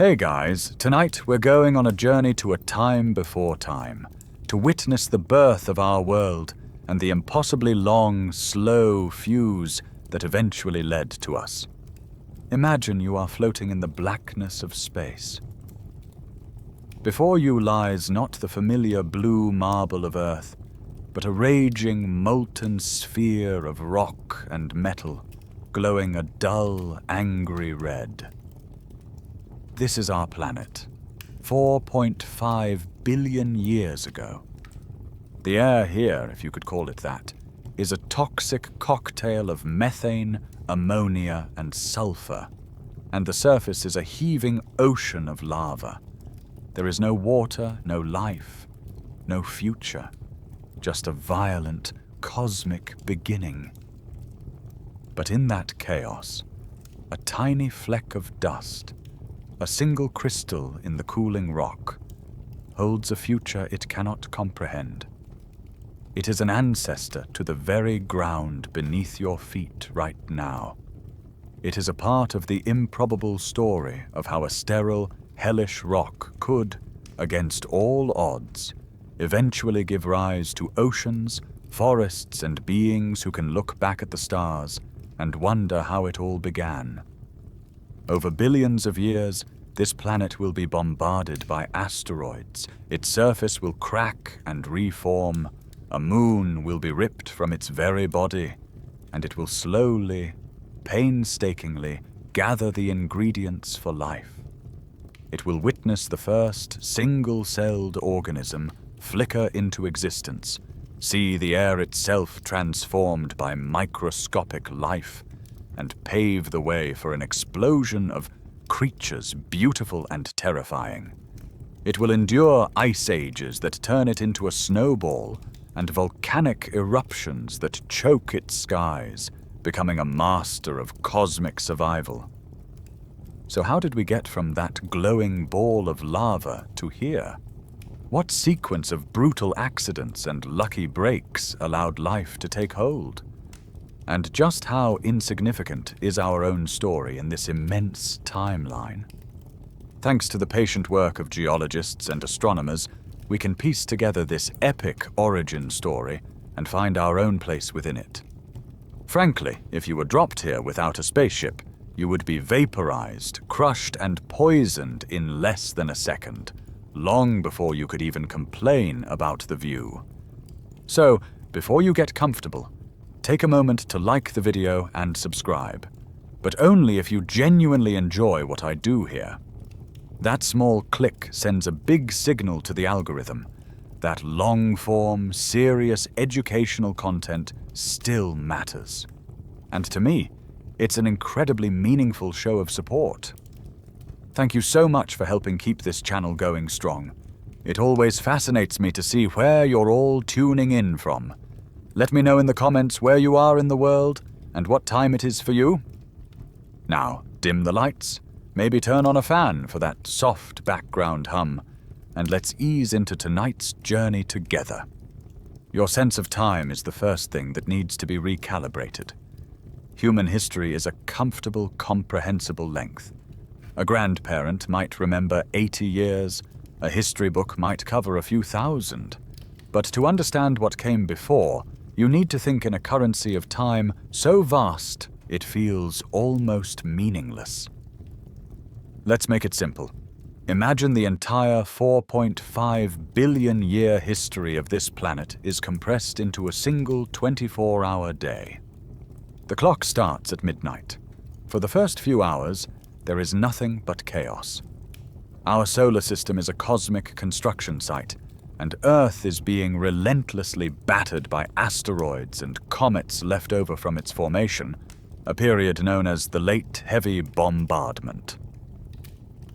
Hey guys, tonight we're going on a journey to a time before time, to witness the birth of our world and the impossibly long, slow fuse that eventually led to us. Imagine you are floating in the blackness of space. Before you lies not the familiar blue marble of Earth, but a raging, molten sphere of rock and metal, glowing a dull, angry red. This is our planet, 4.5 billion years ago. The air here, if you could call it that, is a toxic cocktail of methane, ammonia, and sulfur, and the surface is a heaving ocean of lava. There is no water, no life, no future, just a violent, cosmic beginning. But in that chaos, a tiny fleck of dust, a single crystal in the cooling rock, holds a future it cannot comprehend. It is an ancestor to the very ground beneath your feet right now. It is a part of the improbable story of how a sterile, hellish rock could, against all odds, eventually give rise to oceans, forests, and beings who can look back at the stars and wonder how it all began. Over billions of years, this planet will be bombarded by asteroids. Its surface will crack and reform. A moon will be ripped from its very body, and it will slowly, painstakingly gather the ingredients for life. It will witness the first single-celled organism flicker into existence, see the air itself transformed by microscopic life, and pave the way for an explosion of creatures beautiful and terrifying. It will endure ice ages that turn it into a snowball and volcanic eruptions that choke its skies, becoming a master of cosmic survival. So how did we get from that glowing ball of lava to here? What sequence of brutal accidents and lucky breaks allowed life to take hold? And just how insignificant is our own story in this immense timeline? Thanks to the patient work of geologists and astronomers, we can piece together this epic origin story and find our own place within it. Frankly, if you were dropped here without a spaceship, you would be vaporized, crushed, and poisoned in less than a second, long before you could even complain about the view. So, before you get comfortable, take a moment to like the video and subscribe, but only if you genuinely enjoy what I do here. That small click sends a big signal to the algorithm that long-form, serious educational content still matters. And to me, it's an incredibly meaningful show of support. Thank you so much for helping keep this channel going strong. It always fascinates me to see where you're all tuning in from. Let me know in the comments where you are in the world and what time it is for you. Now, dim the lights, maybe turn on a fan for that soft background hum, and let's ease into tonight's journey together. Your sense of time is the first thing that needs to be recalibrated. Human history is a comfortable, comprehensible length. A grandparent might remember 80 years, a history book might cover a few thousand. But to understand what came before, you need to think in a currency of time so vast it feels almost meaningless. Let's make it simple. Imagine the entire 4.5 billion year history of this planet is compressed into a single 24-hour day. The clock starts at midnight. For the first few hours, there is nothing but chaos. Our solar system is a cosmic construction site, and Earth is being relentlessly battered by asteroids and comets left over from its formation, a period known as the Late Heavy Bombardment.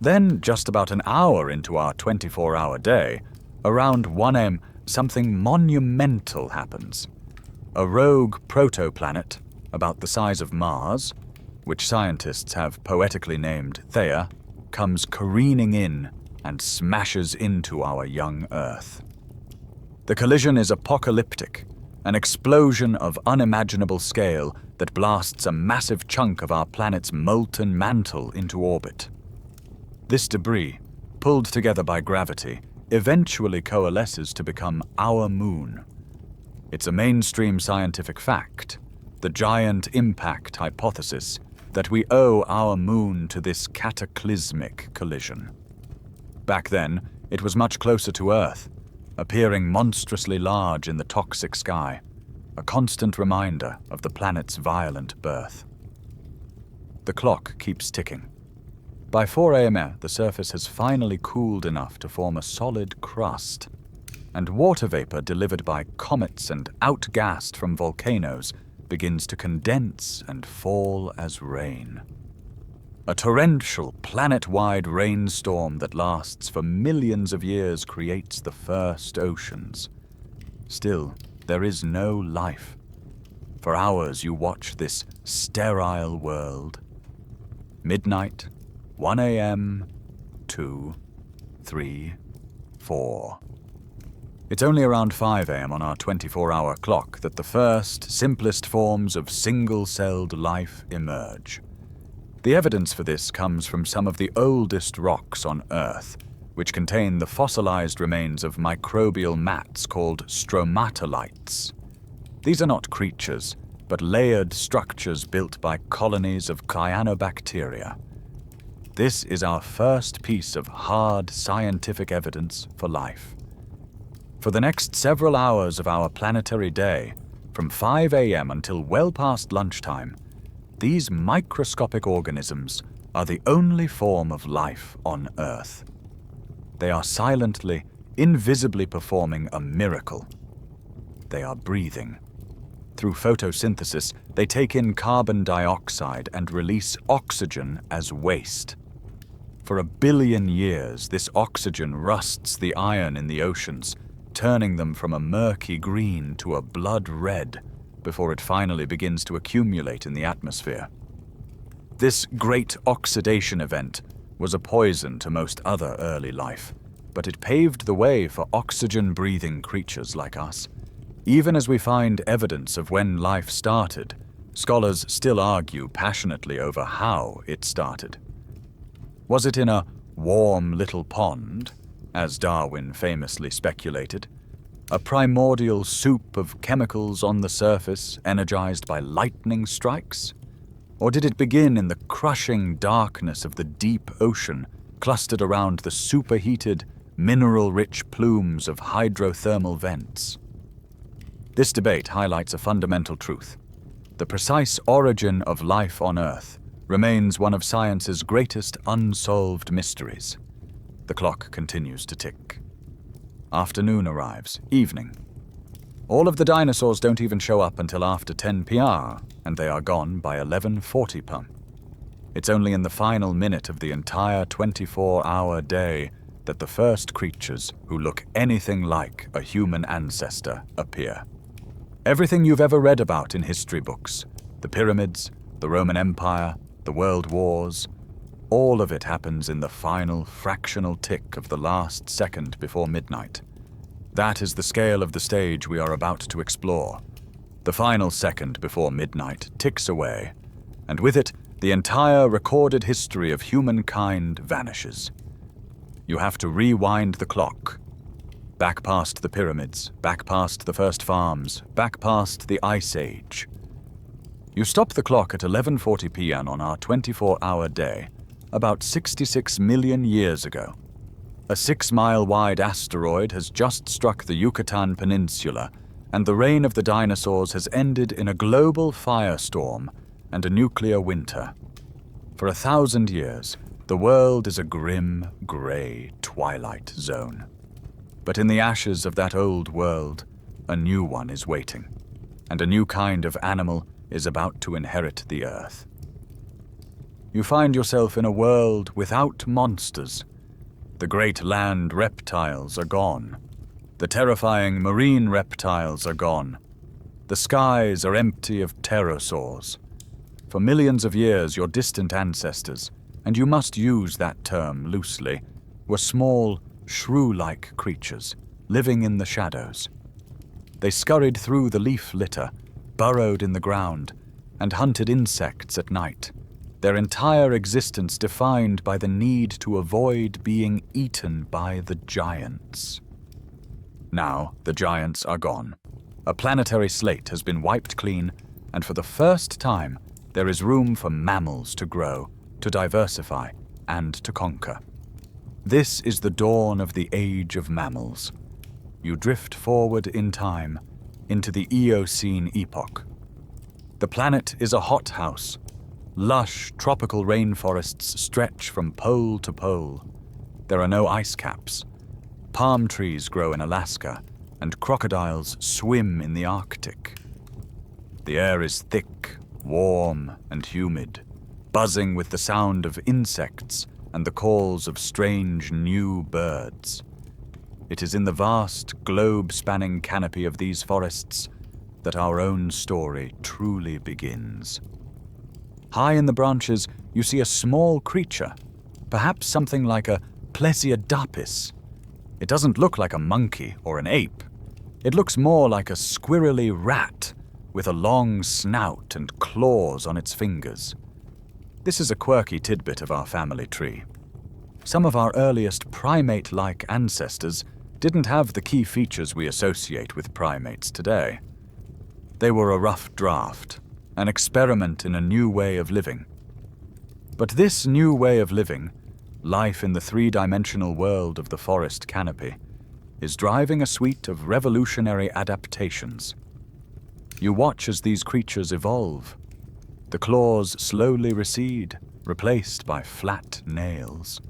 Then, just about an hour into our 24-hour day, around 1 a.m., something monumental happens. A rogue protoplanet, about the size of Mars, which scientists have poetically named Theia, comes careening in and smashes into our young Earth. The collision is apocalyptic, an explosion of unimaginable scale that blasts a massive chunk of our planet's molten mantle into orbit. This debris, pulled together by gravity, eventually coalesces to become our moon. It's a mainstream scientific fact, the giant impact hypothesis, that we owe our moon to this cataclysmic collision. Back then, it was much closer to Earth, appearing monstrously large in the toxic sky, a constant reminder of the planet's violent birth. The clock keeps ticking. By 4 a.m., the surface has finally cooled enough to form a solid crust, and water vapor delivered by comets and outgassed from volcanoes begins to condense and fall as rain. A torrential, planet-wide rainstorm that lasts for millions of years creates the first oceans. Still, there is no life. For hours you watch this sterile world. Midnight, 1 a.m., 2, 3, 4. It's only around 5 a.m. on our 24-hour clock that the first, simplest forms of single-celled life emerge. The evidence for this comes from some of the oldest rocks on Earth, which contain the fossilized remains of microbial mats called stromatolites. These are not creatures, but layered structures built by colonies of cyanobacteria. This is our first piece of hard scientific evidence for life. For the next several hours of our planetary day, from 5 a.m. until well past lunchtime, these microscopic organisms are the only form of life on Earth. They are silently, invisibly performing a miracle. They are breathing. Through photosynthesis, they take in carbon dioxide and release oxygen as waste. For 1 billion years, this oxygen rusts the iron in the oceans, turning them from a murky green to a blood red before it finally begins to accumulate in the atmosphere. This great oxidation event was a poison to most other early life, but it paved the way for oxygen-breathing creatures like us. Even as we find evidence of when life started, scholars still argue passionately over how it started. Was it in a warm little pond, as Darwin famously speculated? A primordial soup of chemicals on the surface energized by lightning strikes? Or did it begin in the crushing darkness of the deep ocean, clustered around the superheated, mineral-rich plumes of hydrothermal vents? This debate highlights a fundamental truth. The precise origin of life on Earth remains one of science's greatest unsolved mysteries. The clock continues to tick. Afternoon arrives, evening. All of the dinosaurs don't even show up until after 10 p.m., and they are gone by 11:40 p.m. It's only in the final minute of the entire 24-hour day that the first creatures who look anything like a human ancestor appear. Everything you've ever read about in history books, the pyramids, the Roman Empire, the World Wars, all of it happens in the final fractional tick of the last second before midnight. That is the scale of the stage we are about to explore. The final second before midnight ticks away, and with it, the entire recorded history of humankind vanishes. You have to rewind the clock. Back past the pyramids, back past the first farms, back past the Ice Age. You stop the clock at 11:40 p.m. on our 24-hour day, about 66 million years ago. A 6-mile-wide asteroid has just struck the Yucatan Peninsula, and the reign of the dinosaurs has ended in a global firestorm and a nuclear winter. For 1,000 years, the world is a grim, gray twilight zone. But in the ashes of that old world, a new one is waiting, and a new kind of animal is about to inherit the Earth. You find yourself in a world without monsters. The great land reptiles are gone. The terrifying marine reptiles are gone. The skies are empty of pterosaurs. For millions of years, your distant ancestors, and you must use that term loosely, were small, shrew-like creatures, living in the shadows. They scurried through the leaf litter, burrowed in the ground, and hunted insects at night. their entire existence defined by the need to avoid being eaten by the giants. Now, the giants are gone. A planetary slate has been wiped clean, and for the first time, there is room for mammals to grow, to diversify, and to conquer. This is the dawn of the age of mammals. You drift forward in time, into the Eocene epoch. The planet is a hothouse. Lush, tropical rainforests stretch from pole to pole. There are no ice caps. Palm trees grow in Alaska, and crocodiles swim in the Arctic. The air is thick, warm, and humid, buzzing with the sound of insects and the calls of strange new birds. It is in the vast, globe-spanning canopy of these forests that our own story truly begins. High in the branches, you see a small creature, perhaps something like a plesiodapis. It doesn't look like a monkey or an ape. It looks more like a squirrely rat with a long snout and claws on its fingers. This is a quirky tidbit of our family tree. Some of our earliest primate-like ancestors didn't have the key features we associate with primates today. They were a rough draft, an experiment in a new way of living. But this new way of living, life in the three-dimensional world of the forest canopy, is driving a suite of revolutionary adaptations. You watch as these creatures evolve. The claws slowly recede, replaced by flat nails.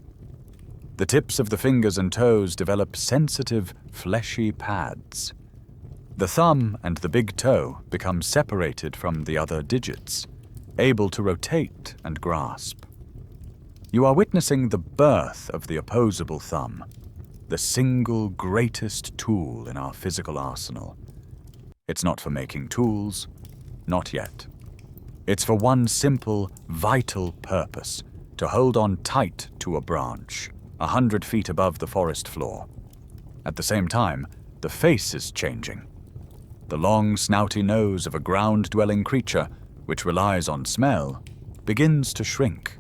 The tips of the fingers and toes develop sensitive, fleshy pads. The thumb and the big toe become separated from the other digits, able to rotate and grasp. You are witnessing the birth of the opposable thumb, the single greatest tool in our physical arsenal. It's not for making tools, not yet. It's for one simple, vital purpose, to hold on tight to a branch, 100 feet above the forest floor. At the same time, the face is changing. The long, snouty nose of a ground-dwelling creature, which relies on smell, begins to shrink.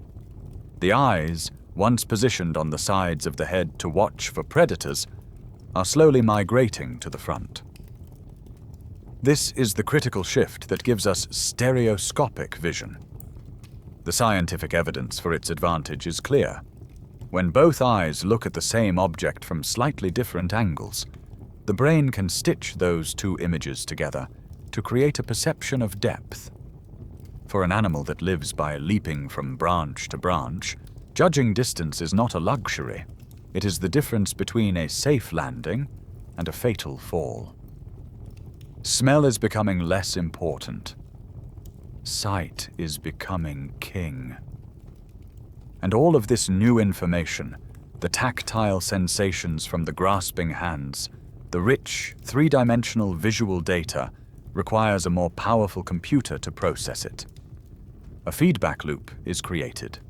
The eyes, once positioned on the sides of the head to watch for predators, are slowly migrating to the front. This is the critical shift that gives us stereoscopic vision. The scientific evidence for its advantage is clear. When both eyes look at the same object from slightly different angles, the brain can stitch those two images together to create a perception of depth. For an animal that lives by leaping from branch to branch, judging distance is not a luxury. It is the difference between a safe landing and a fatal fall. Smell is becoming less important. Sight is becoming king. And all of this new information, the tactile sensations from the grasping hands, the rich, three-dimensional visual data, requires a more powerful computer to process it. A feedback loop is created.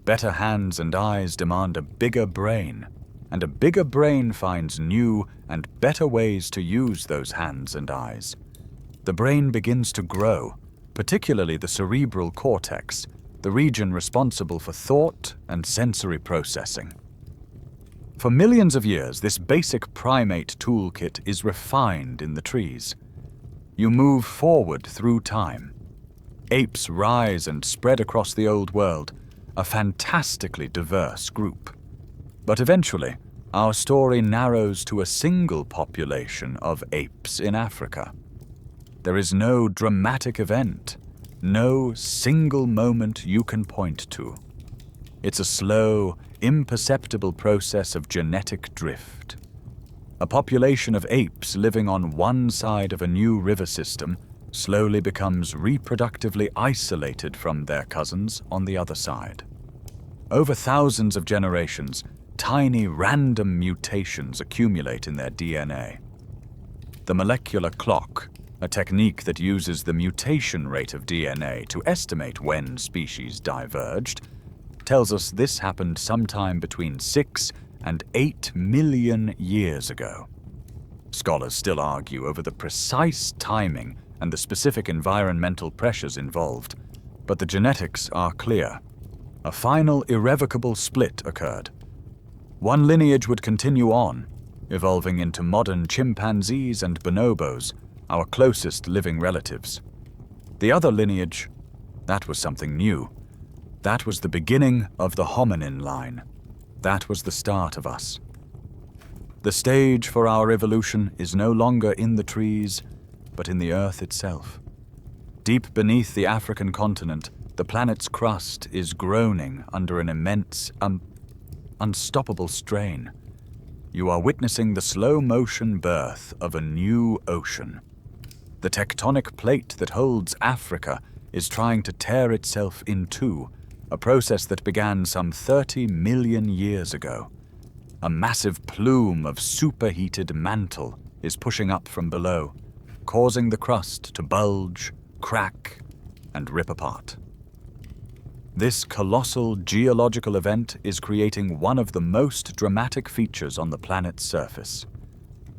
Better hands and eyes demand a bigger brain, and a bigger brain finds new and better ways to use those hands and eyes. The brain begins to grow, particularly the cerebral cortex, the region responsible for thought and sensory processing. For millions of years, this basic primate toolkit is refined in the trees. You move forward through time. Apes rise and spread across the old world, a fantastically diverse group. But eventually, our story narrows to a single population of apes in Africa. There is no dramatic event, no single moment you can point to. It's a slow, imperceptible process of genetic drift. A population of apes living on one side of a new river system slowly becomes reproductively isolated from their cousins on the other side. Over thousands of generations, tiny random mutations accumulate in their DNA. The molecular clock, a technique that uses the mutation rate of DNA to estimate when species diverged, tells us this happened sometime between 6 and 8 million years ago. Scholars still argue over the precise timing and the specific environmental pressures involved, But the genetics are clear. A final irrevocable split occurred. One lineage would continue on, evolving into modern chimpanzees and bonobos, our closest living relatives. The other lineage, that was something new. That was the beginning of the hominin line. That was the start of us. The stage for our evolution is no longer in the trees, but in the earth itself. Deep beneath the African continent, the planet's crust is groaning under an immense, unstoppable strain. You are witnessing the slow-motion birth of a new ocean. The tectonic plate that holds Africa is trying to tear itself in two, a process that began some 30 million years ago. A massive plume of superheated mantle is pushing up from below, causing the crust to bulge, crack, and rip apart. This colossal geological event is creating one of the most dramatic features on the planet's surface,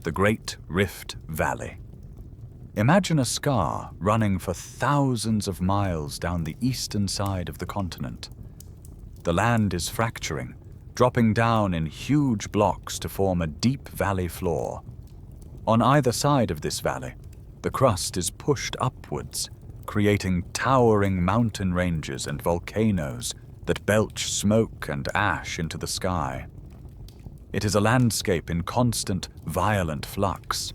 the Great Rift Valley. Imagine a scar running for thousands of miles down the eastern side of the continent. The land is fracturing, dropping down in huge blocks to form a deep valley floor. On either side of this valley, the crust is pushed upwards, creating towering mountain ranges and volcanoes that belch smoke and ash into the sky. It is a landscape in constant, violent flux.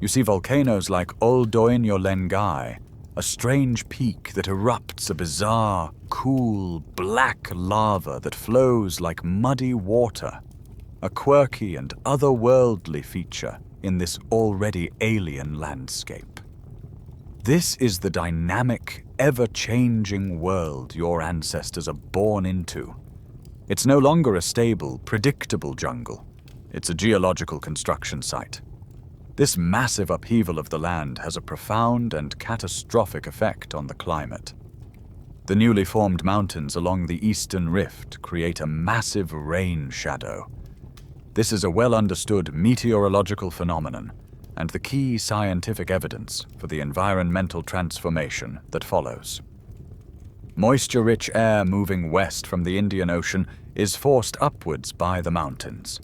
You see volcanoes like Oldoinyo-Lengai, a strange peak that erupts a bizarre, cool, black lava that flows like muddy water, a quirky and otherworldly feature in this already alien landscape. This is the dynamic, ever-changing world your ancestors are born into. It's no longer a stable, predictable jungle. It's a geological construction site. This massive upheaval of the land has a profound and catastrophic effect on the climate. The newly formed mountains along the eastern rift create a massive rain shadow. This is a well-understood meteorological phenomenon and the key scientific evidence for the environmental transformation that follows. Moisture-rich air moving west from the Indian Ocean is forced upwards by the mountains.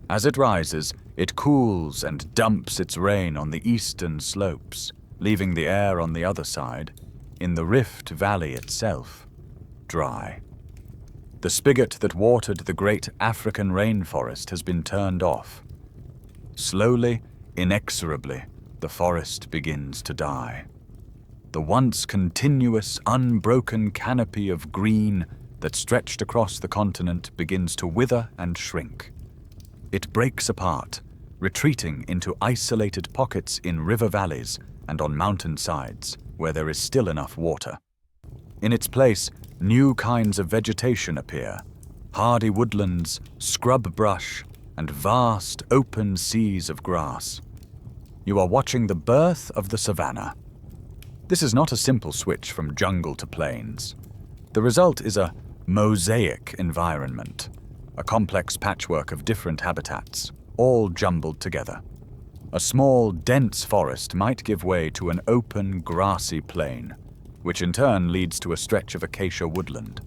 As it rises, it cools and dumps its rain on the eastern slopes, leaving the air on the other side, in the Rift Valley itself, dry. The spigot that watered the great African rainforest has been turned off. Slowly, inexorably, the forest begins to die. The once continuous, unbroken canopy of green that stretched across the continent begins to wither and shrink. It breaks apart, retreating into isolated pockets in river valleys and on mountain sides where there is still enough water. In its place, new kinds of vegetation appear, hardy woodlands, scrub brush, and vast open seas of grass. You are watching the birth of the savanna. This is not a simple switch from jungle to plains. The result is a mosaic environment, a complex patchwork of different habitats, all jumbled together. A small, dense forest might give way to an open, grassy plain, which in turn leads to a stretch of acacia woodland.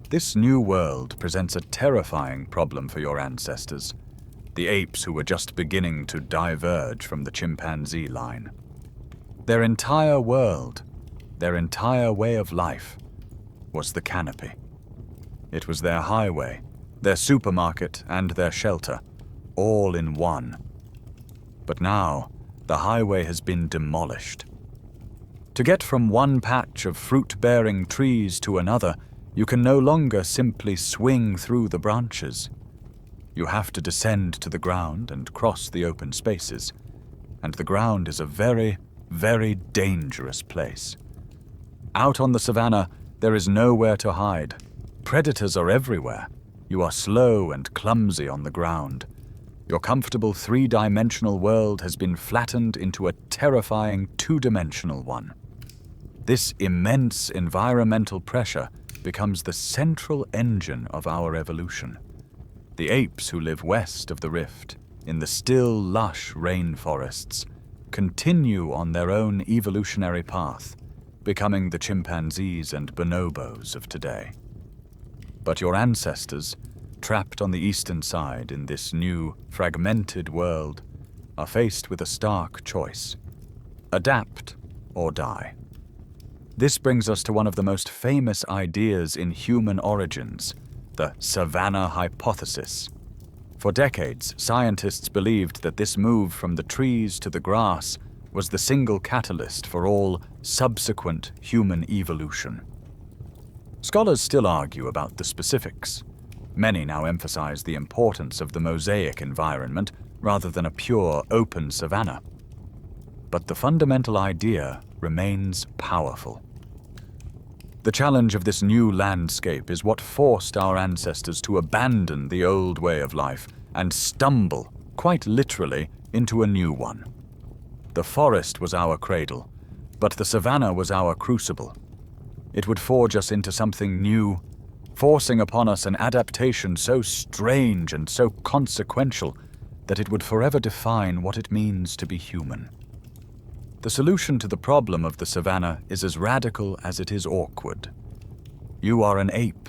This new world presents a terrifying problem for your ancestors, the apes who were just beginning to diverge from the chimpanzee line. Their entire world, their entire way of life, was the canopy. It was their highway, their supermarket, and their shelter, all in one. But now, the highway has been demolished. To get from one patch of fruit-bearing trees to another, you can no longer simply swing through the branches. You have to descend to the ground and cross the open spaces, and the ground is a very, very dangerous place. Out on the savanna, there is nowhere to hide. Predators are everywhere. You are slow and clumsy on the ground. Your comfortable three-dimensional world has been flattened into a terrifying two-dimensional one. This immense environmental pressure becomes the central engine of our evolution. The apes who live west of the rift, in the still lush rainforests, continue on their own evolutionary path, becoming the chimpanzees and bonobos of today. But your ancestors, trapped on the eastern side in this new, fragmented world, are faced with a stark choice: adapt or die. This brings us to one of the most famous ideas in human origins, the savanna hypothesis. For decades, scientists believed that this move from the trees to the grass was the single catalyst for all subsequent human evolution. Scholars still argue about the specifics. Many now emphasize the importance of the mosaic environment rather than a pure, open savanna. But the fundamental idea remains powerful. The challenge of this new landscape is what forced our ancestors to abandon the old way of life and stumble, quite literally, into a new one. The forest was our cradle, but the savanna was our crucible. It would forge us into something new, forcing upon us an adaptation so strange and so consequential that it would forever define what it means to be human. The solution to the problem of the savanna is as radical as it is awkward. You are an ape,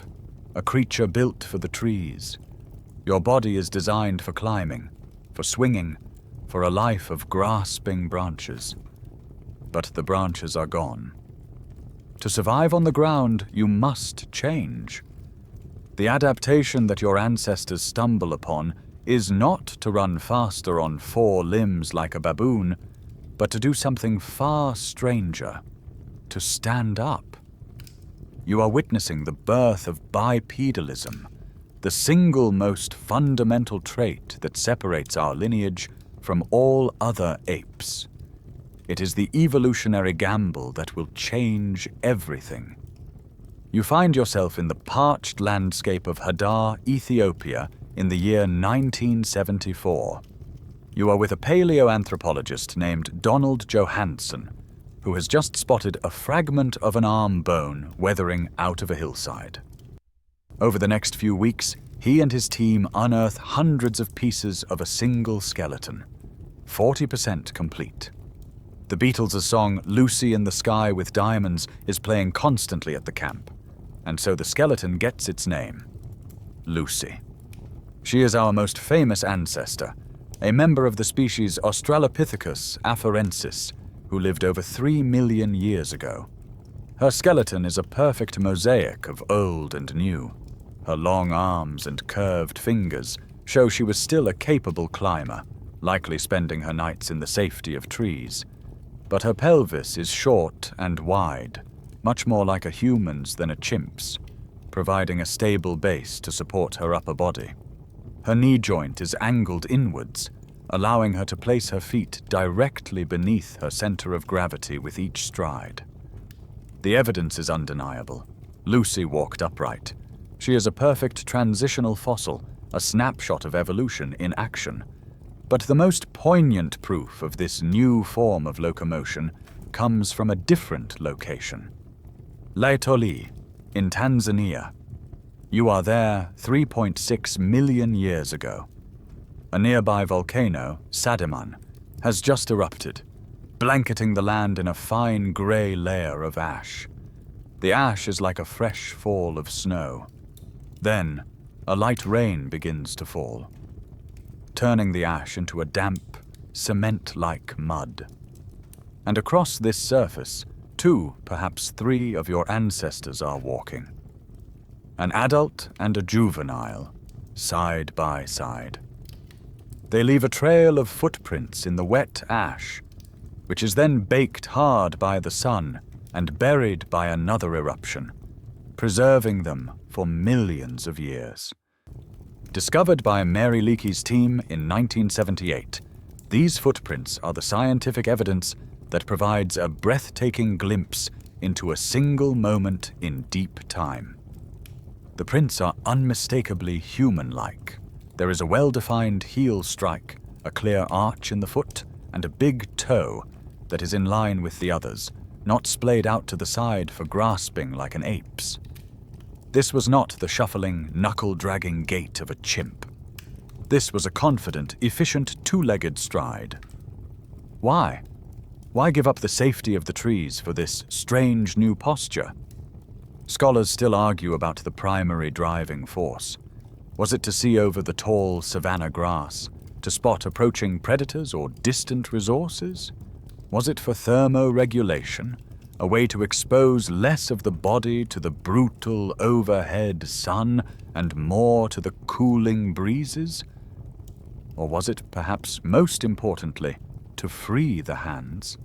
a creature built for the trees. Your body is designed for climbing, for swinging, for a life of grasping branches. But the branches are gone. To survive on the ground, you must change. The adaptation that your ancestors stumble upon is not to run faster on four limbs like a baboon, but to do something far stranger, to stand up. You are witnessing the birth of bipedalism, the single most fundamental trait that separates our lineage from all other apes. It is the evolutionary gamble that will change everything. You find yourself in the parched landscape of Hadar, Ethiopia, in the year 1974. You are with a paleoanthropologist named Donald Johanson, who has just spotted a fragment of an arm bone weathering out of a hillside. Over the next few weeks, he and his team unearth hundreds of pieces of a single skeleton, 40% complete. The Beatles' song "Lucy in the Sky with Diamonds" is playing constantly at the camp, and so the skeleton gets its name, Lucy. She is our most famous ancestor, a member of the species Australopithecus afarensis, who lived over 3 million years ago. Her skeleton is a perfect mosaic of old and new. Her long arms and curved fingers show she was still a capable climber, likely spending her nights in the safety of trees. But her pelvis is short and wide, much more like a human's than a chimp's, providing a stable base to support her upper body. Her knee joint is angled inwards, allowing her to place her feet directly beneath her center of gravity with each stride. The evidence is undeniable. Lucy walked upright. She is a perfect transitional fossil, a snapshot of evolution in action. But the most poignant proof of this new form of locomotion comes from a different location. Laetoli, in Tanzania. You are there 3.6 million years ago. A nearby volcano, Sadiman, has just erupted, blanketing the land in a fine grey layer of ash. The ash is like a fresh fall of snow. Then, a light rain begins to fall, turning the ash into a damp, cement-like mud. And across this surface, 2, perhaps 3 of your ancestors are walking. An adult and a juvenile, side by side. They leave a trail of footprints in the wet ash, which is then baked hard by the sun and buried by another eruption, preserving them for millions of years. Discovered by Mary Leakey's team in 1978, these footprints are the scientific evidence that provides a breathtaking glimpse into a single moment in deep time. The prints are unmistakably human-like. There is a well-defined heel strike, a clear arch in the foot, and a big toe that is in line with the others, not splayed out to the side for grasping like an ape's. This was not the shuffling, knuckle-dragging gait of a chimp. This was a confident, efficient two-legged stride. Why? Why give up the safety of the trees for this strange new posture? Scholars still argue about the primary driving force. Was it to see over the tall savanna grass, to spot approaching predators or distant resources? Was it for thermoregulation, a way to expose less of the body to the brutal overhead sun and more to the cooling breezes? Or was it, perhaps most importantly, to free the hands?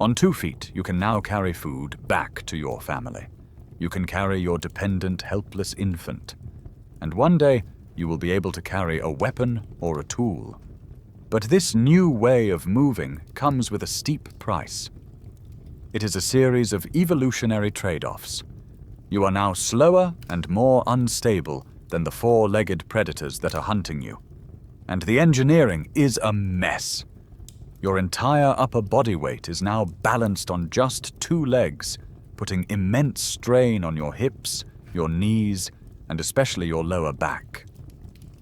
On 2 feet, you can now carry food back to your family. You can carry your dependent, helpless infant. And one day, you will be able to carry a weapon or a tool. But this new way of moving comes with a steep price. It is a series of evolutionary trade-offs. You are now slower and more unstable than the 4-legged predators that are hunting you. And the engineering is a mess. Your entire upper body weight is now balanced on just 2 legs, putting immense strain on your hips, your knees, and especially your lower back.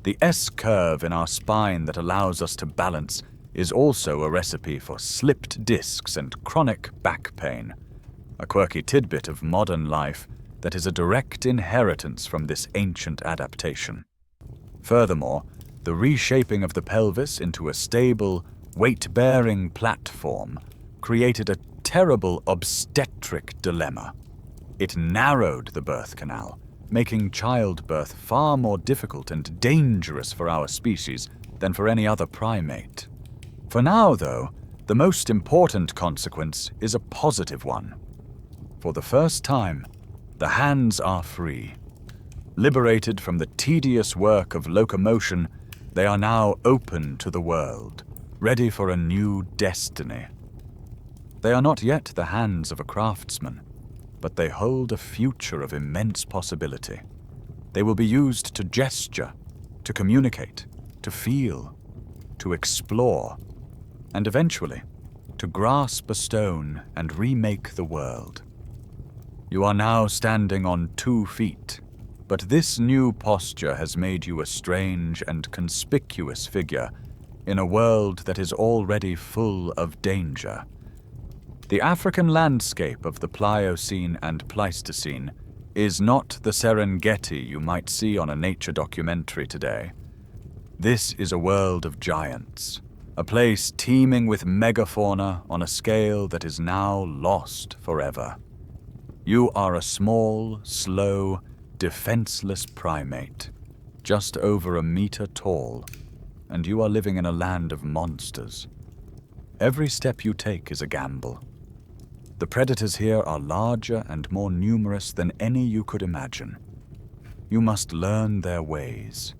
The S-curve in our spine that allows us to balance is also a recipe for slipped discs and chronic back pain, a quirky tidbit of modern life that is a direct inheritance from this ancient adaptation. Furthermore, the reshaping of the pelvis into a stable, weight-bearing platform created a terrible obstetric dilemma. It narrowed the birth canal, making childbirth far more difficult and dangerous for our species than for any other primate. For now, though, the most important consequence is a positive one. For the first time, the hands are free. Liberated from the tedious work of locomotion, they are now open to the world, ready for a new destiny. They are not yet the hands of a craftsman, but they hold a future of immense possibility. They will be used to gesture, to communicate, to feel, to explore, and eventually, to grasp a stone and remake the world. You are now standing on 2 feet, but this new posture has made you a strange and conspicuous figure in a world that is already full of danger. The African landscape of the Pliocene and Pleistocene is not the Serengeti you might see on a nature documentary today. This is a world of giants, a place teeming with megafauna on a scale that is now lost forever. You are a small, slow, defenseless primate, just over a meter tall, and you are living in a land of monsters. Every step you take is a gamble. The predators here are larger and more numerous than any you could imagine. You must learn their ways.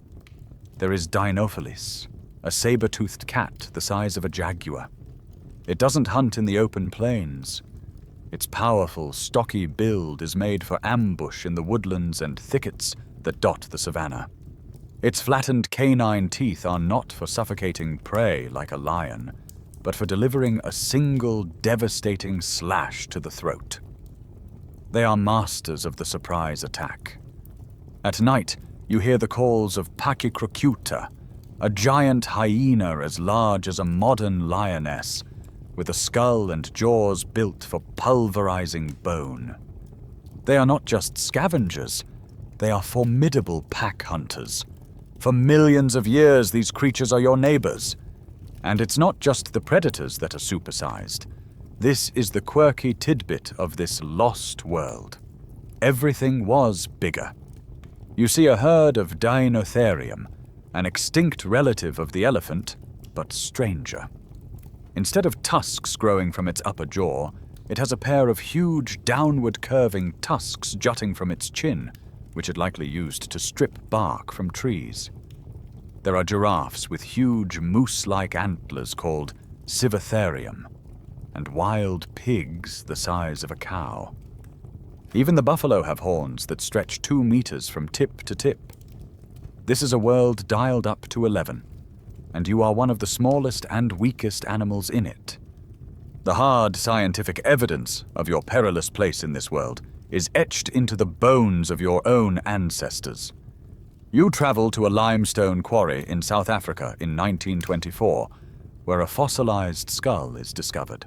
There is Dinophilis, a saber-toothed cat the size of a jaguar. It doesn't hunt in the open plains. Its powerful, stocky build is made for ambush in the woodlands and thickets that dot the savanna. Its flattened canine teeth are not for suffocating prey like a lion, but for delivering a single devastating slash to the throat. They are masters of the surprise attack. At night, you hear the calls of Pachycrocuta, a giant hyena as large as a modern lioness, with a skull and jaws built for pulverizing bone. They are not just scavengers, they are formidable pack hunters. For millions of years, these creatures are your neighbors. And it's not just the predators that are supersized. This is the quirky tidbit of this lost world. Everything was bigger. You see a herd of Dinotherium, an extinct relative of the elephant, but stranger. Instead of tusks growing from its upper jaw, it has a pair of huge downward curving tusks jutting from its chin, which it likely used to strip bark from trees. There are giraffes with huge moose-like antlers called Civatherium, and wild pigs the size of a cow. Even the buffalo have horns that stretch 2 meters from tip to tip. This is a world dialed up to 11, and you are one of the smallest and weakest animals in it. The hard scientific evidence of your perilous place in this world is etched into the bones of your own ancestors. You travel to a limestone quarry in South Africa in 1924, where a fossilized skull is discovered.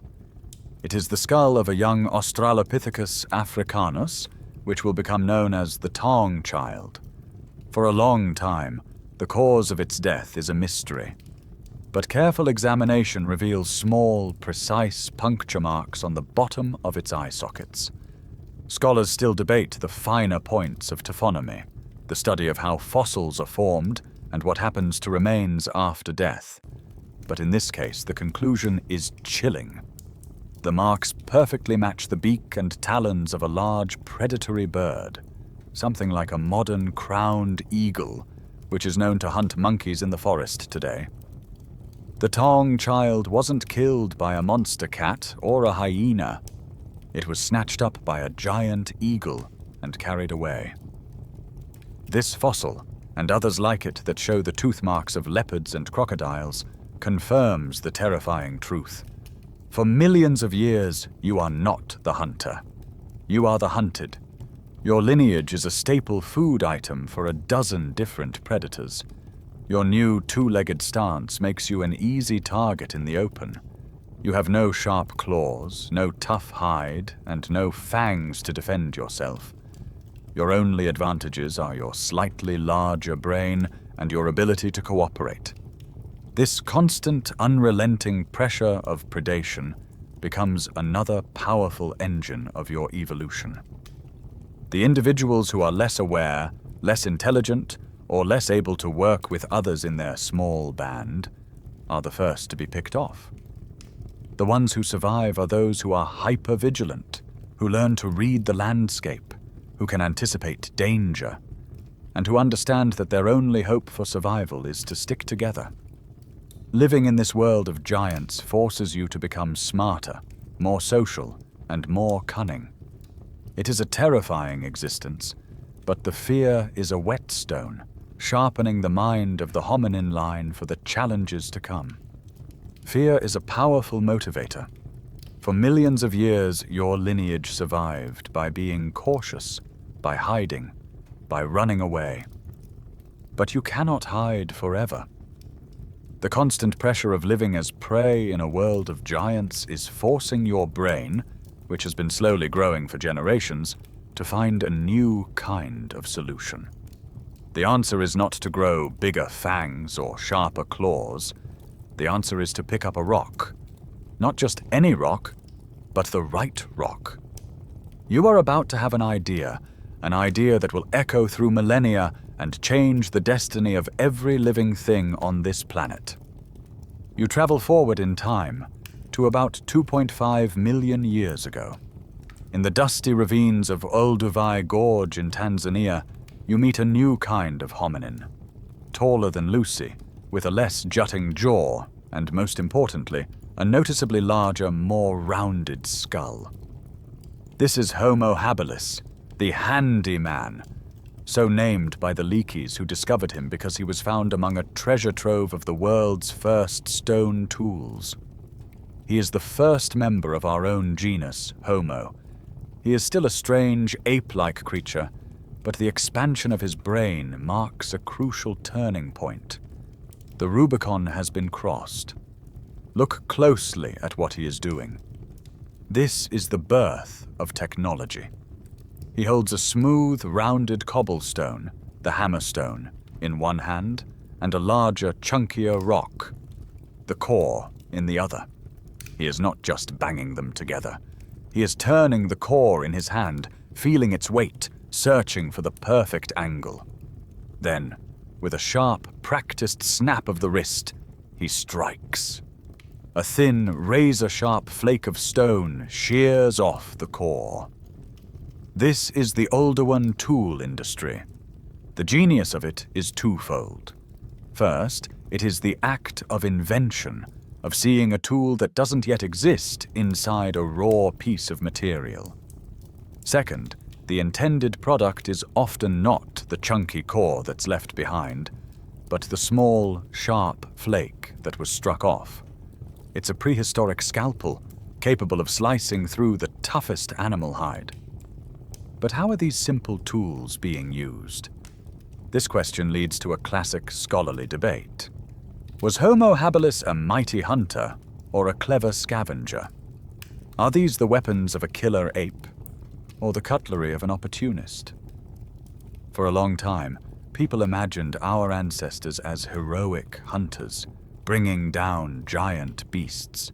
It is the skull of a young Australopithecus africanus, which will become known as the Tong Child. For a long time, the cause of its death is a mystery. But careful examination reveals small, precise puncture marks on the bottom of its eye sockets. Scholars still debate the finer points of taphonomy, the study of how fossils are formed and what happens to remains after death. But in this case, the conclusion is chilling. The marks perfectly match the beak and talons of a large predatory bird, something like a modern crowned eagle, which is known to hunt monkeys in the forest today. The Tong Child wasn't killed by a monster cat or a hyena. It was snatched up by a giant eagle and carried away. This fossil, and others like it that show the tooth marks of leopards and crocodiles, confirms the terrifying truth. For millions of years, you are not the hunter. You are the hunted. Your lineage is a staple food item for a dozen different predators. Your new two-legged stance makes you an easy target in the open. You have no sharp claws, no tough hide, and no fangs to defend yourself. Your only advantages are your slightly larger brain and your ability to cooperate. This constant, unrelenting pressure of predation becomes another powerful engine of your evolution. The individuals who are less aware, less intelligent, or less able to work with others in their small band are the first to be picked off. The ones who survive are those who are hyper-vigilant, who learn to read the landscape, who can anticipate danger, and who understand that their only hope for survival is to stick together. Living in this world of giants forces you to become smarter, more social, and more cunning. It is a terrifying existence, but the fear is a whetstone, sharpening the mind of the hominin line for the challenges to come. Fear is a powerful motivator. For millions of years, your lineage survived by being cautious, by hiding, by running away. But you cannot hide forever. The constant pressure of living as prey in a world of giants is forcing your brain, which has been slowly growing for generations, to find a new kind of solution. The answer is not to grow bigger fangs or sharper claws. The answer is to pick up a rock. Not just any rock, but the right rock. You are about to have an idea that will echo through millennia and change the destiny of every living thing on this planet. You travel forward in time to about 2.5 million years ago. In the dusty ravines of Olduvai Gorge in Tanzania, you meet a new kind of hominin, taller than Lucy, with a less jutting jaw, and most importantly, a noticeably larger, more rounded skull. This is Homo habilis, the handy man, so named by the Leakeys who discovered him because he was found among a treasure trove of the world's first stone tools. He is the first member of our own genus, Homo. He is still a strange, ape-like creature, but the expansion of his brain marks a crucial turning point. The Rubicon has been crossed. Look closely at what he is doing. This is the birth of technology. He holds a smooth, rounded cobblestone, the hammerstone, in one hand, and a larger, chunkier rock, the core, in the other. He is not just banging them together. He is turning the core in his hand, feeling its weight, searching for the perfect angle. Then, with a sharp, practiced snap of the wrist, he strikes. A thin, razor-sharp flake of stone shears off the core. This is the Oldowan tool industry. The genius of it is twofold. First, it is the act of invention, of seeing a tool that doesn't yet exist inside a raw piece of material. Second, the intended product is often not the chunky core that's left behind, but the small, sharp flake that was struck off. It's a prehistoric scalpel, capable of slicing through the toughest animal hide. But how are these simple tools being used? This question leads to a classic scholarly debate. Was Homo habilis a mighty hunter or a clever scavenger? Are these the weapons of a killer ape or the cutlery of an opportunist? For a long time, people imagined our ancestors as heroic hunters, bringing down giant beasts.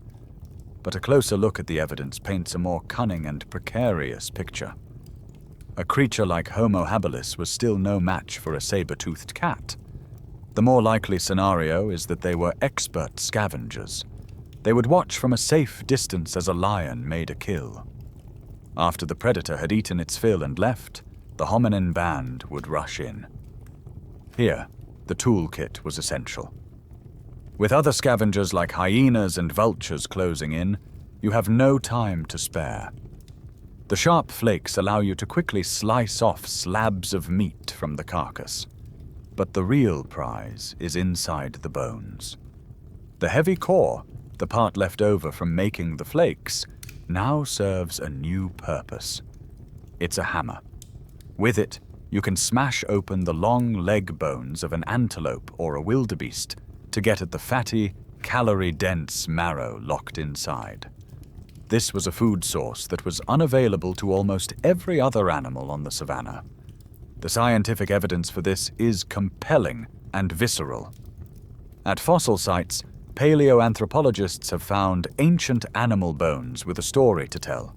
But a closer look at the evidence paints a more cunning and precarious picture. A creature like Homo habilis was still no match for a saber-toothed cat. The more likely scenario is that they were expert scavengers. They would watch from a safe distance as a lion made a kill. After the predator had eaten its fill and left, the hominin band would rush in. Here, the toolkit was essential. With other scavengers like hyenas and vultures closing in, you have no time to spare. The sharp flakes allow you to quickly slice off slabs of meat from the carcass. But the real prize is inside the bones. The heavy core, the part left over from making the flakes, now serves a new purpose. It's a hammer. With it, you can smash open the long leg bones of an antelope or a wildebeest to get at the fatty, calorie-dense marrow locked inside. This was a food source that was unavailable to almost every other animal on the savanna. The scientific evidence for this is compelling and visceral. At fossil sites, paleoanthropologists have found ancient animal bones with a story to tell.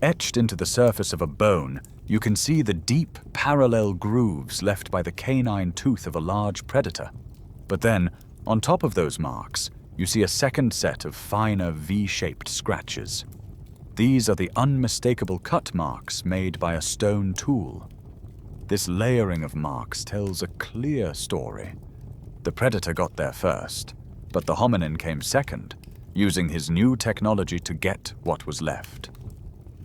Etched into the surface of a bone, you can see the deep, parallel grooves left by the canine tooth of a large predator. But then, on top of those marks, you see a second set of finer V-shaped scratches. These are the unmistakable cut marks made by a stone tool. This layering of marks tells a clear story. The predator got there first, but the hominin came second, using his new technology to get what was left.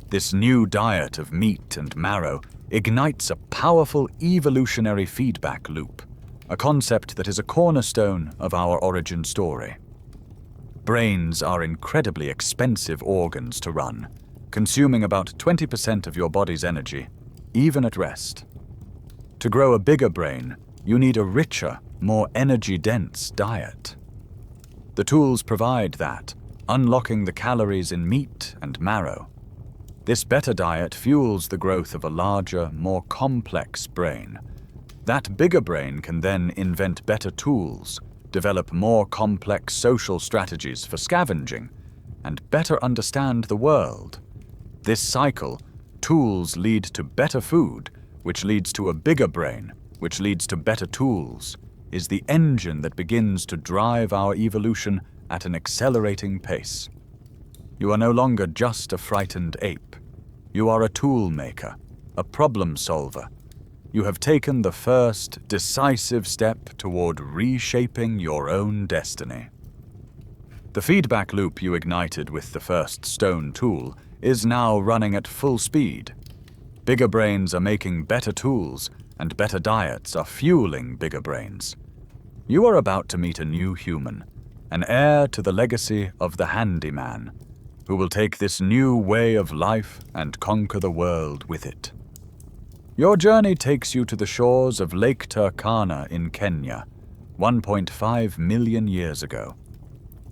This new diet of meat and marrow ignites a powerful evolutionary feedback loop, a concept that is a cornerstone of our origin story. Brains are incredibly expensive organs to run, consuming about 20% of your body's energy, even at rest. To grow a bigger brain, you need a richer, more energy-dense diet. The tools provide that, unlocking the calories in meat and marrow. This better diet fuels the growth of a larger, more complex brain. That bigger brain can then invent better tools, develop more complex social strategies for scavenging, and better understand the world. This cycle, tools lead to better food, which leads to a bigger brain, which leads to better tools, is the engine that begins to drive our evolution at an accelerating pace. You are no longer just a frightened ape. You are a tool maker, a problem solver. You have taken the first decisive step toward reshaping your own destiny. The feedback loop you ignited with the first stone tool is now running at full speed. Bigger brains are making better tools, and better diets are fueling bigger brains. You are about to meet a new human, an heir to the legacy of the handyman, who will take this new way of life and conquer the world with it. Your journey takes you to the shores of Lake Turkana in Kenya, 1.5 million years ago.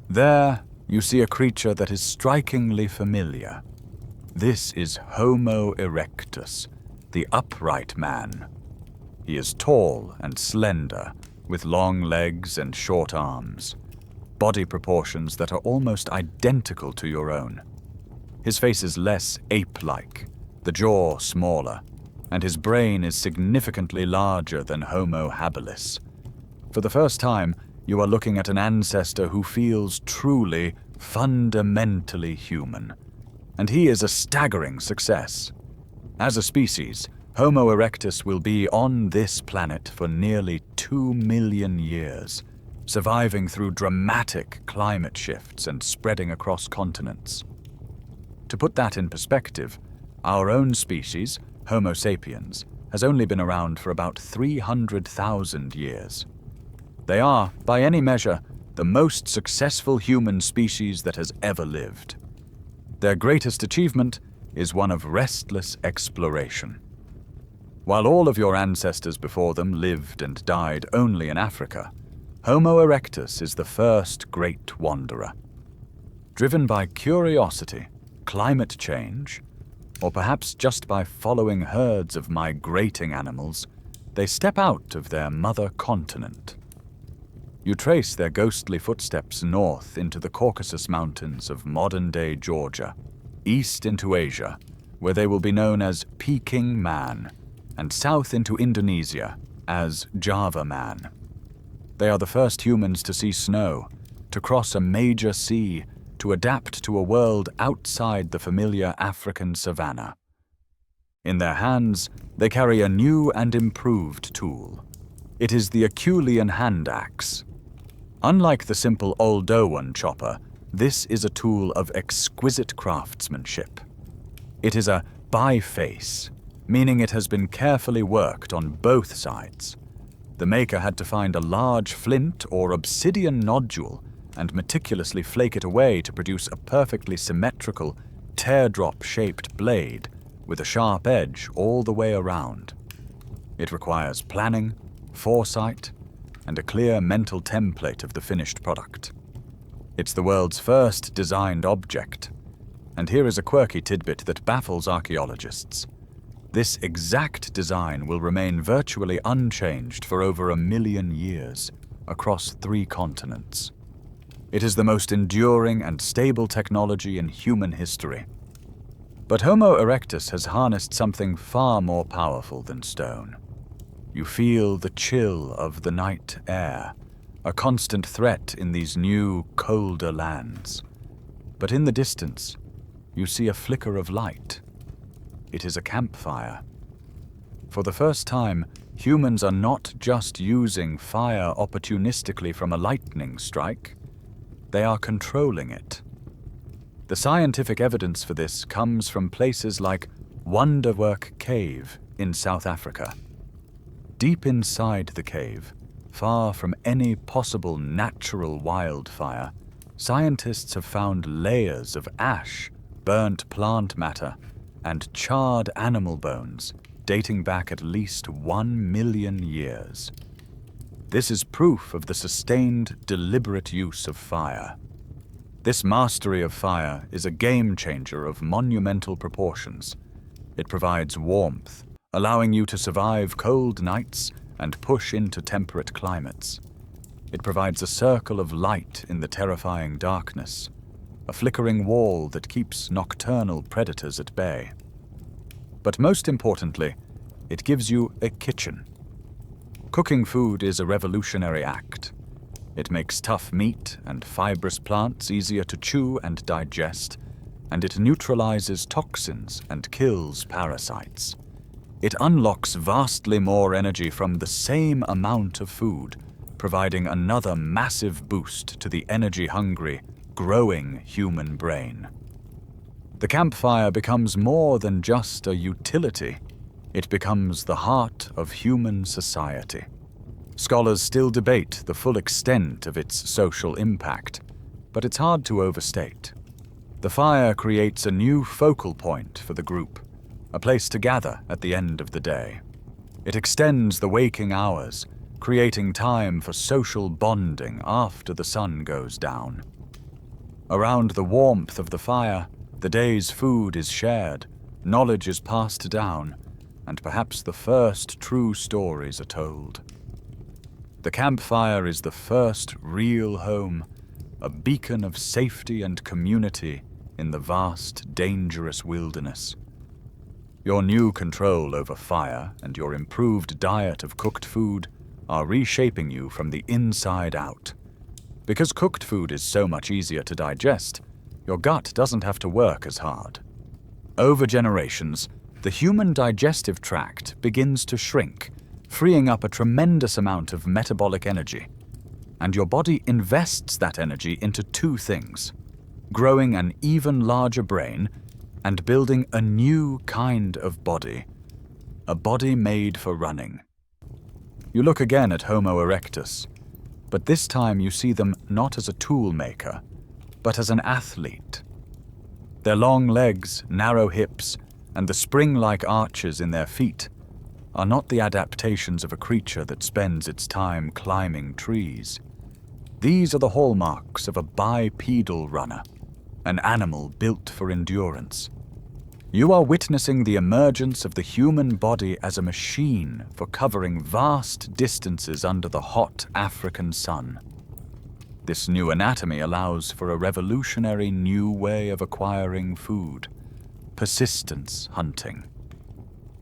There, you see a creature that is strikingly familiar. This is Homo erectus, the upright man. He is tall and slender, with long legs and short arms, body proportions that are almost identical to your own. His face is less ape-like, the jaw smaller, and his brain is significantly larger than Homo habilis. For the first time, you are looking at an ancestor who feels truly, fundamentally human. And he is a staggering success. As a species, Homo erectus will be on this planet for nearly 2 million years, surviving through dramatic climate shifts and spreading across continents. To put that in perspective, our own species, Homo sapiens, has only been around for about 300,000 years. They are, by any measure, the most successful human species that has ever lived. Their greatest achievement is one of restless exploration. While all of your ancestors before them lived and died only in Africa, Homo erectus is the first great wanderer. Driven by curiosity, climate change, or perhaps just by following herds of migrating animals, they step out of their mother continent. You trace their ghostly footsteps north into the Caucasus Mountains of modern-day Georgia, east into Asia, where they will be known as Peking Man, and south into Indonesia as Java Man. They are the first humans to see snow, to cross a major sea, to adapt to a world outside the familiar African savanna. In their hands, they carry a new and improved tool. It is the Acheulean hand axe. Unlike the simple Oldowan chopper, this is a tool of exquisite craftsmanship. It is a biface, meaning it has been carefully worked on both sides. The maker had to find a large flint or obsidian nodule and meticulously flake it away to produce a perfectly symmetrical, teardrop-shaped blade with a sharp edge all the way around. It requires planning, foresight, and a clear mental template of the finished product. It's the world's first designed object, and here is a quirky tidbit that baffles archaeologists. This exact design will remain virtually unchanged for over 1 million years across 3 continents. It is the most enduring and stable technology in human history. But Homo erectus has harnessed something far more powerful than stone. You feel the chill of the night air, a constant threat in these new, colder lands. But in the distance, you see a flicker of light. It is a campfire. For the first time, humans are not just using fire opportunistically from a lightning strike. They are controlling it. The scientific evidence for this comes from places like Wonderwork Cave in South Africa. Deep inside the cave, far from any possible natural wildfire, scientists have found layers of ash, burnt plant matter, and charred animal bones dating back at least 1 million years. This is proof of the sustained, deliberate use of fire. This mastery of fire is a game-changer of monumental proportions. It provides warmth, allowing you to survive cold nights and push into temperate climates. It provides a circle of light in the terrifying darkness, a flickering wall that keeps nocturnal predators at bay. But most importantly, it gives you a kitchen. Cooking food is a revolutionary act. It makes tough meat and fibrous plants easier to chew and digest, and it neutralizes toxins and kills parasites. It unlocks vastly more energy from the same amount of food, providing another massive boost to the energy-hungry, growing human brain. The campfire becomes more than just a utility. It becomes the heart of human society. Scholars still debate the full extent of its social impact, but it's hard to overstate. The fire creates a new focal point for the group, a place to gather at the end of the day. It extends the waking hours, creating time for social bonding after the sun goes down. Around the warmth of the fire, the day's food is shared, knowledge is passed down, and perhaps the first true stories are told. The campfire is the first real home, a beacon of safety and community in the vast, dangerous wilderness. Your new control over fire and your improved diet of cooked food are reshaping you from the inside out. Because cooked food is so much easier to digest, your gut doesn't have to work as hard. Over generations, the human digestive tract begins to shrink, freeing up a tremendous amount of metabolic energy. And your body invests that energy into 2 things: growing an even larger brain and building a new kind of body, a body made for running. You look again at Homo erectus, but this time you see them not as a tool maker, but as an athlete. Their long legs, narrow hips, and the spring-like arches in their feet are not the adaptations of a creature that spends its time climbing trees. These are the hallmarks of a bipedal runner, an animal built for endurance. You are witnessing the emergence of the human body as a machine for covering vast distances under the hot African sun. This new anatomy allows for a revolutionary new way of acquiring food: persistence hunting.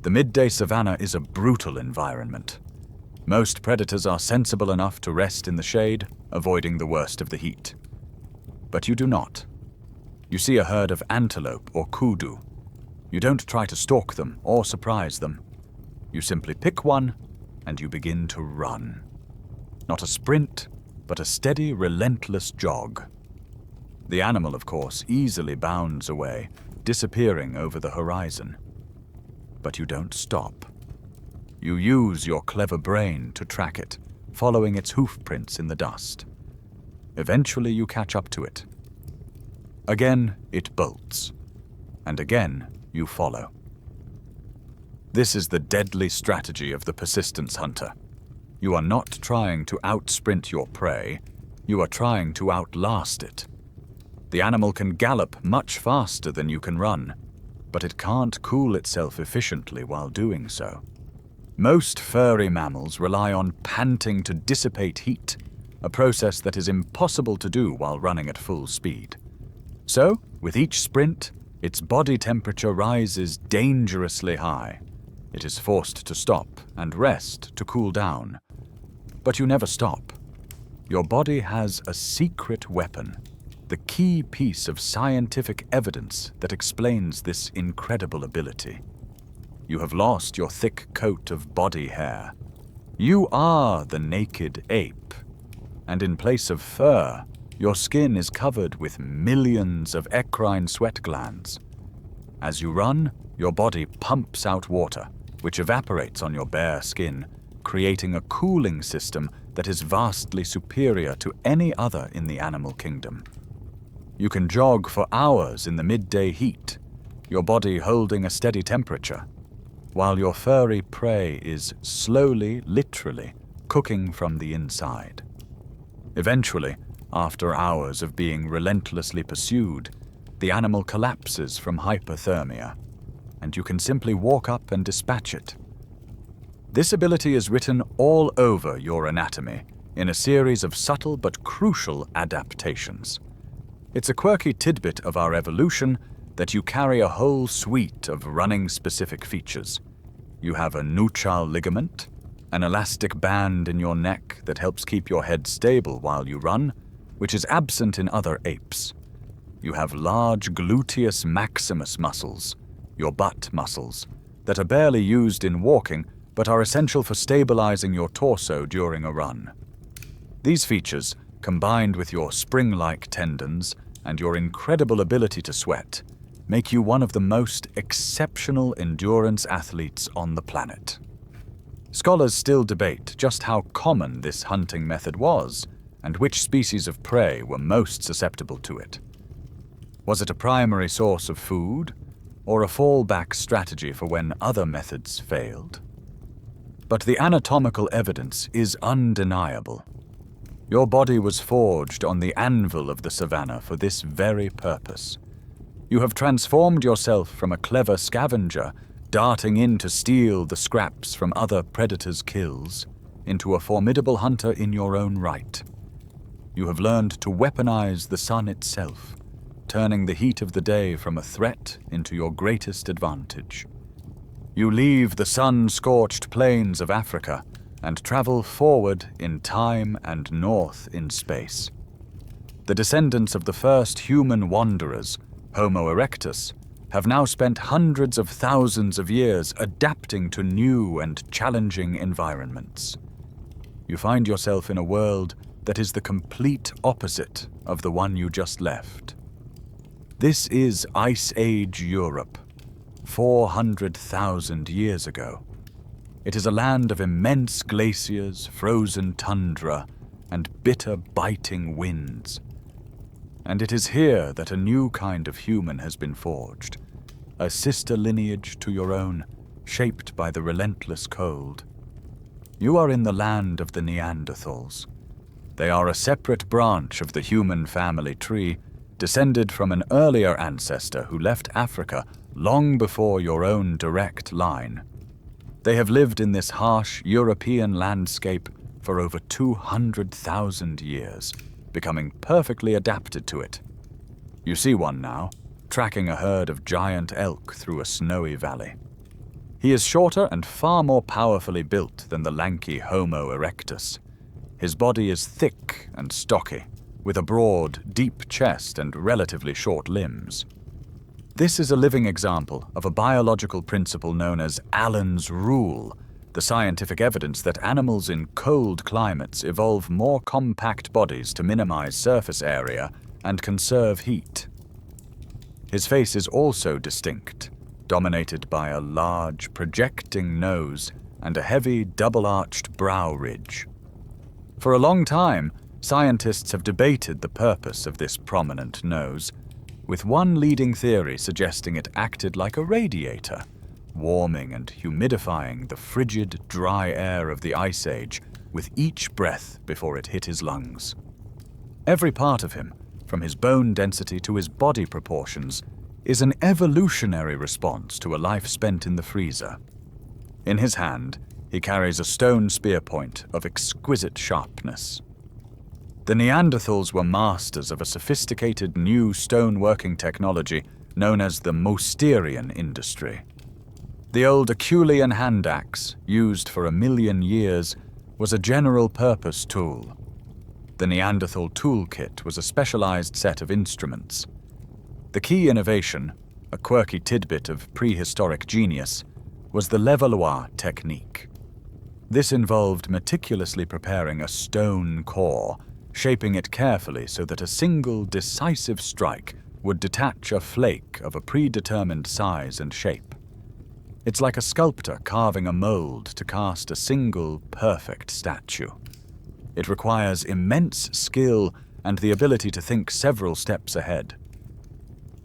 The midday savanna is a brutal environment. Most predators are sensible enough to rest in the shade, avoiding the worst of the heat. But you do not. You see a herd of antelope or kudu. You don't try to stalk them or surprise them. You simply pick one and you begin to run. Not a sprint, but a steady, relentless jog. The animal, of course, easily bounds away, disappearing over the horizon. But you don't stop. You use your clever brain to track it, following its hoof prints in the dust. Eventually you catch up to it. Again, it bolts. And again, you follow. This is the deadly strategy of the persistence hunter. You are not trying to outsprint your prey, you are trying to outlast it. The animal can gallop much faster than you can run, but it can't cool itself efficiently while doing so. Most furry mammals rely on panting to dissipate heat, a process that is impossible to do while running at full speed. So, with each sprint, its body temperature rises dangerously high. It is forced to stop and rest to cool down. But you never stop. Your body has a secret weapon, the key piece of scientific evidence that explains this incredible ability. You have lost your thick coat of body hair. You are the naked ape. And in place of fur, your skin is covered with millions of eccrine sweat glands. As you run, your body pumps out water, which evaporates on your bare skin, creating a cooling system that is vastly superior to any other in the animal kingdom. You can jog for hours in the midday heat, your body holding a steady temperature, while your furry prey is slowly, literally, cooking from the inside. Eventually, after hours of being relentlessly pursued, the animal collapses from hypothermia, and you can simply walk up and dispatch it. This ability is written all over your anatomy in a series of subtle but crucial adaptations. It's a quirky tidbit of our evolution that you carry a whole suite of running-specific features. You have a nuchal ligament, an elastic band in your neck that helps keep your head stable while you run, which is absent in other apes. You have large gluteus maximus muscles, your butt muscles, that are barely used in walking but are essential for stabilizing your torso during a run. These features, combined with your spring-like tendons and your incredible ability to sweat, make you one of the most exceptional endurance athletes on the planet. Scholars still debate just how common this hunting method was and which species of prey were most susceptible to it. Was it a primary source of food, or a fallback strategy for when other methods failed? But the anatomical evidence is undeniable. Your body was forged on the anvil of the savanna for this very purpose. You have transformed yourself from a clever scavenger, darting in to steal the scraps from other predators' kills, into a formidable hunter in your own right. You have learned to weaponize the sun itself, turning the heat of the day from a threat into your greatest advantage. You leave the sun-scorched plains of Africa and travel forward in time and north in space. The descendants of the first human wanderers, Homo erectus, have now spent hundreds of thousands of years adapting to new and challenging environments. You find yourself in a world that is the complete opposite of the one you just left. This is Ice Age Europe, 400,000 years ago. It is a land of immense glaciers, frozen tundra, and bitter, biting winds. And it is here that a new kind of human has been forged, a sister lineage to your own, shaped by the relentless cold. You are in the land of the Neanderthals. They are a separate branch of the human family tree, descended from an earlier ancestor who left Africa long before your own direct line. They have lived in this harsh European landscape for over 200,000 years, becoming perfectly adapted to it. You see one now, tracking a herd of giant elk through a snowy valley. He is shorter and far more powerfully built than the lanky Homo erectus. His body is thick and stocky, with a broad, deep chest and relatively short limbs. This is a living example of a biological principle known as Allen's rule, the scientific evidence that animals in cold climates evolve more compact bodies to minimize surface area and conserve heat. His face is also distinct, dominated by a large, projecting nose and a heavy, double-arched brow ridge. For a long time, scientists have debated the purpose of this prominent nose, with one leading theory suggesting it acted like a radiator, warming and humidifying the frigid, dry air of the Ice Age with each breath before it hit his lungs. Every part of him, from his bone density to his body proportions, is an evolutionary response to a life spent in the freezer. In his hand, he carries a stone spear point of exquisite sharpness. The Neanderthals were masters of a sophisticated new stone-working technology known as the Mousterian industry. The old Acheulean hand axe, used for 1,000,000 years, was a general-purpose tool. The Neanderthal toolkit was a specialized set of instruments. The key innovation, a quirky tidbit of prehistoric genius, was the Levallois technique. This involved meticulously preparing a stone core, shaping it carefully so that a single decisive strike would detach a flake of a predetermined size and shape. It's like a sculptor carving a mold to cast a single, perfect statue. It requires immense skill and the ability to think several steps ahead.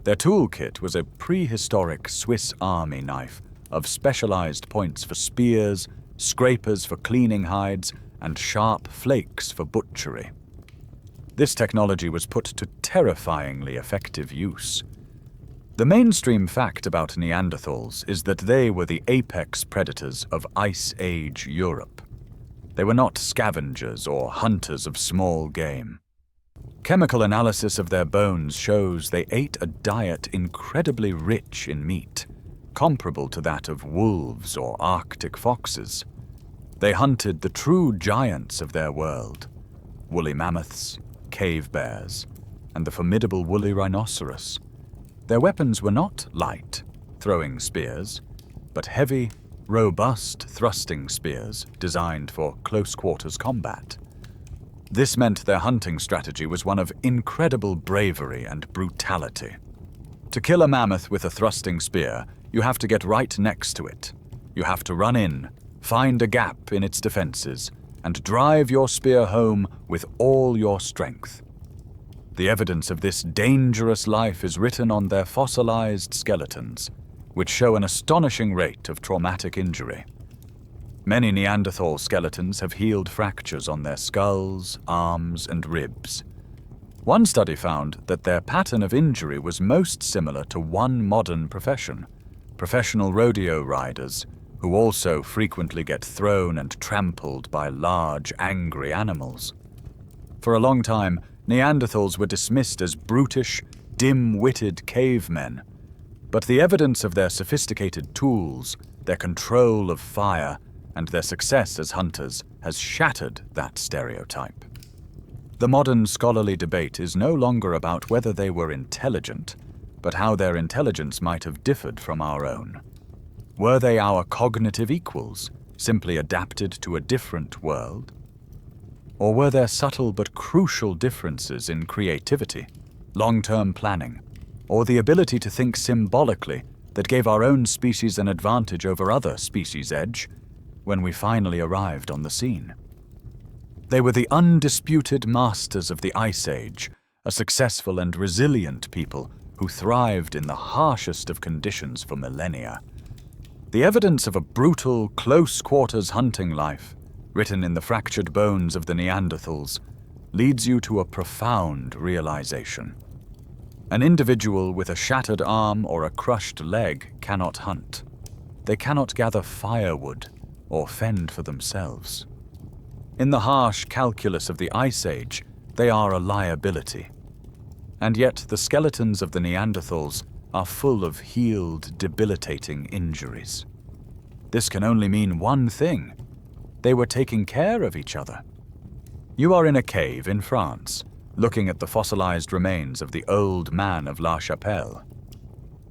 Their toolkit was a prehistoric Swiss Army knife of specialized points for spears, scrapers for cleaning hides, and sharp flakes for butchery. This technology was put to terrifyingly effective use. The mainstream fact about Neanderthals is that they were the apex predators of Ice Age Europe. They were not scavengers or hunters of small game. Chemical analysis of their bones shows they ate a diet incredibly rich in meat, comparable to that of wolves or Arctic foxes. They hunted the true giants of their world: woolly mammoths, cave bears, and the formidable woolly rhinoceros. Their weapons were not light, throwing spears, but heavy, robust thrusting spears designed for close-quarters combat. This meant their hunting strategy was one of incredible bravery and brutality. To kill a mammoth with a thrusting spear, you have to get right next to it. You have to run in, find a gap in its defenses, and drive your spear home with all your strength. The evidence of this dangerous life is written on their fossilized skeletons, which show an astonishing rate of traumatic injury. Many Neanderthal skeletons have healed fractures on their skulls, arms, and ribs. One study found that their pattern of injury was most similar to one modern profession: professional rodeo riders, who also frequently get thrown and trampled by large, angry animals. For a long time, Neanderthals were dismissed as brutish, dim-witted cavemen, but the evidence of their sophisticated tools, their control of fire, and their success as hunters has shattered that stereotype. The modern scholarly debate is no longer about whether they were intelligent, but how their intelligence might have differed from our own. Were they our cognitive equals, simply adapted to a different world? Or were there subtle but crucial differences in creativity, long-term planning, or the ability to think symbolically that gave our own species an advantage over other species' edge when we finally arrived on the scene? They were the undisputed masters of the Ice Age, a successful and resilient people who thrived in the harshest of conditions for millennia. The evidence of a brutal, close-quarters hunting life, written in the fractured bones of the Neanderthals, leads you to a profound realization. An individual with a shattered arm or a crushed leg cannot hunt. They cannot gather firewood or fend for themselves. In the harsh calculus of the Ice Age, they are a liability. And yet the skeletons of the Neanderthals are full of healed, debilitating injuries. This can only mean one thing. They were taking care of each other. You are in a cave in France, looking at the fossilized remains of the old man of La Chapelle.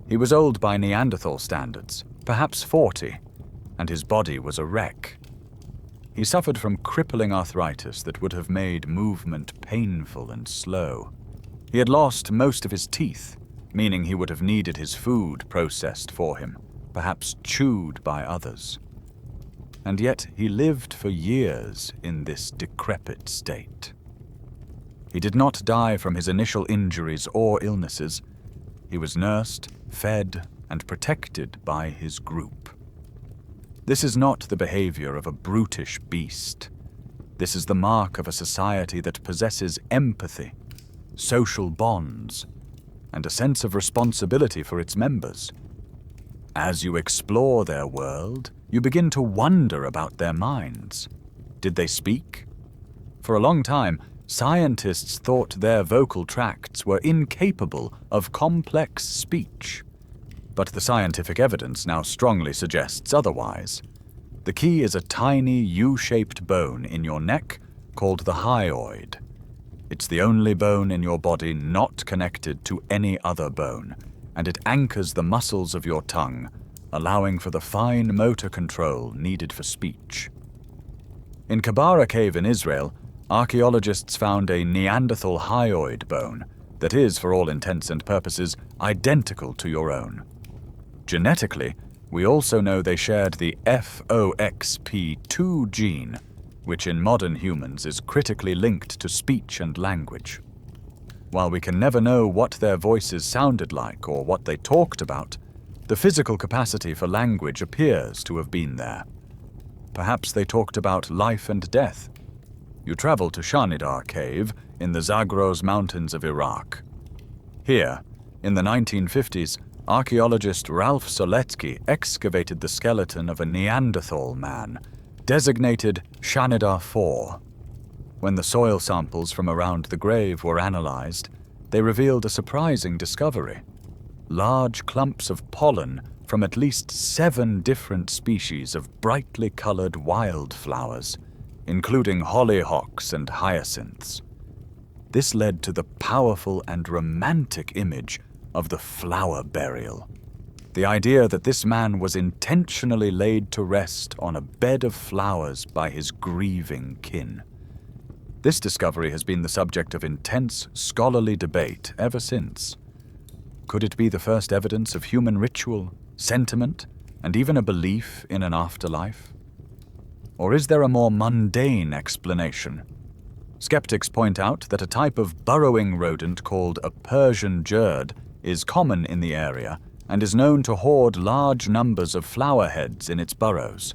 He was old by Neanderthal standards, perhaps 40, and his body was a wreck. He suffered from crippling arthritis that would have made movement painful and slow. He had lost most of his teeth, meaning he would have needed his food processed for him, perhaps chewed by others. And yet he lived for years in this decrepit state. He did not die from his initial injuries or illnesses. He was nursed, fed, and protected by his group. This is not the behavior of a brutish beast. This is the mark of a society that possesses empathy, social bonds, and a sense of responsibility for its members. As you explore their world, you begin to wonder about their minds. Did they speak? For a long time, scientists thought their vocal tracts were incapable of complex speech. But the scientific evidence now strongly suggests otherwise. The key is a tiny U-shaped bone in your neck called the hyoid. It's the only bone in your body not connected to any other bone, and it anchors the muscles of your tongue, allowing for the fine motor control needed for speech. In Kabara Cave in Israel, archaeologists found a Neanderthal hyoid bone that is, for all intents and purposes, identical to your own. Genetically, we also know they shared the FOXP2 gene, which in modern humans is critically linked to speech and language. While we can never know what their voices sounded like or what they talked about, the physical capacity for language appears to have been there. Perhaps they talked about life and death. You travel to Shanidar Cave in the Zagros Mountains of Iraq. Here, in the 1950s, archaeologist Ralph Soletsky excavated the skeleton of a Neanderthal man, designated Shanidar IV. When the soil samples from around the grave were analyzed, they revealed a surprising discovery. Large clumps of pollen from at least 7 different species of brightly colored wildflowers, including hollyhocks and hyacinths. This led to the powerful and romantic image of the flower burial. The idea that this man was intentionally laid to rest on a bed of flowers by his grieving kin. This discovery has been the subject of intense scholarly debate ever since. Could it be the first evidence of human ritual, sentiment, and even a belief in an afterlife? Or is there a more mundane explanation? Skeptics point out that a type of burrowing rodent called a Persian jerd is common in the area and is known to hoard large numbers of flower heads in its burrows.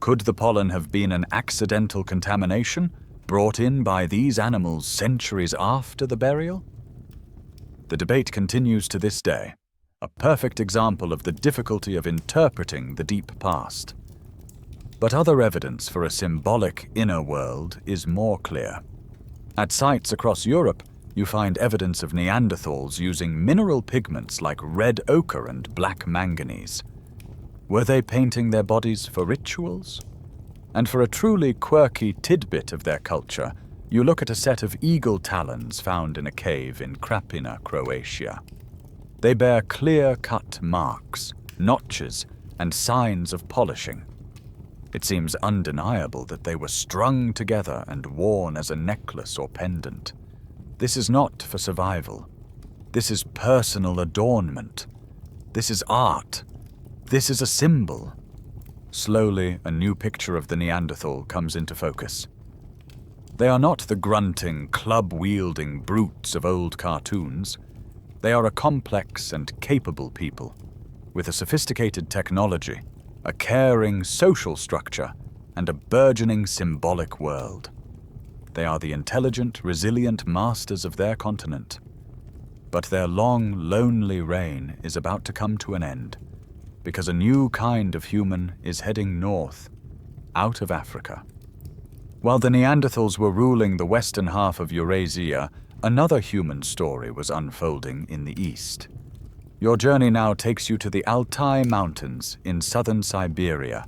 Could the pollen have been an accidental contamination brought in by these animals centuries after the burial? The debate continues to this day, a perfect example of the difficulty of interpreting the deep past. But other evidence for a symbolic inner world is more clear. At sites across Europe, you find evidence of Neanderthals using mineral pigments like red ochre and black manganese. Were they painting their bodies for rituals? And for a truly quirky tidbit of their culture, you look at a set of eagle talons found in a cave in Krapina, Croatia. They bear clear-cut marks, notches, and signs of polishing. It seems undeniable that they were strung together and worn as a necklace or pendant. This is not for survival. This is personal adornment. This is art. This is a symbol. Slowly, a new picture of the Neanderthal comes into focus. They are not the grunting, club-wielding brutes of old cartoons. They are a complex and capable people, with a sophisticated technology, a caring social structure, and a burgeoning symbolic world. They are the intelligent, resilient masters of their continent. But their long, lonely reign is about to come to an end, because a new kind of human is heading north, out of Africa. While the Neanderthals were ruling the western half of Eurasia, another human story was unfolding in the east. Your journey now takes you to the Altai Mountains in southern Siberia,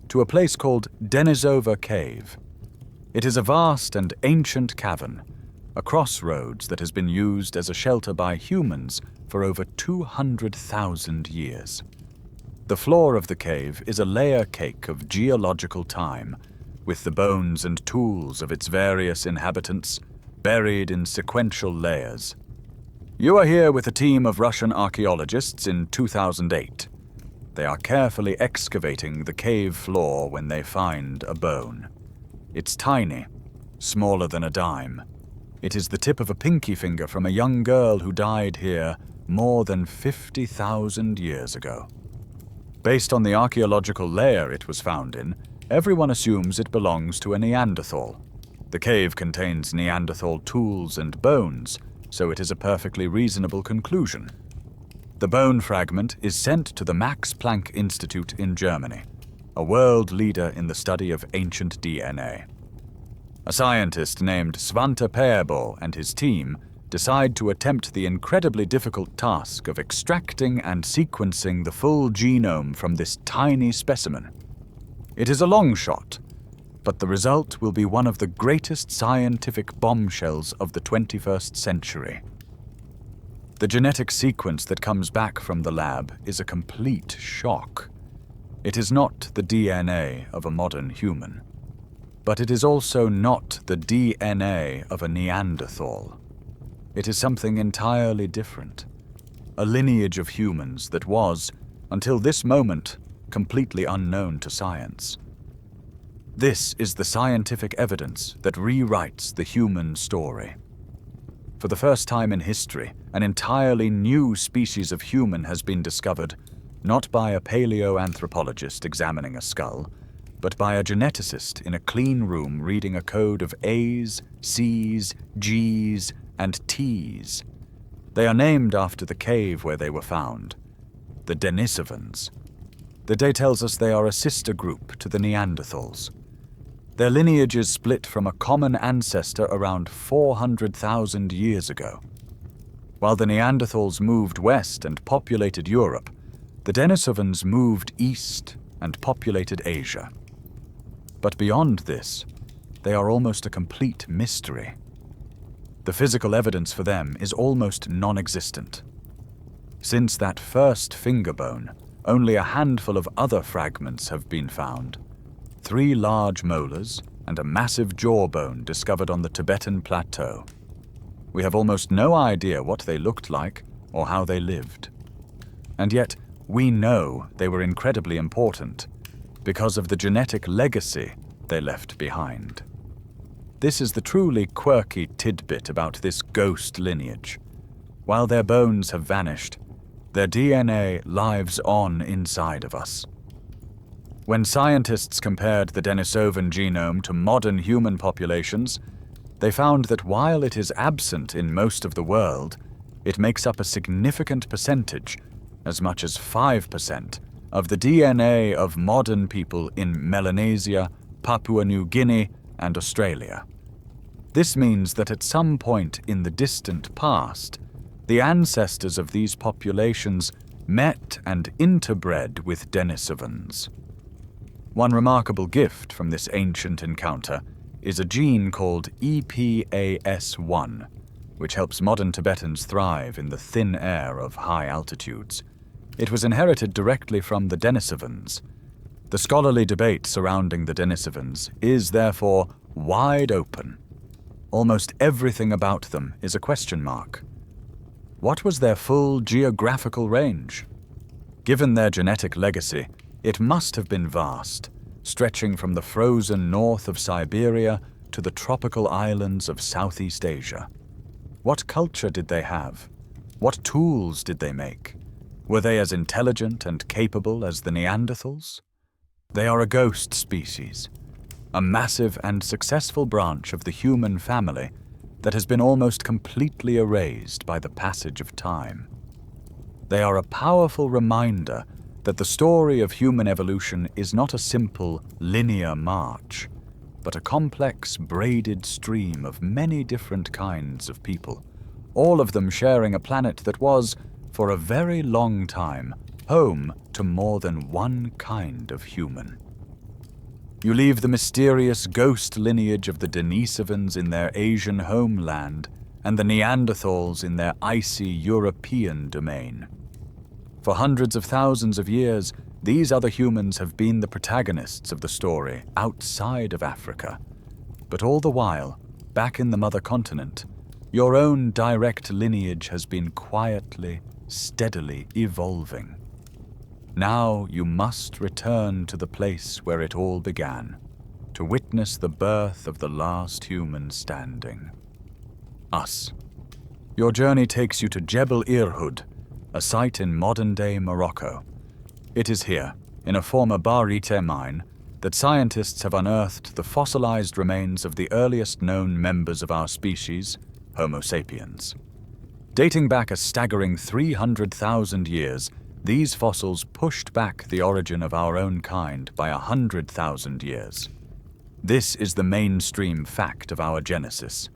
to a place called Denisova Cave. It is a vast and ancient cavern, a crossroads that has been used as a shelter by humans for over 200,000 years. The floor of the cave is a layer cake of geological time, with the bones and tools of its various inhabitants buried in sequential layers. You are here with a team of Russian archaeologists in 2008. They are carefully excavating the cave floor when they find a bone. It's tiny, smaller than a dime. It is the tip of a pinky finger from a young girl who died here more than 50,000 years ago. Based on the archaeological layer it was found in, everyone assumes it belongs to a Neanderthal. The cave contains Neanderthal tools and bones, so it is a perfectly reasonable conclusion. The bone fragment is sent to the Max Planck Institute in Germany, a world leader in the study of ancient DNA. A scientist named Svante Pääbo and his team decide to attempt the incredibly difficult task of extracting and sequencing the full genome from this tiny specimen. It is a long shot, but the result will be one of the greatest scientific bombshells of the 21st century. The genetic sequence that comes back from the lab is a complete shock. It is not the DNA of a modern human, but it is also not the DNA of a Neanderthal. It is something entirely different, a lineage of humans that was, until this moment, completely unknown to science. This is the scientific evidence that rewrites the human story. For the first time in history, an entirely new species of human has been discovered, not by a paleoanthropologist examining a skull, but by a geneticist in a clean room reading a code of A's, C's, G's, and T's. They are named after the cave where they were found, the Denisovans. The day tells us they are a sister group to the Neanderthals. Their lineages split from a common ancestor around 400,000 years ago. While the Neanderthals moved west and populated Europe, the Denisovans moved east and populated Asia. But beyond this, they are almost a complete mystery. The physical evidence for them is almost non-existent. Since that first finger bone, only a handful of other fragments have been found. 3 large molars and a massive jawbone discovered on the Tibetan plateau. We have almost no idea what they looked like or how they lived. And yet, we know they were incredibly important because of the genetic legacy they left behind. This is the truly quirky tidbit about this ghost lineage. While their bones have vanished, their DNA lives on inside of us. When scientists compared the Denisovan genome to modern human populations, they found that while it is absent in most of the world, it makes up a significant percentage, as much as 5%, of the DNA of modern people in Melanesia, Papua New Guinea, and Australia. This means that at some point in the distant past, the ancestors of these populations met and interbred with Denisovans. One remarkable gift from this ancient encounter is a gene called EPAS1, which helps modern Tibetans thrive in the thin air of high altitudes. It was inherited directly from the Denisovans. The scholarly debate surrounding the Denisovans is therefore wide open. Almost everything about them is a question mark. What was their full geographical range? Given their genetic legacy, it must have been vast, stretching from the frozen north of Siberia to the tropical islands of Southeast Asia. What culture did they have? What tools did they make? Were they as intelligent and capable as the Neanderthals? They are a ghost species. a massive and successful branch of the human family that has been almost completely erased by the passage of time. They are a powerful reminder that the story of human evolution is not a simple, linear march, but a complex, braided stream of many different kinds of people, all of them sharing a planet that was, for a very long time, home to more than one kind of human. You leave the mysterious ghost lineage of the Denisovans in their Asian homeland and the Neanderthals in their icy European domain. For hundreds of thousands of years, these other humans have been the protagonists of the story outside of Africa. But all the while, back in the mother continent, your own direct lineage has been quietly, steadily evolving. Now you must return to the place where it all began, to witness the birth of the last human standing. Us. Your journey takes you to Jebel Irhoud, a site in modern-day Morocco. It is here, in a former barite mine, that scientists have unearthed the fossilized remains of the earliest known members of our species, Homo sapiens. Dating back a staggering 300,000 years, these fossils pushed back the origin of our own kind by 100,000 years. This is the mainstream fact of our genesis.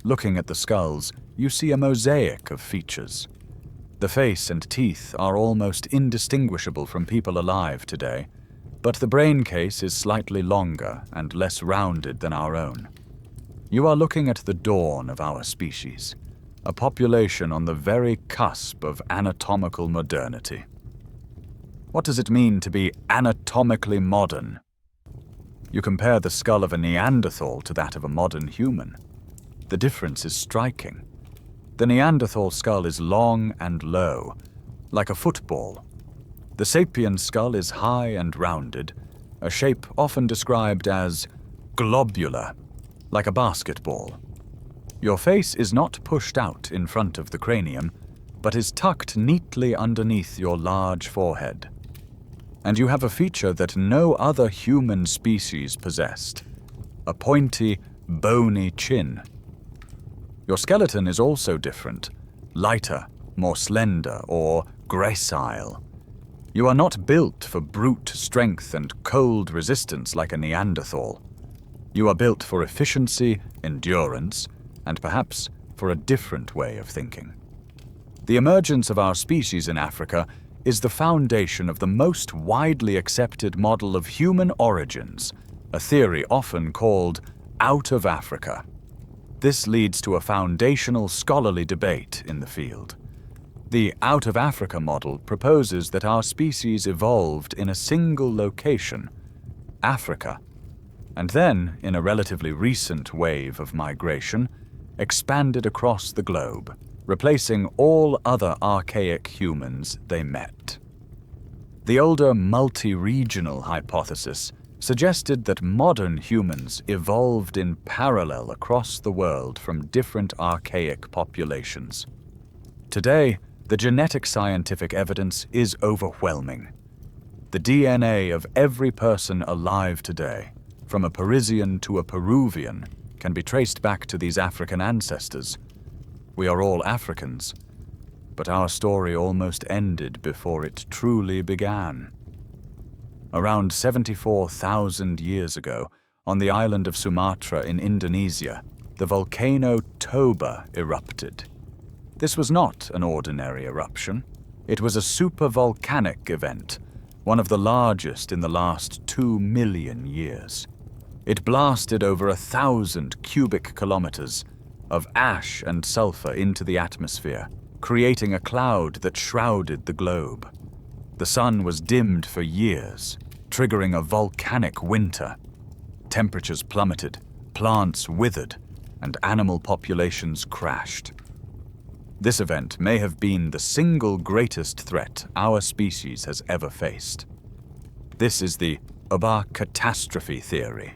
Looking at the skulls, you see a mosaic of features. The face and teeth are almost indistinguishable from people alive today, but the brain case is slightly longer and less rounded than our own. You are looking at the dawn of our species, a population on the very cusp of anatomical modernity. What does it mean to be anatomically modern? You compare the skull of a Neanderthal to that of a modern human. The difference is striking. The Neanderthal skull is long and low, like a football. The sapien skull is high and rounded, a shape often described as globular, like a basketball. Your face is not pushed out in front of the cranium, but is tucked neatly underneath your large forehead. And you have a feature that no other human species possessed, a pointy, bony chin. Your skeleton is also different, lighter, more slender, or gracile. You are not built for brute strength and cold resistance like a Neanderthal. You are built for efficiency, endurance, and perhaps for a different way of thinking. The emergence of our species in Africa is the foundation of the most widely accepted model of human origins, a theory often called out of Africa. This leads to a foundational scholarly debate in the field. The out of Africa model proposes that our species evolved in a single location, Africa, and then, in a relatively recent wave of migration, expanded across the globe, replacing all other archaic humans they met. The older multi-regional hypothesis suggested that modern humans evolved in parallel across the world from different archaic populations. Today, the genetic scientific evidence is overwhelming. The DNA of every person alive today, from a Parisian to a Peruvian, can be traced back to these African ancestors. We are all Africans, but our story almost ended before it truly began. Around 74,000 years ago, on the island of Sumatra in Indonesia, the volcano Toba erupted. This was not an ordinary eruption. It was a supervolcanic event, one of the largest in the last 2 million years. It blasted over 1,000 cubic kilometers of ash and sulfur into the atmosphere, creating a cloud that shrouded the globe. The sun was dimmed for years, triggering a volcanic winter. Temperatures plummeted, plants withered, and animal populations crashed. This event may have been the single greatest threat our species has ever faced. This is the Uber catastrophe theory,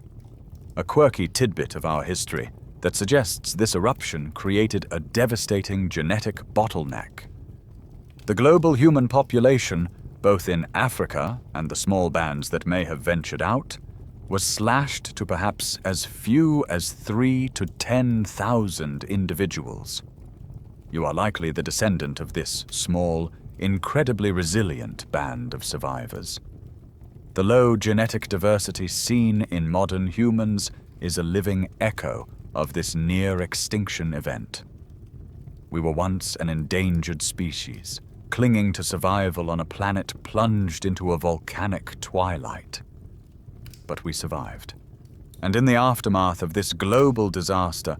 a quirky tidbit of our history that suggests this eruption created a devastating genetic bottleneck. The global human population, both in Africa and the small bands that may have ventured out, was slashed to perhaps as few as 3 to 10,000 individuals. You are likely the descendant of this small, incredibly resilient band of survivors. The low genetic diversity seen in modern humans is a living echo of this near-extinction event. We were once an endangered species, clinging to survival on a planet plunged into a volcanic twilight. But we survived. And in the aftermath of this global disaster,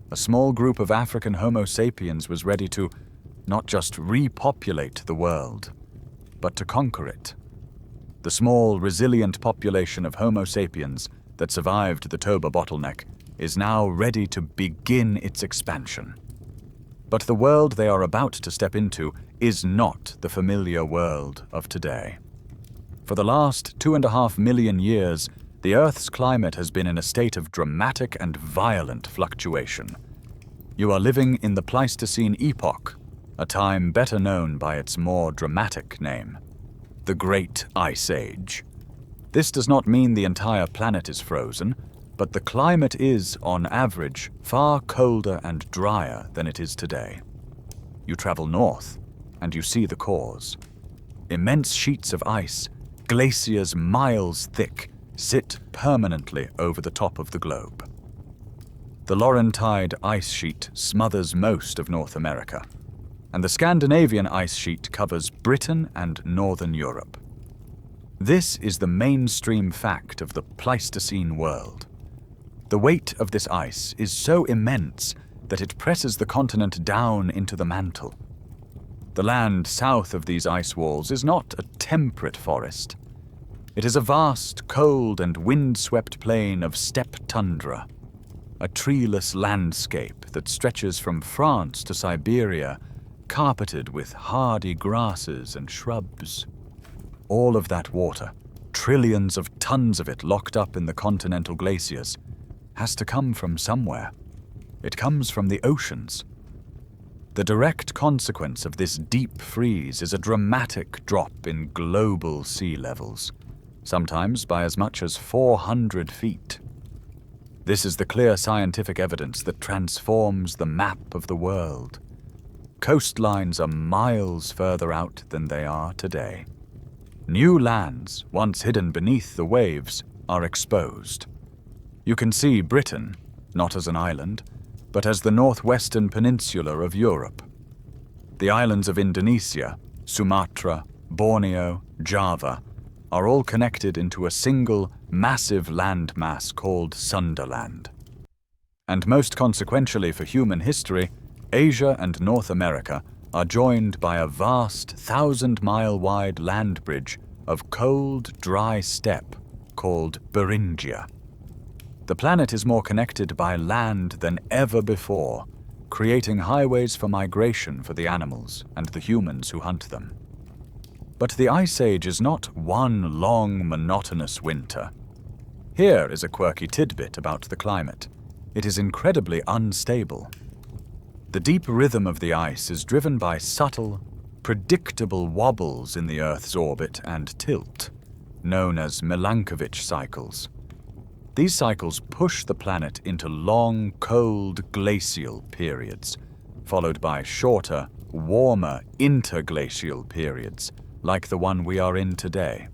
a small group of African Homo sapiens was ready to not just repopulate the world, but to conquer it. The small, resilient population of Homo sapiens that survived the Toba bottleneck is now ready to begin its expansion. But the world they are about to step into is not the familiar world of today. For the last 2.5 million years, the Earth's climate has been in a state of dramatic and violent fluctuation. You are living in the Pleistocene epoch, a time better known by its more dramatic name, the Great Ice Age. This does not mean the entire planet is frozen, but the climate is, on average, far colder and drier than it is today. You travel north, and you see the cause. Immense sheets of ice, glaciers miles thick, sit permanently over the top of the globe. The Laurentide ice sheet smothers most of North America, and the Scandinavian ice sheet covers Britain and Northern Europe. This is the mainstream fact of the Pleistocene world. The weight of this ice is so immense that it presses the continent down into the mantle. The land south of these ice walls is not a temperate forest. It is a vast, cold and wind-swept plain of steppe tundra, a treeless landscape that stretches from France to Siberia, carpeted with hardy grasses and shrubs. All of that water, trillions of tons of it locked up in the continental glaciers, has to come from somewhere. It comes from the oceans. The direct consequence of this deep freeze is a dramatic drop in global sea levels, sometimes by as much as 400 feet. This is the clear scientific evidence that transforms the map of the world. Coastlines are miles further out than they are today. New lands, once hidden beneath the waves, are exposed. You can see Britain, not as an island, but as the northwestern peninsula of Europe. The islands of Indonesia, Sumatra, Borneo, Java, are all connected into a single, massive landmass called Sunderland. And most consequentially for human history, Asia and North America are joined by a vast 1,000-mile-wide land bridge of cold, dry steppe called Beringia. The planet is more connected by land than ever before, creating highways for migration for the animals and the humans who hunt them. But the Ice Age is not one long, monotonous winter. Here is a quirky tidbit about the climate. It is incredibly unstable. The deep rhythm of the ice is driven by subtle, predictable wobbles in the Earth's orbit and tilt, known as Milankovitch cycles. These cycles push the planet into long, cold glacial periods, followed by shorter, warmer interglacial periods, like the one we are in today.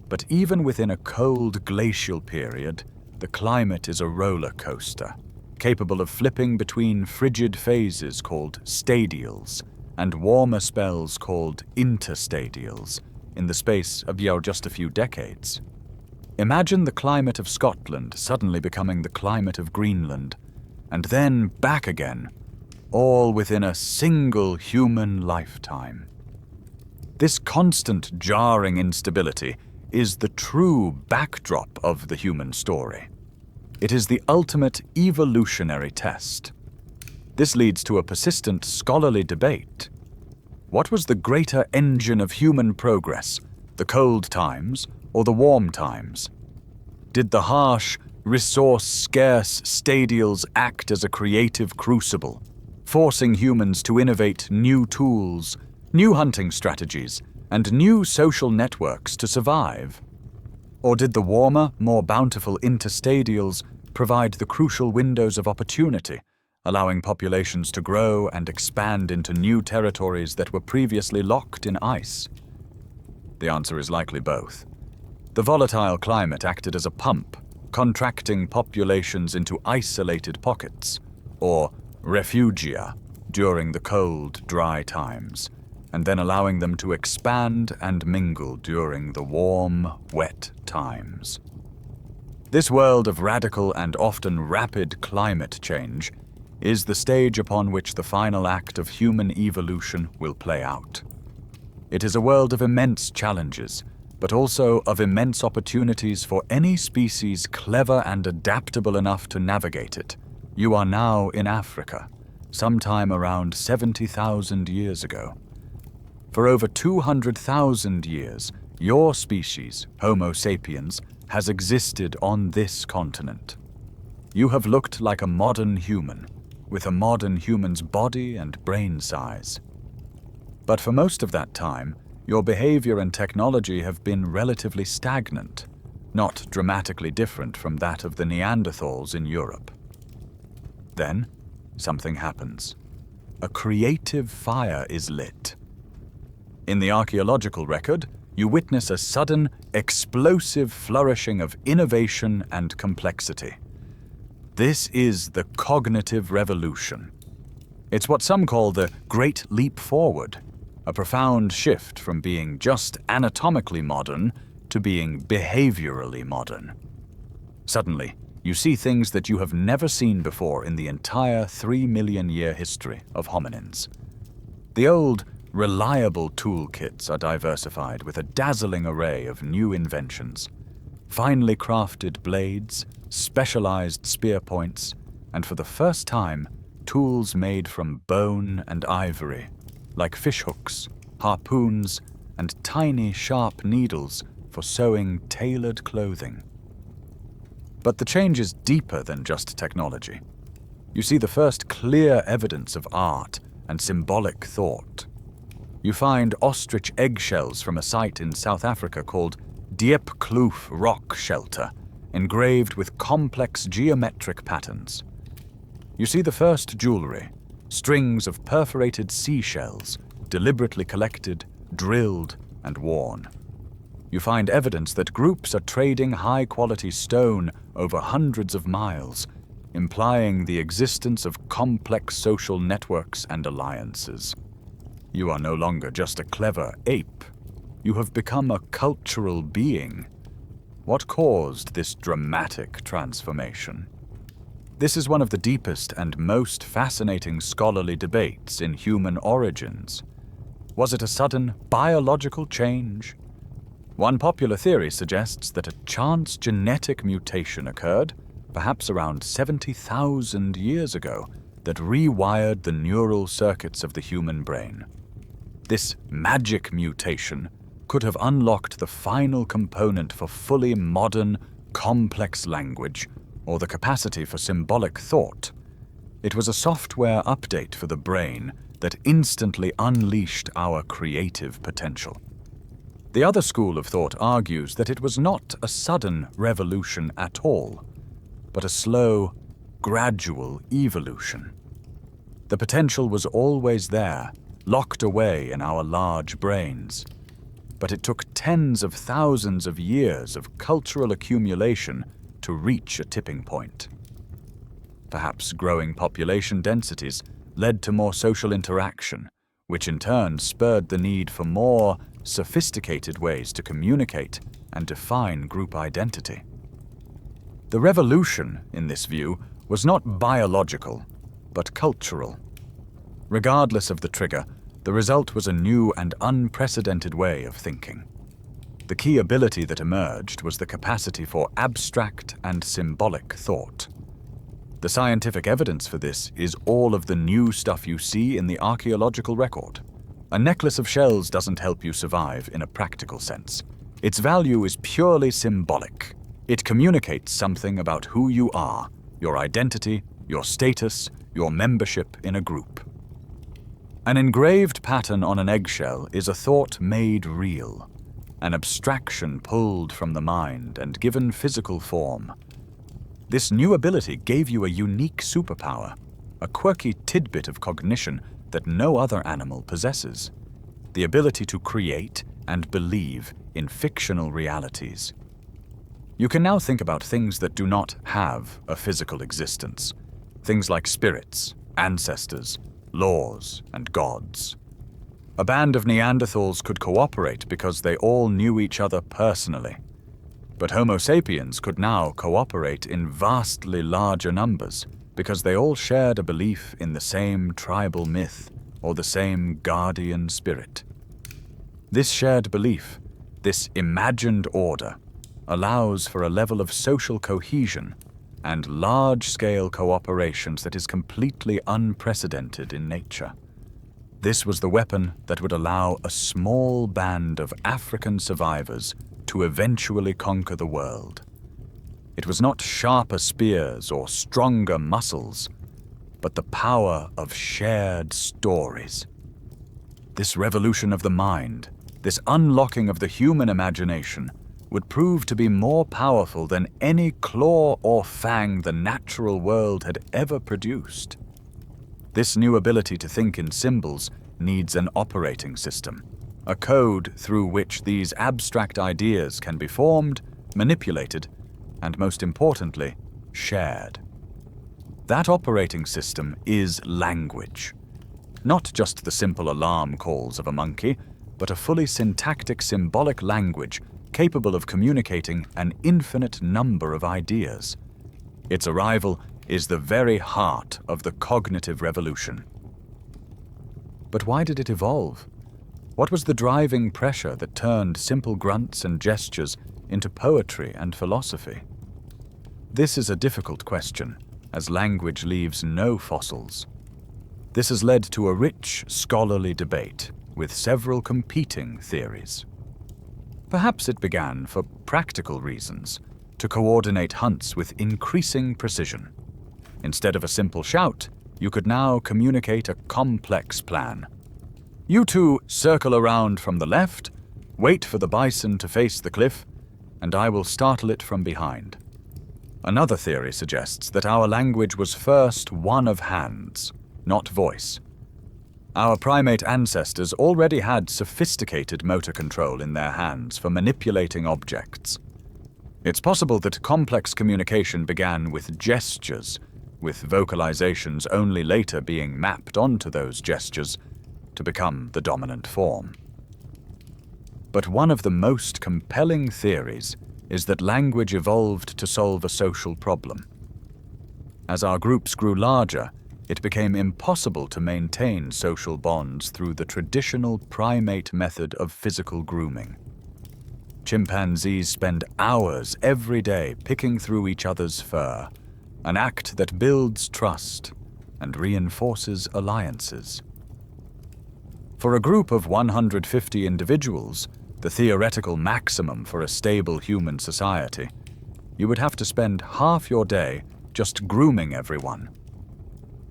But even within a cold glacial period, the climate is a roller coaster, capable of flipping between frigid phases called stadials and warmer spells called interstadials in the space of just a few decades. Imagine the climate of Scotland suddenly becoming the climate of Greenland, and then back again, all within a single human lifetime. This constant jarring instability is the true backdrop of the human story. It is the ultimate evolutionary test. This leads to a persistent scholarly debate. What was the greater engine of human progress, the cold times or the warm times? Did the harsh, resource-scarce stadials act as a creative crucible, forcing humans to innovate new tools, new hunting strategies, and new social networks to survive? Or did the warmer, more bountiful interstadials provide the crucial windows of opportunity, allowing populations to grow and expand into new territories that were previously locked in ice? The answer is likely both. The volatile climate acted as a pump, contracting populations into isolated pockets, or refugia, during the cold, dry times, and then allowing them to expand and mingle during the warm, wet times. This world of radical and often rapid climate change is the stage upon which the final act of human evolution will play out. It is a world of immense challenges, but also of immense opportunities for any species clever and adaptable enough to navigate it. You are now in Africa, sometime around 70,000 years ago. For over 200,000 years, your species, Homo sapiens, has existed on this continent. You have looked like a modern human, with a modern human's body and brain size. But for most of that time, your behavior and technology have been relatively stagnant, not dramatically different from that of the Neanderthals in Europe. Then, something happens. A creative fire is lit. In the archaeological record, you witness a sudden, explosive flourishing of innovation and complexity. This is the cognitive revolution. It's what some call the Great Leap Forward, a profound shift from being just anatomically modern to being behaviorally modern. Suddenly, you see things that you have never seen before in the entire 3-million-year history of hominins. The old, reliable toolkits are diversified with a dazzling array of new inventions. Finely crafted blades, specialized spear points, and for the first time, tools made from bone and ivory, like fishhooks, harpoons, and tiny sharp needles for sewing tailored clothing. But the change is deeper than just technology. You see the first clear evidence of art and symbolic thought. You find ostrich eggshells from a site in South Africa called Diepkloof Rock Shelter, engraved with complex geometric patterns. You see the first jewelry, strings of perforated seashells, deliberately collected, drilled, and worn. You find evidence that groups are trading high-quality stone over hundreds of miles, implying the existence of complex social networks and alliances. You are no longer just a clever ape. You have become a cultural being. What caused this dramatic transformation? This is one of the deepest and most fascinating scholarly debates in human origins. Was it a sudden biological change? One popular theory suggests that a chance genetic mutation occurred, perhaps around 70,000 years ago, that rewired the neural circuits of the human brain. This magic mutation could have unlocked the final component for fully modern, complex language, or the capacity for symbolic thought. It was a software update for the brain that instantly unleashed our creative potential. The other school of thought argues that it was not a sudden revolution at all, but a slow, gradual evolution. The potential was always there, locked away in our large brains. But it took tens of thousands of years of cultural accumulation to reach a tipping point. Perhaps growing population densities led to more social interaction, which in turn spurred the need for more sophisticated ways to communicate and define group identity. The revolution, in this view, was not biological, but cultural. Regardless of the trigger, the result was a new and unprecedented way of thinking. The key ability that emerged was the capacity for abstract and symbolic thought. The scientific evidence for this is all of the new stuff you see in the archaeological record. A necklace of shells doesn't help you survive in a practical sense. Its value is purely symbolic. It communicates something about who you are, your identity, your status, your membership in a group. An engraved pattern on an eggshell is a thought made real. an abstraction pulled from the mind and given physical form. This new ability gave you a unique superpower, a quirky tidbit of cognition that no other animal possesses, the ability to create and believe in fictional realities. You can now think about things that do not have a physical existence, things like spirits, ancestors, laws, and gods. A band of Neanderthals could cooperate because they all knew each other personally. But Homo sapiens could now cooperate in vastly larger numbers because they all shared a belief in the same tribal myth or the same guardian spirit. This shared belief, this imagined order, allows for a level of social cohesion and large-scale cooperations that is completely unprecedented in nature. This was the weapon that would allow a small band of African survivors to eventually conquer the world. It was not sharper spears or stronger muscles, but the power of shared stories. This revolution of the mind, this unlocking of the human imagination, would prove to be more powerful than any claw or fang the natural world had ever produced. This new ability to think in symbols needs an operating system, a code through which these abstract ideas can be formed, manipulated, and most importantly, shared. That operating system is language. Not just the simple alarm calls of a monkey, but a fully syntactic symbolic language capable of communicating an infinite number of ideas. Its arrival is the very heart of the cognitive revolution. But why did it evolve? What was the driving pressure that turned simple grunts and gestures into poetry and philosophy? This is a difficult question, as language leaves no fossils. This has led to a rich, scholarly debate with several competing theories. Perhaps it began for practical reasons, to coordinate hunts with increasing precision. Instead of a simple shout, you could now communicate a complex plan. You two circle around from the left, wait for the bison to face the cliff, and I will startle it from behind. Another theory suggests that our language was first one of hands, not voice. Our primate ancestors already had sophisticated motor control in their hands for manipulating objects. It's possible that complex communication began with gestures, with vocalizations only later being mapped onto those gestures to become the dominant form. But one of the most compelling theories is that language evolved to solve a social problem. As our groups grew larger, it became impossible to maintain social bonds through the traditional primate method of physical grooming. Chimpanzees spend hours every day picking through each other's fur, an act that builds trust and reinforces alliances. For a group of 150 individuals, the theoretical maximum for a stable human society, you would have to spend half your day just grooming everyone.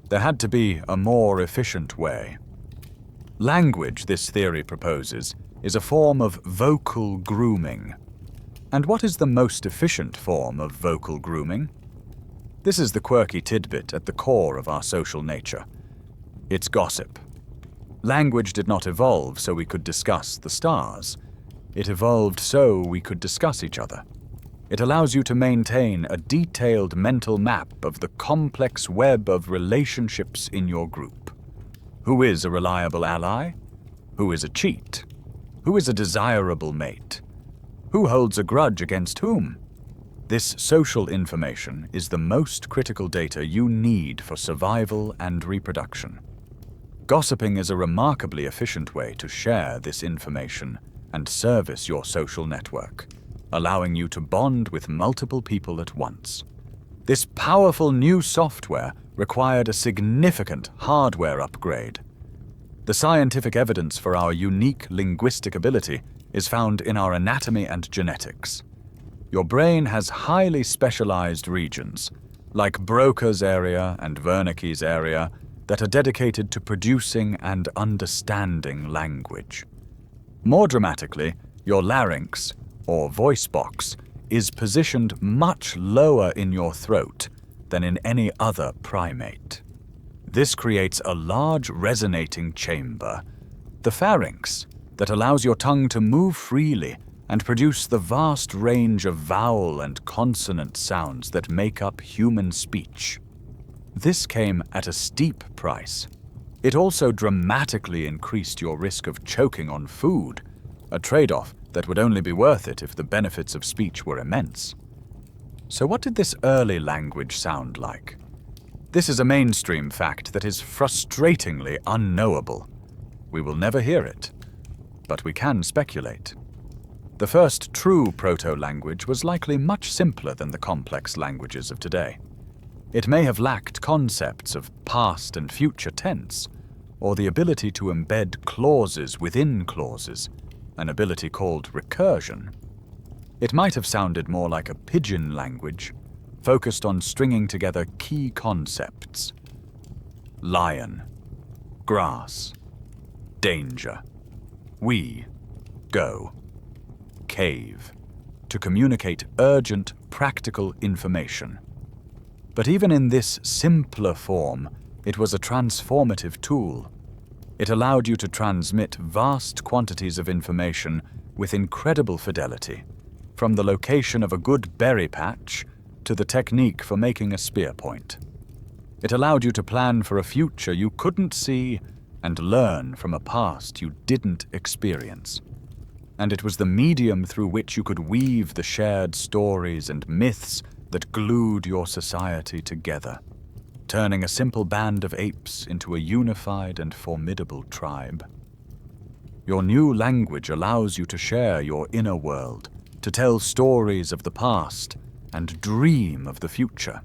There had to be a more efficient way. Language, this theory proposes, is a form of vocal grooming. And what is the most efficient form of vocal grooming? This is the quirky tidbit at the core of our social nature. It's gossip. Language did not evolve so we could discuss the stars. It evolved so we could discuss each other. It allows you to maintain a detailed mental map of the complex web of relationships in your group. Who is a reliable ally? Who is a cheat? Who is a desirable mate? Who holds a grudge against whom? This social information is the most critical data you need for survival and reproduction. Gossiping is a remarkably efficient way to share this information and service your social network, allowing you to bond with multiple people at once. This powerful new software required a significant hardware upgrade. The scientific evidence for our unique linguistic ability is found in our anatomy and genetics. Your brain has highly specialized regions, like Broca's area and Wernicke's area, that are dedicated to producing and understanding language. More dramatically, Your larynx, or voice box, is positioned much lower in your throat than in any other primate. This creates a large resonating chamber, the pharynx, that allows your tongue to move freely and produce the vast range of vowel and consonant sounds that make up human speech. This came at a steep price. It also dramatically increased your risk of choking on food, a trade-off that would only be worth it if the benefits of speech were immense. So what did this early language sound like? This is a mainstream fact that is frustratingly unknowable. We will never hear it, but we can speculate. The first true proto-language was likely much simpler than the complex languages of today. It may have lacked concepts of past and future tense, or the ability to embed clauses within clauses, an ability called recursion. It might have sounded more like a pidgin language, focused on stringing together key concepts. Lion, grass, danger, we, go, cave, to communicate urgent, practical information. But even in this simpler form, it was a transformative tool. It allowed you to transmit vast quantities of information with incredible fidelity, from the location of a good berry patch to the technique for making a spear point. It allowed you to plan for a future you couldn't see and learn from a past you didn't experience. And it was the medium through which you could weave the shared stories and myths that glued your society together, turning a simple band of apes into a unified and formidable tribe. Your new language allows you to share your inner world, to tell stories of the past and dream of the future.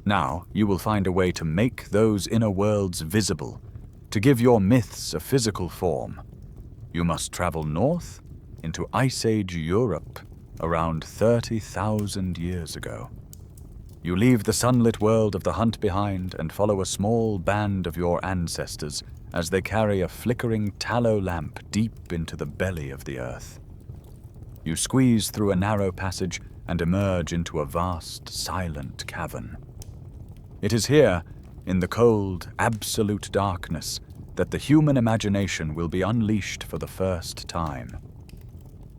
Now you will find a way to make those inner worlds visible, to give your myths a physical form. You must travel north into Ice Age Europe around 30,000 years ago. You leave the sunlit world of the hunt behind and follow a small band of your ancestors as they carry a flickering tallow lamp deep into the belly of the earth. You squeeze through a narrow passage and emerge into a vast, silent cavern. It is here, in the cold, absolute darkness, that the human imagination will be unleashed for the first time.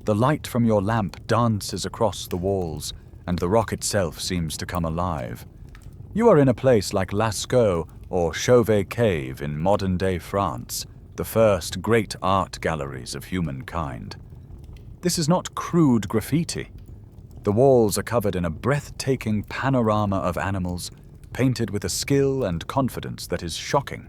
The light from your lamp dances across the walls, and the rock itself seems to come alive. You are in a place like Lascaux or Chauvet Cave in modern-day France, the first great art galleries of humankind. This is not crude graffiti. The walls are covered in a breathtaking panorama of animals, painted with a skill and confidence that is shocking.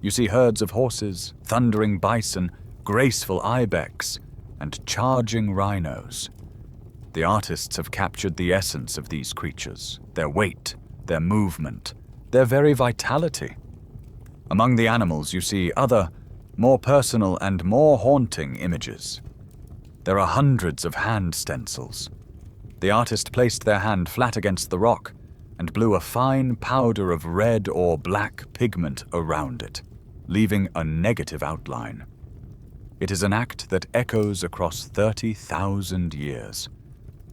You see herds of horses, thundering bison, graceful ibex, and charging rhinos. The artists have captured the essence of these creatures, their weight, their movement, their very vitality. Among the animals you see other, more personal and more haunting images. There are hundreds of hand stencils. The artist placed their hand flat against the rock and blew a fine powder of red or black pigment around it, leaving a negative outline. It is an act that echoes across 30,000 years.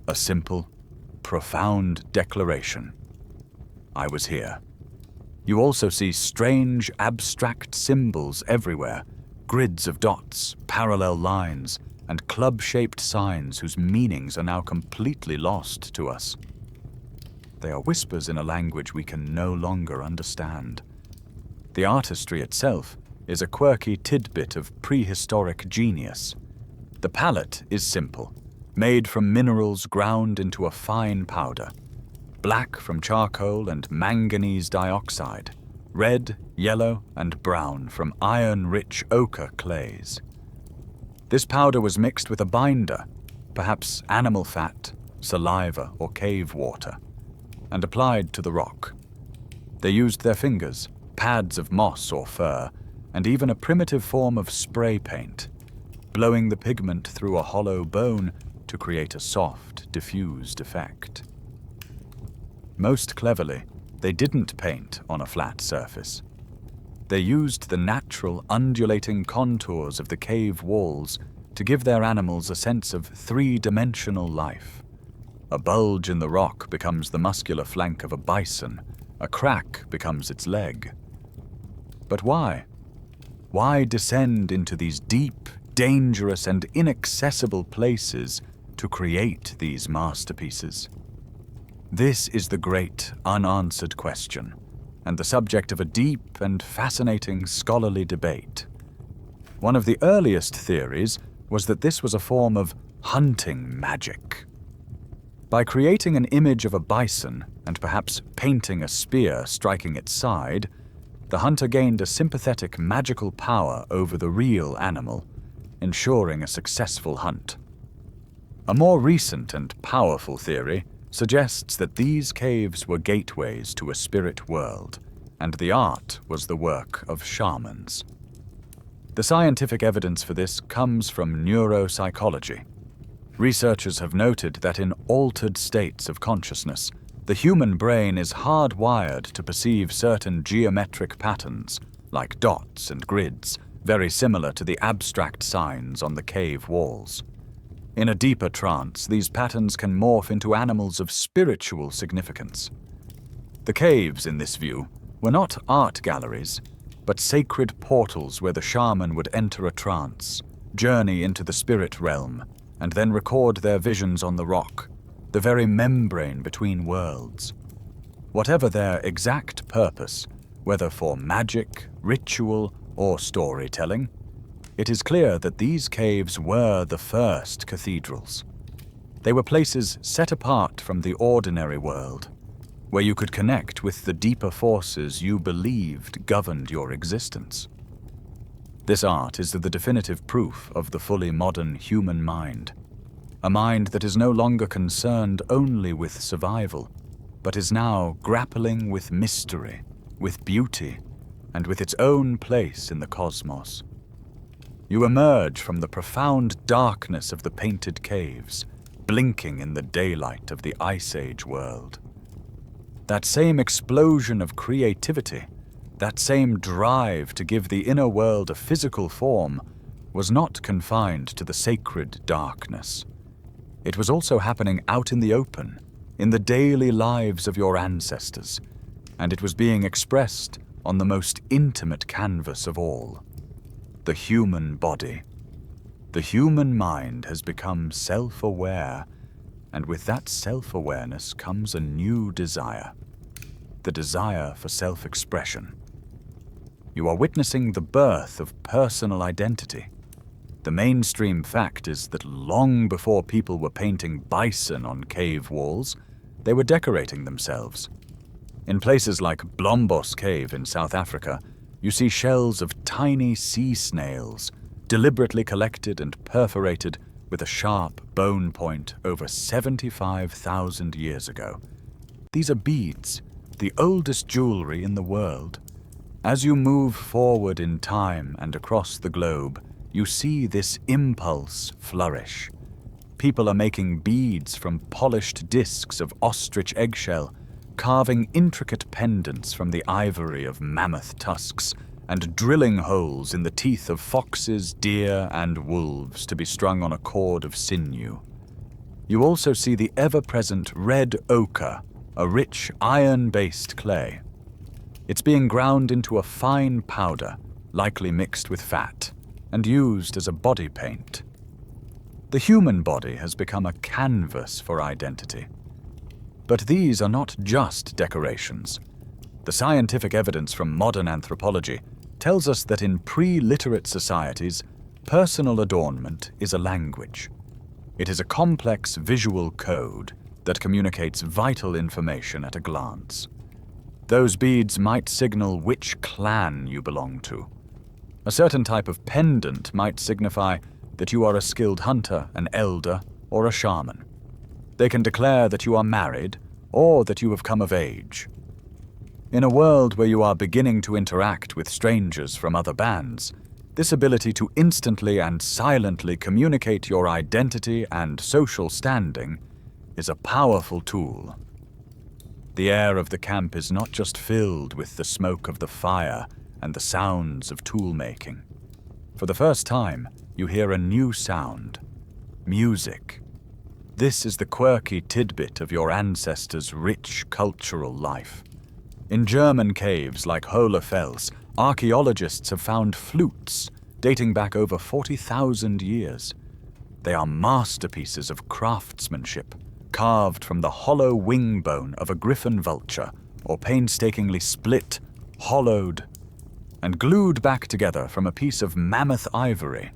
A simple, profound declaration. I was here. You also see strange, abstract symbols everywhere, grids of dots, parallel lines, and club-shaped signs whose meanings are now completely lost to us. They are whispers in a language we can no longer understand. The artistry itself is a quirky tidbit of prehistoric genius. The palette is simple, made from minerals ground into a fine powder. Black from charcoal and manganese dioxide, red, yellow, and brown from iron-rich ochre clays. This powder was mixed with a binder, perhaps animal fat, saliva, or cave water, and applied to the rock. They used their fingers, pads of moss or fur, and even a primitive form of spray paint, blowing the pigment through a hollow bone to create a soft, diffused effect. Most cleverly, they didn't paint on a flat surface. They used the natural, undulating contours of the cave walls to give their animals a sense of three-dimensional life. A bulge in the rock becomes the muscular flank of a bison, a crack becomes its leg. But why? Why descend into these deep, dangerous, and inaccessible places to create these masterpieces? This is the great, unanswered question, and the subject of a deep and fascinating scholarly debate. One of the earliest theories was that this was a form of hunting magic. By creating an image of a bison and perhaps painting a spear striking its side, the hunter gained a sympathetic magical power over the real animal, ensuring a successful hunt. A more recent and powerful theory suggests that these caves were gateways to a spirit world, and the art was the work of shamans. The scientific evidence for this comes from neuropsychology. Researchers have noted that in altered states of consciousness, the human brain is hardwired to perceive certain geometric patterns, like dots and grids, very similar to the abstract signs on the cave walls. In a deeper trance, these patterns can morph into animals of spiritual significance. The caves, in this view, were not art galleries, but sacred portals where the shaman would enter a trance, journey into the spirit realm, and then record their visions on the rock, the very membrane between worlds. Whatever their exact purpose, whether for magic, ritual, or storytelling, it is clear that these caves were the first cathedrals. They were places set apart from the ordinary world, where you could connect with the deeper forces you believed governed your existence. This art is the definitive proof of the fully modern human mind, a mind that is no longer concerned only with survival, but is now grappling with mystery, with beauty, and with its own place in the cosmos. You emerge from the profound darkness of the painted caves, blinking in the daylight of the Ice Age world. That same explosion of creativity, that same drive to give the inner world a physical form, was not confined to the sacred darkness. It was also happening out in the open, in the daily lives of your ancestors, and it was being expressed on the most intimate canvas of all, the human body. The human mind has become self-aware, and with that self-awareness comes a new desire, the desire for self-expression. You are witnessing the birth of personal identity. The mainstream fact is that long before people were painting bison on cave walls, they were decorating themselves. In places like Blombos Cave in South Africa, you see shells of tiny sea snails, deliberately collected and perforated with a sharp bone point over 75,000 years ago. These are beads, the oldest jewelry in the world. As you move forward in time and across the globe, you see this impulse flourish. People are making beads from polished discs of ostrich eggshell, carving intricate pendants from the ivory of mammoth tusks, and drilling holes in the teeth of foxes, deer, and wolves to be strung on a cord of sinew. You also see the ever-present red ochre, a rich iron-based clay. It's being ground into a fine powder, likely mixed with fat, and used as a body paint. The human body has become a canvas for identity. But these are not just decorations. The scientific evidence from modern anthropology tells us that in pre-literate societies, personal adornment is a language. It is a complex visual code that communicates vital information at a glance. Those beads might signal which clan you belong to. A certain type of pendant might signify that you are a skilled hunter, an elder, or a shaman. They can declare that you are married or that you have come of age. In a world where you are beginning to interact with strangers from other bands, this ability to instantly and silently communicate your identity and social standing is a powerful tool. The air of the camp is not just filled with the smoke of the fire and the sounds of tool-making. For the first time, you hear a new sound: music. This is the quirky tidbit of your ancestors' rich cultural life. In German caves like Hohlefels, archaeologists have found flutes dating back over 40,000 years. They are masterpieces of craftsmanship, carved from the hollow wing bone of a griffon vulture, or painstakingly split, hollowed, and glued back together from a piece of mammoth-ivory.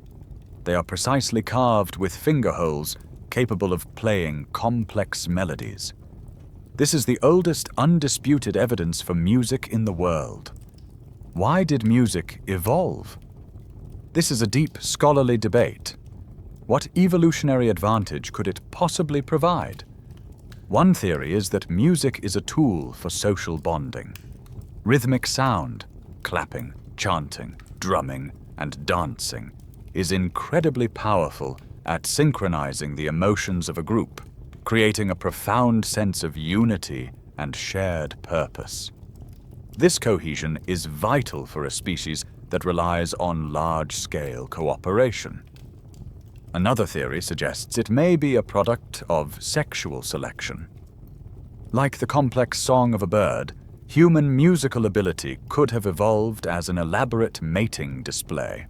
They are precisely carved with finger holes capable of playing complex melodies. This is the oldest undisputed evidence for music in the world. Why did music evolve? This is a deep scholarly debate. What evolutionary advantage could it possibly provide? One theory is that music is a tool for social bonding. Rhythmic sound, clapping, chanting, drumming, and dancing, is incredibly powerful at synchronizing the emotions of a group, creating a profound sense of unity and shared purpose. This cohesion is vital for a species that relies on large-scale cooperation. Another theory suggests it may be a product of sexual selection. Like the complex song of a bird, human musical ability could have evolved as an elaborate mating display.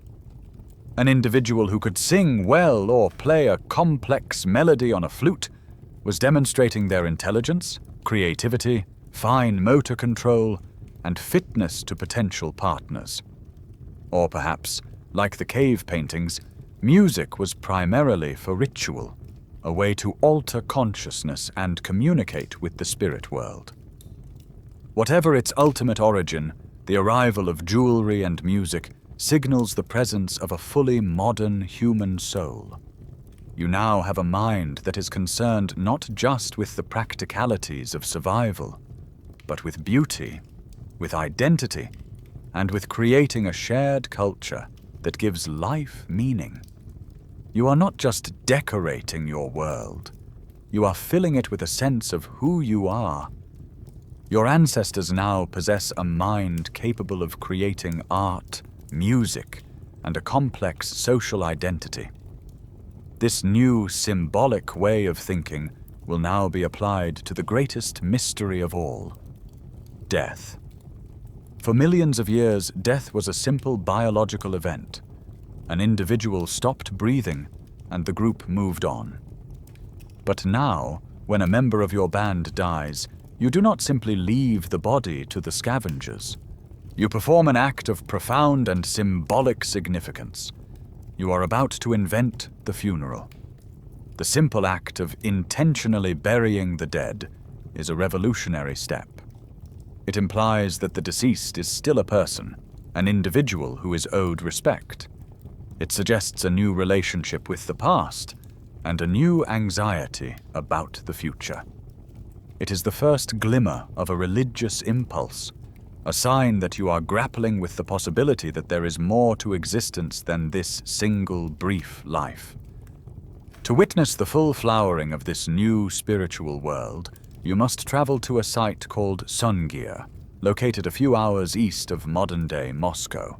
An individual who could sing well or play a complex melody on a flute was demonstrating their intelligence, creativity, fine motor control, and fitness to potential partners. Or perhaps, like the cave paintings, music was primarily for ritual, a way to alter consciousness and communicate with the spirit world. Whatever its ultimate origin, the arrival of jewelry and music signals the presence of a fully modern human soul. You now have a mind that is concerned not just with the practicalities of survival, but with beauty, with identity, and with creating a shared culture that gives life meaning. You are not just decorating your world, you are filling it with a sense of who you are. Your ancestors now possess a mind capable of creating art, music, and a complex social identity. This new symbolic way of thinking will now be applied to the greatest mystery of all: death. For millions of years, death was a simple biological event. An individual stopped breathing, and the group moved on. But now, when a member of your band dies, you do not simply leave the body to the scavengers. You perform an act of profound and symbolic significance. You are about to invent the funeral. The simple act of intentionally burying the dead is a revolutionary step. It implies that the deceased is still a person, an individual who is owed respect. It suggests a new relationship with the past and a new anxiety about the future. It is the first glimmer of a religious impulse, a sign that you are grappling with the possibility that there is more to existence than this single brief life. To witness the full flowering of this new spiritual world, you must travel to a site called Pangea, located a few hours east of modern-day Moscow.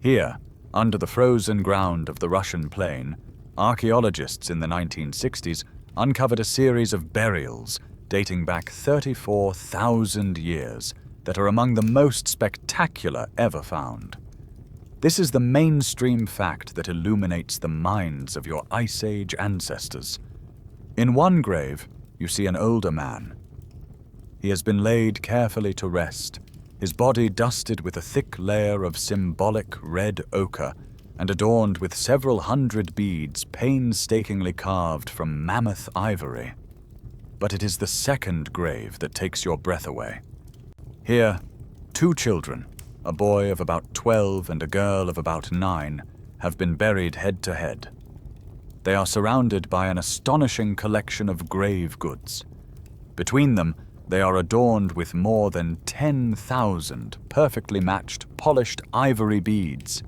Here, under the frozen ground of the Russian plain, archaeologists in the 1960s uncovered a series of burials dating back 34,000 years that are among the most spectacular ever found. This is the mainstream fact that illuminates the minds of your Ice Age ancestors. In one grave, you see an older man. He has been laid carefully to rest, his body dusted with a thick layer of symbolic red ochre and adorned with several hundred beads painstakingly carved from mammoth-ivory. But it is the second grave that takes your breath away. Here, two children, a boy of about 12 and a girl of about 9, have been buried head to head. They are surrounded by an astonishing collection of grave goods. Between them, they are adorned with more than 10,000 perfectly matched, polished ivory beads.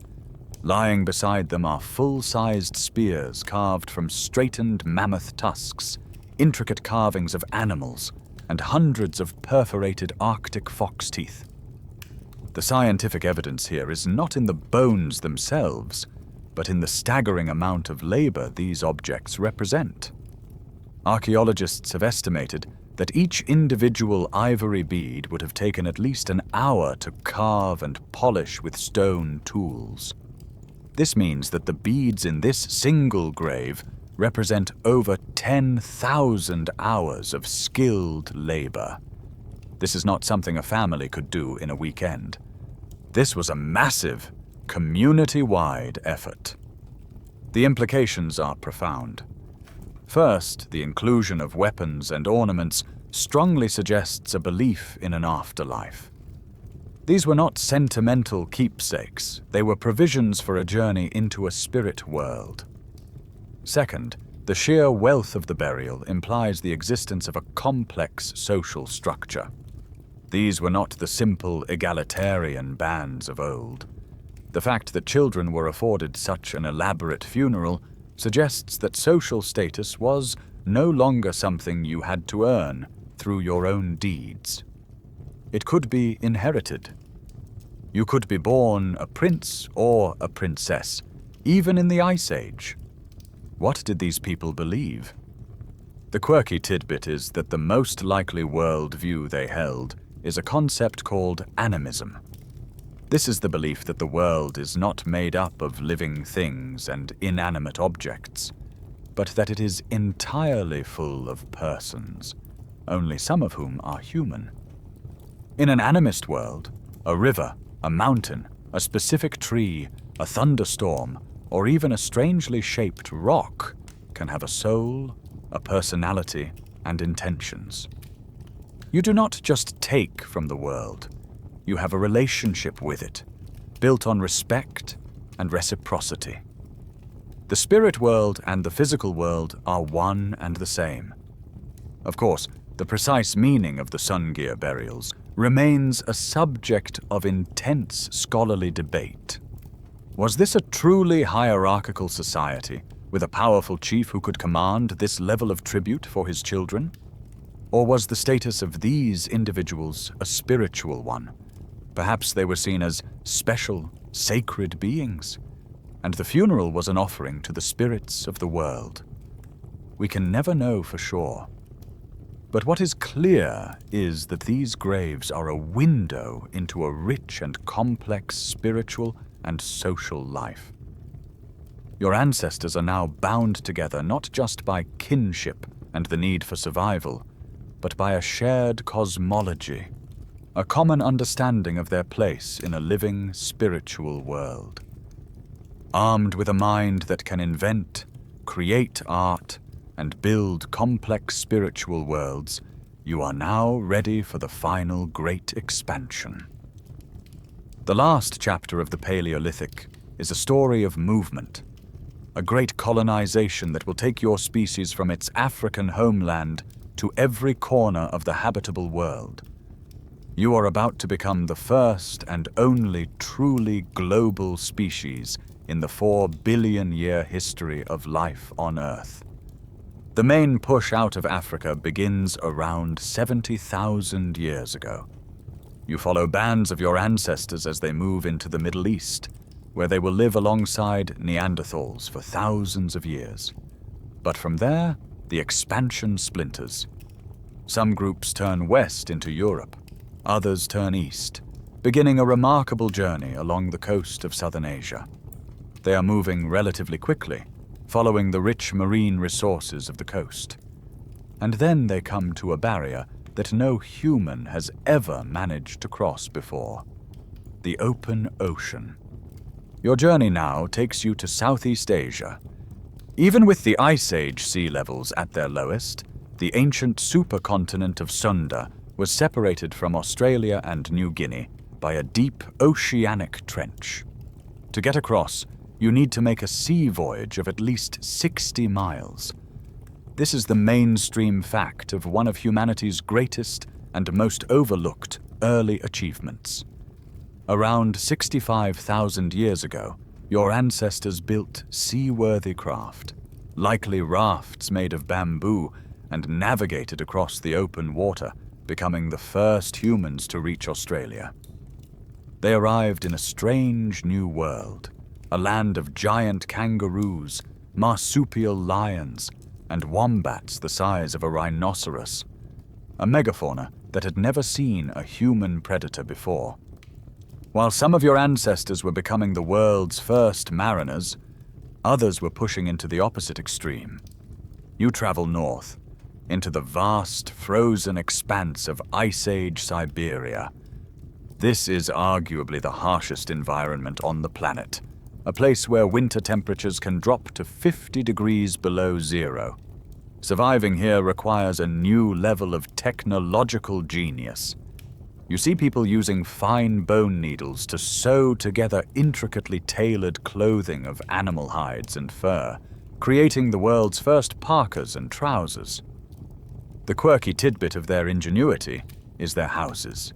Lying beside them are full-sized spears carved from straightened mammoth tusks, intricate carvings of animals, and hundreds of perforated Arctic fox teeth. The scientific evidence here is not in the bones themselves, but in the staggering amount of labor these objects represent. Archaeologists have estimated that each individual ivory bead would have taken at least an hour to carve and polish with stone tools. This means that the beads in this single grave represent over 10,000 hours of skilled labor. This is not something a family could do in a weekend. This was a massive, community-wide effort. The implications are profound. First, the inclusion of weapons and ornaments strongly suggests a belief in an afterlife. These were not sentimental keepsakes, they were provisions for a journey into a spirit world. Second, the sheer wealth of the burial implies the existence of a complex social structure. These were not the simple egalitarian bands of old. The fact that children were afforded such an elaborate funeral suggests that social status was no longer something you had to earn through your own deeds. It could be inherited. You could be born a prince or a princess, even in the Ice Age. What did these people believe? The quirky tidbit is that the most likely worldview they held is a concept called animism. This is the belief that the world is not made up of living things and inanimate objects, but that it is entirely full of persons, only some of whom are human. In an animist world, a river, a mountain, a specific tree, a thunderstorm, or even a strangely shaped rock can have a soul, a personality, and intentions. You do not just take from the world. You have a relationship with it, built on respect and reciprocity. The spirit world and the physical world are one and the same. Of course, the precise meaning of the Sun Gear burials remains a subject of intense scholarly debate. Was this a truly hierarchical society, with a powerful chief who could command this level of tribute for his children? Or was the status of these individuals a spiritual one? Perhaps they were seen as special, sacred beings, and the funeral was an offering to the spirits of the world. We can never know for sure. But what is clear is that these graves are a window into a rich and complex spiritual and social life. Your ancestors are now bound together not just by kinship and the need for survival, but by a shared cosmology, a common understanding of their place in a living spiritual world. Armed with a mind that can invent, create art, and build complex spiritual worlds, you are now ready for the final great expansion. The last chapter of the Paleolithic is a story of movement, a great colonization that will take your species from its African homeland to every corner of the habitable world. You are about to become the first and only truly global species in the 4 billion-year history of life on Earth. The main push out of Africa begins around 70,000 years ago. You follow bands of your ancestors as they move into the Middle East, where they will live alongside Neanderthals for thousands of years. But from there, the expansion splinters. Some groups turn west into Europe, others turn east, beginning a remarkable journey along the coast of southern Asia. They are moving relatively quickly, following the rich marine resources of the coast. And then they come to a barrier that no human has ever managed to cross before: the open ocean. Your journey now takes you to Southeast Asia. Even with the Ice Age sea levels at their lowest, the ancient supercontinent of Sunda was separated from Australia and New Guinea by a deep oceanic trench. To get across, you need to make a sea voyage of at least 60 miles. This is the mainstream fact of one of humanity's greatest and most overlooked early achievements. Around 65,000 years ago, your ancestors built seaworthy craft, likely rafts made of bamboo, and navigated across the open water, becoming the first humans to reach Australia. They arrived in a strange new world, a land of giant kangaroos, marsupial lions, and wombats the size of a rhinoceros, a megafauna that had never seen a human predator before. While some of your ancestors were becoming the world's first mariners, others were pushing into the opposite extreme. You travel north, into the vast, frozen expanse of Ice Age Siberia. This is arguably the harshest environment on the planet, a place where winter temperatures can drop to 50 degrees below zero. Surviving here requires a new level of technological genius. You see people using fine bone needles to sew together intricately tailored clothing of animal hides and fur, creating the world's first parkas and trousers. The quirky tidbit of their ingenuity is their houses.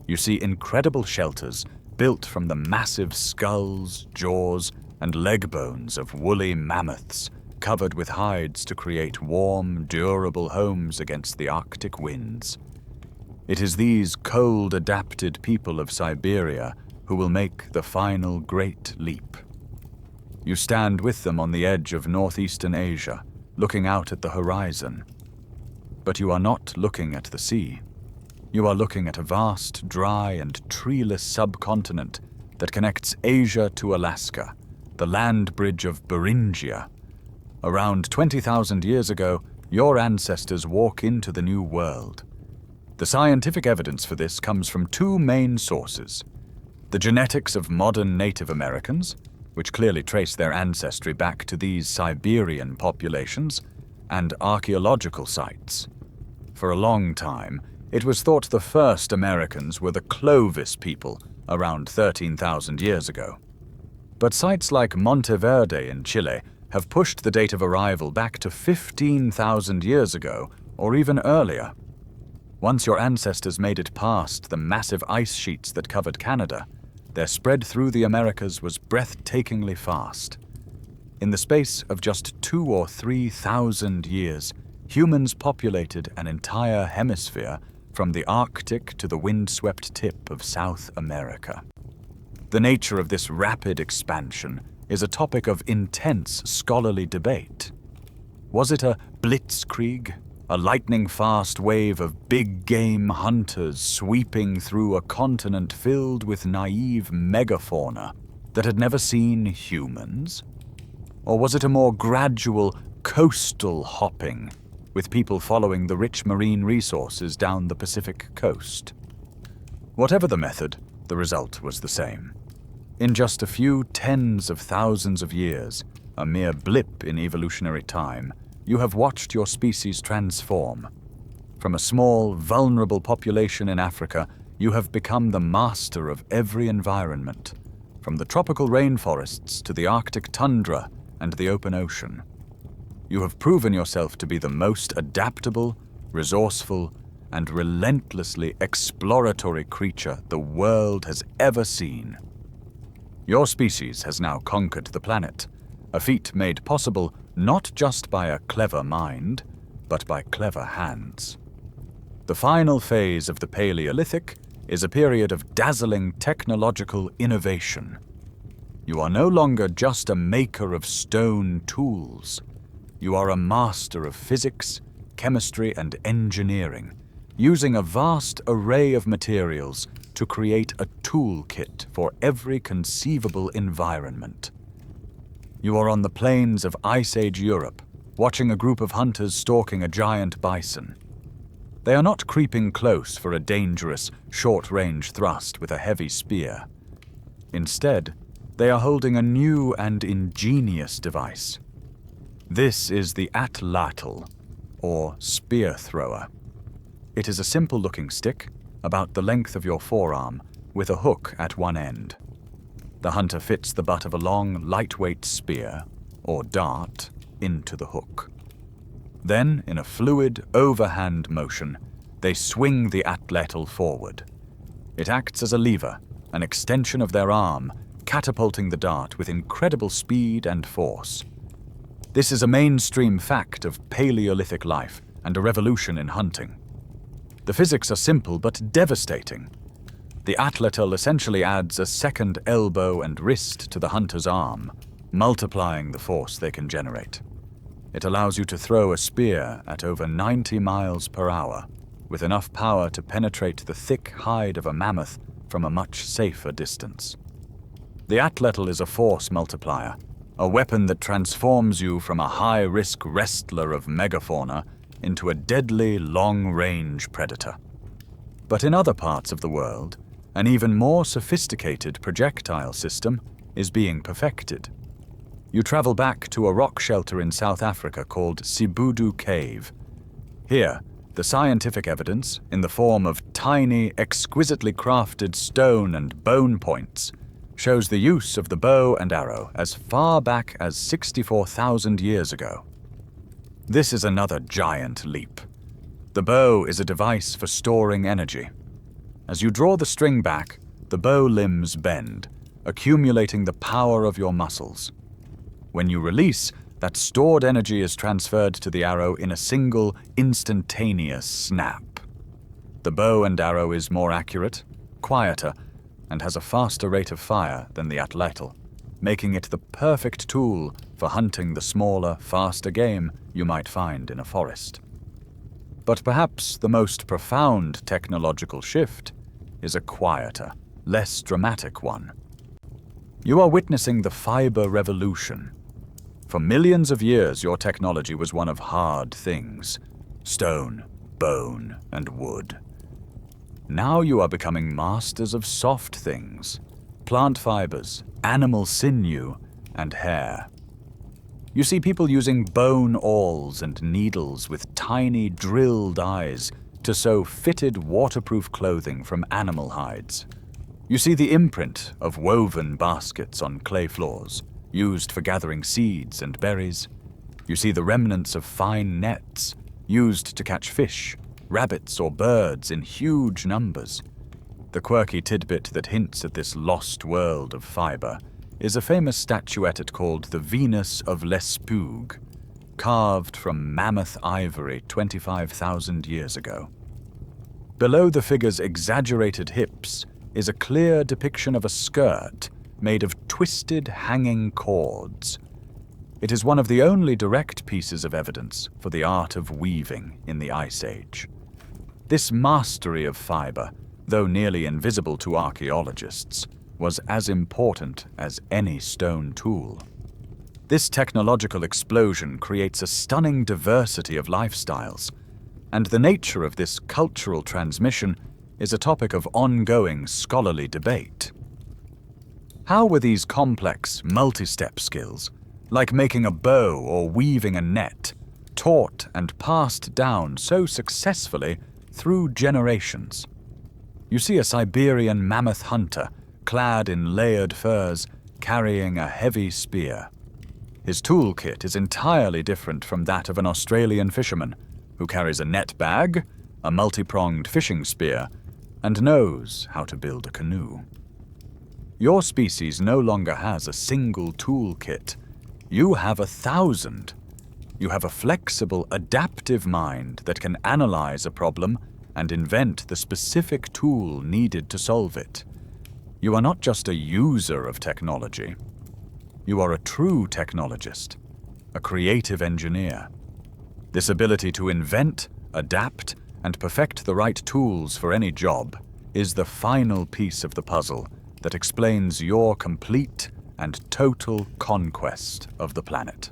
You see incredible shelters built from the massive skulls, jaws, and leg bones of woolly mammoths, covered with hides to create warm, durable homes against the Arctic winds. It is these cold-adapted people of Siberia who will make the final great leap. You stand with them on the edge of northeastern Asia, looking out at the horizon. But you are not looking at the sea. You are looking at a vast, dry, and treeless subcontinent that connects Asia to Alaska, the land bridge of Beringia. Around 20,000 years ago, your ancestors walk into the New World. The scientific evidence for this comes from two main sources: the genetics of modern Native Americans, which clearly trace their ancestry back to these Siberian populations, and archaeological sites. For a long time, it was thought the first Americans were the Clovis people around 13,000 years ago. But sites like Monteverde in Chile have pushed the date of arrival back to 15,000 years ago, or even earlier. Once your ancestors made it past the massive ice sheets that covered Canada, their spread through the Americas was breathtakingly fast. In the space of just 2,000 or 3,000 years, humans populated an entire hemisphere from the Arctic to the windswept tip of South America. The nature of this rapid expansion is a topic of intense scholarly debate. Was it a blitzkrieg, a lightning-fast wave of big-game hunters sweeping through a continent filled with naive megafauna that had never seen humans? Or was it a more gradual coastal hopping, with people following the rich marine resources down the Pacific coast? Whatever the method, the result was the same. In just a few tens of thousands of years, a mere blip in evolutionary time, you have watched your species transform. From a small, vulnerable population in Africa, you have become the master of every environment, from the tropical rainforests to the Arctic tundra and the open ocean. You have proven yourself to be the most adaptable, resourceful, and relentlessly exploratory creature the world has ever seen. Your species has now conquered the planet, a feat made possible not just by a clever mind, but by clever hands. The final phase of the Paleolithic is a period of dazzling technological innovation. You are no longer just a maker of stone tools. You are a master of physics, chemistry, and engineering, using a vast array of materials to create a toolkit for every conceivable environment. You are on the plains of Ice Age Europe, watching a group of hunters stalking a giant bison. They are not creeping close for a dangerous, short-range thrust with a heavy spear. Instead, they are holding a new and ingenious device. This is the atlatl, or spear thrower. It is a simple-looking stick, about the length of your forearm, with a hook at one end. The hunter fits the butt of a long, lightweight spear, or dart, into the hook. Then, in a fluid, overhand motion, they swing the atlatl forward. It acts as a lever, an extension of their arm, catapulting the dart with incredible speed and force. This is a mainstream fact of Paleolithic life and a revolution in hunting. The physics are simple but devastating. The atlatl essentially adds a second elbow and wrist to the hunter's arm, multiplying the force they can generate. It allows you to throw a spear at over 90 miles per hour, with enough power to penetrate the thick hide of a mammoth from a much safer distance. The atlatl is a force multiplier, a weapon that transforms you from a high-risk wrestler of megafauna into a deadly, long-range predator. But in other parts of the world, an even more sophisticated projectile system is being perfected. You travel back to a rock shelter in South Africa called Sibudu Cave. Here, the scientific evidence, in the form of tiny, exquisitely crafted stone and bone points, shows the use of the bow and arrow as far back as 64,000 years ago. This is another giant leap. The bow is a device for storing energy. As you draw the string back, the bow limbs bend, accumulating the power of your muscles. When you release, that stored energy is transferred to the arrow in a single, instantaneous snap. The bow and arrow is more accurate, quieter, and has a faster rate of fire than the atlatl, making it the perfect tool for hunting the smaller, faster game you might find in a forest. But perhaps the most profound technological shift is a quieter, less dramatic one. You are witnessing the fiber revolution. For millions of years, your technology was one of hard things: stone, bone, and wood. Now you are becoming masters of soft things: plant fibers, animal sinew, and hair. You see people using bone awls and needles with tiny drilled eyes to sew fitted waterproof clothing from animal hides. You see the imprint of woven baskets on clay floors, used for gathering seeds and berries. You see the remnants of fine nets, used to catch fish, rabbits, or birds in huge numbers. The quirky tidbit that hints at this lost world of fiber is a famous statuette called the Venus of Lascaux, carved from mammoth-ivory 25,000 years ago. Below the figure's exaggerated hips is a clear depiction of a skirt made of twisted hanging cords. It is one of the only direct pieces of evidence for the art of weaving in the Ice Age. This mastery of fiber, though nearly invisible to archaeologists, was as important as any stone tool. This technological explosion creates a stunning diversity of lifestyles, and the nature of this cultural transmission is a topic of ongoing scholarly debate. How were these complex, multi-step skills, like making a bow or weaving a net, taught and passed down so successfully through generations? You see a Siberian mammoth hunter, clad in layered furs, carrying a heavy spear. His toolkit is entirely different from that of an Australian fisherman, who carries a net bag, a multi-pronged fishing spear, and knows how to build a canoe. Your species no longer has a single toolkit. You have 1,000. You have a flexible, adaptive mind that can analyze a problem and invent the specific tool needed to solve it. You are not just a user of technology. You are a true technologist, a creative engineer. This ability to invent, adapt, and perfect the right tools for any job is the final piece of the puzzle that explains your complete and total conquest of the planet.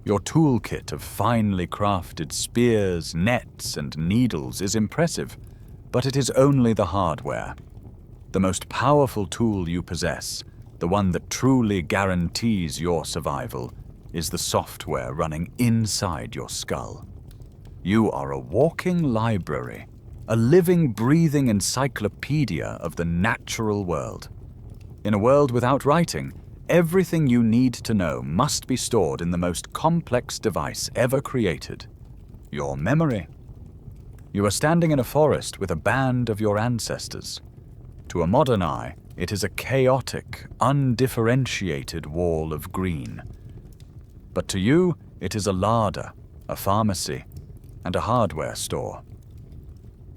Your toolkit of finely crafted spears, nets, and needles is impressive, but it is only the hardware. The most powerful tool you possess, the one that truly guarantees your survival, is the software running inside your skull. You are a walking library, a living, breathing encyclopedia of the natural world. In a world without writing, everything you need to know must be stored in the most complex device ever created: your memory. You are standing in a forest with a band of your ancestors. To a modern eye, it is a chaotic, undifferentiated wall of green. But to you, it is a larder, a pharmacy, and a hardware store.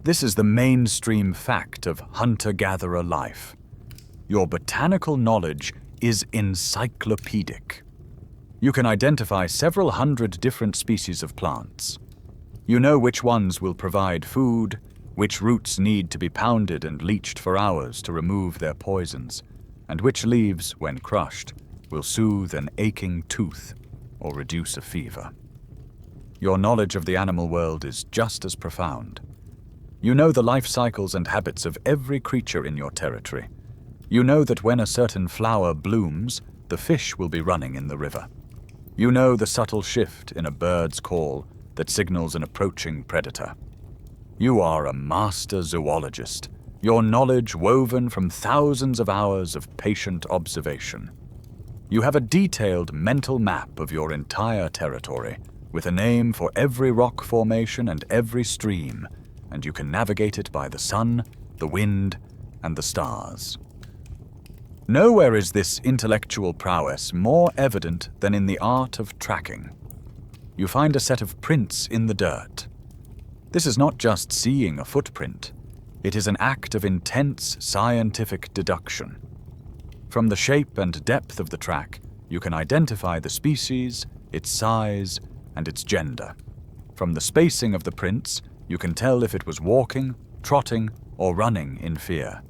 This is the mainstream fact of hunter-gatherer life. Your botanical knowledge is encyclopedic. You can identify several hundred different species of plants. You know which ones will provide food, which roots need to be pounded and leached for hours to remove their poisons, and which leaves, when crushed, will soothe an aching tooth or reduce a fever. Your knowledge of the animal world is just as profound. You know the life cycles and habits of every creature in your territory. You know that when a certain flower blooms, the fish will be running in the river. You know the subtle shift in a bird's call that signals an approaching predator. You are a master zoologist, your knowledge woven from thousands of hours of patient observation. You have a detailed mental map of your entire territory, with a name for every rock formation and every stream, and you can navigate it by the sun, the wind, and the stars. Nowhere is this intellectual prowess more evident than in the art of tracking. You find a set of prints in the dirt. This is not just seeing a footprint. It is an act of intense scientific deduction. From the shape and depth of the track, you can identify the species, its size, and its gender. From the spacing of the prints, you can tell if it was walking, trotting, or running in fear.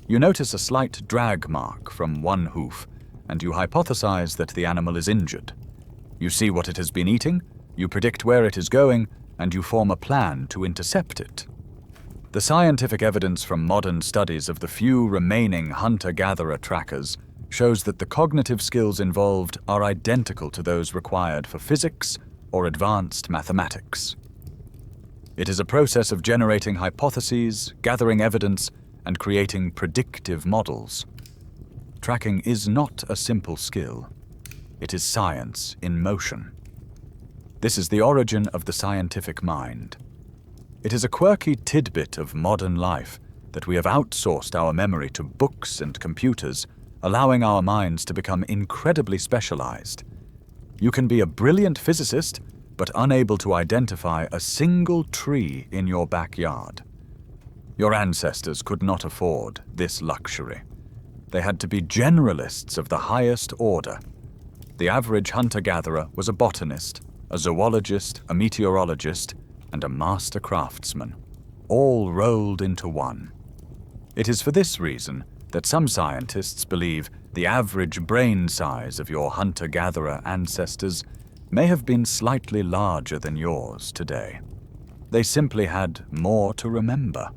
You notice a slight drag mark from one hoof, and you hypothesize that the animal is injured. You see what it has been eating, you predict where it is going, and you form a plan to intercept it. The scientific evidence from modern studies of the few remaining hunter-gatherer trackers shows that the cognitive skills involved are identical to those required for physics or advanced mathematics. It is a process of generating hypotheses, gathering evidence, and creating predictive models. Tracking is not a simple skill. It is science in motion. This is the origin of the scientific mind. It is a quirky tidbit of modern life that we have outsourced our memory to books and computers, allowing our minds to become incredibly specialized. You can be a brilliant physicist, but unable to identify a single tree in your backyard. Your ancestors could not afford this luxury. They had to be generalists of the highest order. The average hunter-gatherer was a botanist, a zoologist, a meteorologist, and a master craftsman, all rolled into one. It is for this reason that some scientists believe the average brain size of your hunter-gatherer ancestors may have been slightly larger than yours today. They simply had more to remember.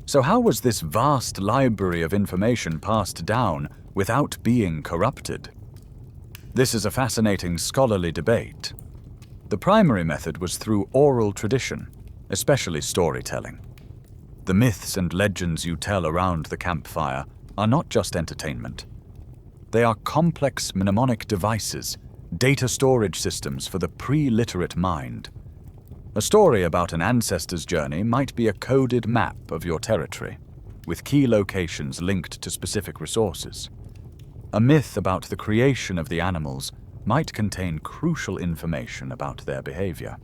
So how was this vast library of information passed down without being corrupted? This is a fascinating scholarly debate. The primary method was through oral tradition, especially storytelling. The myths and legends you tell around the campfire are not just entertainment. They are complex mnemonic devices, data storage systems for the pre-literate mind. A story about an ancestor's journey might be a coded map of your territory, with key locations linked to specific resources. A myth about the creation of the animals might contain crucial information about their behavior.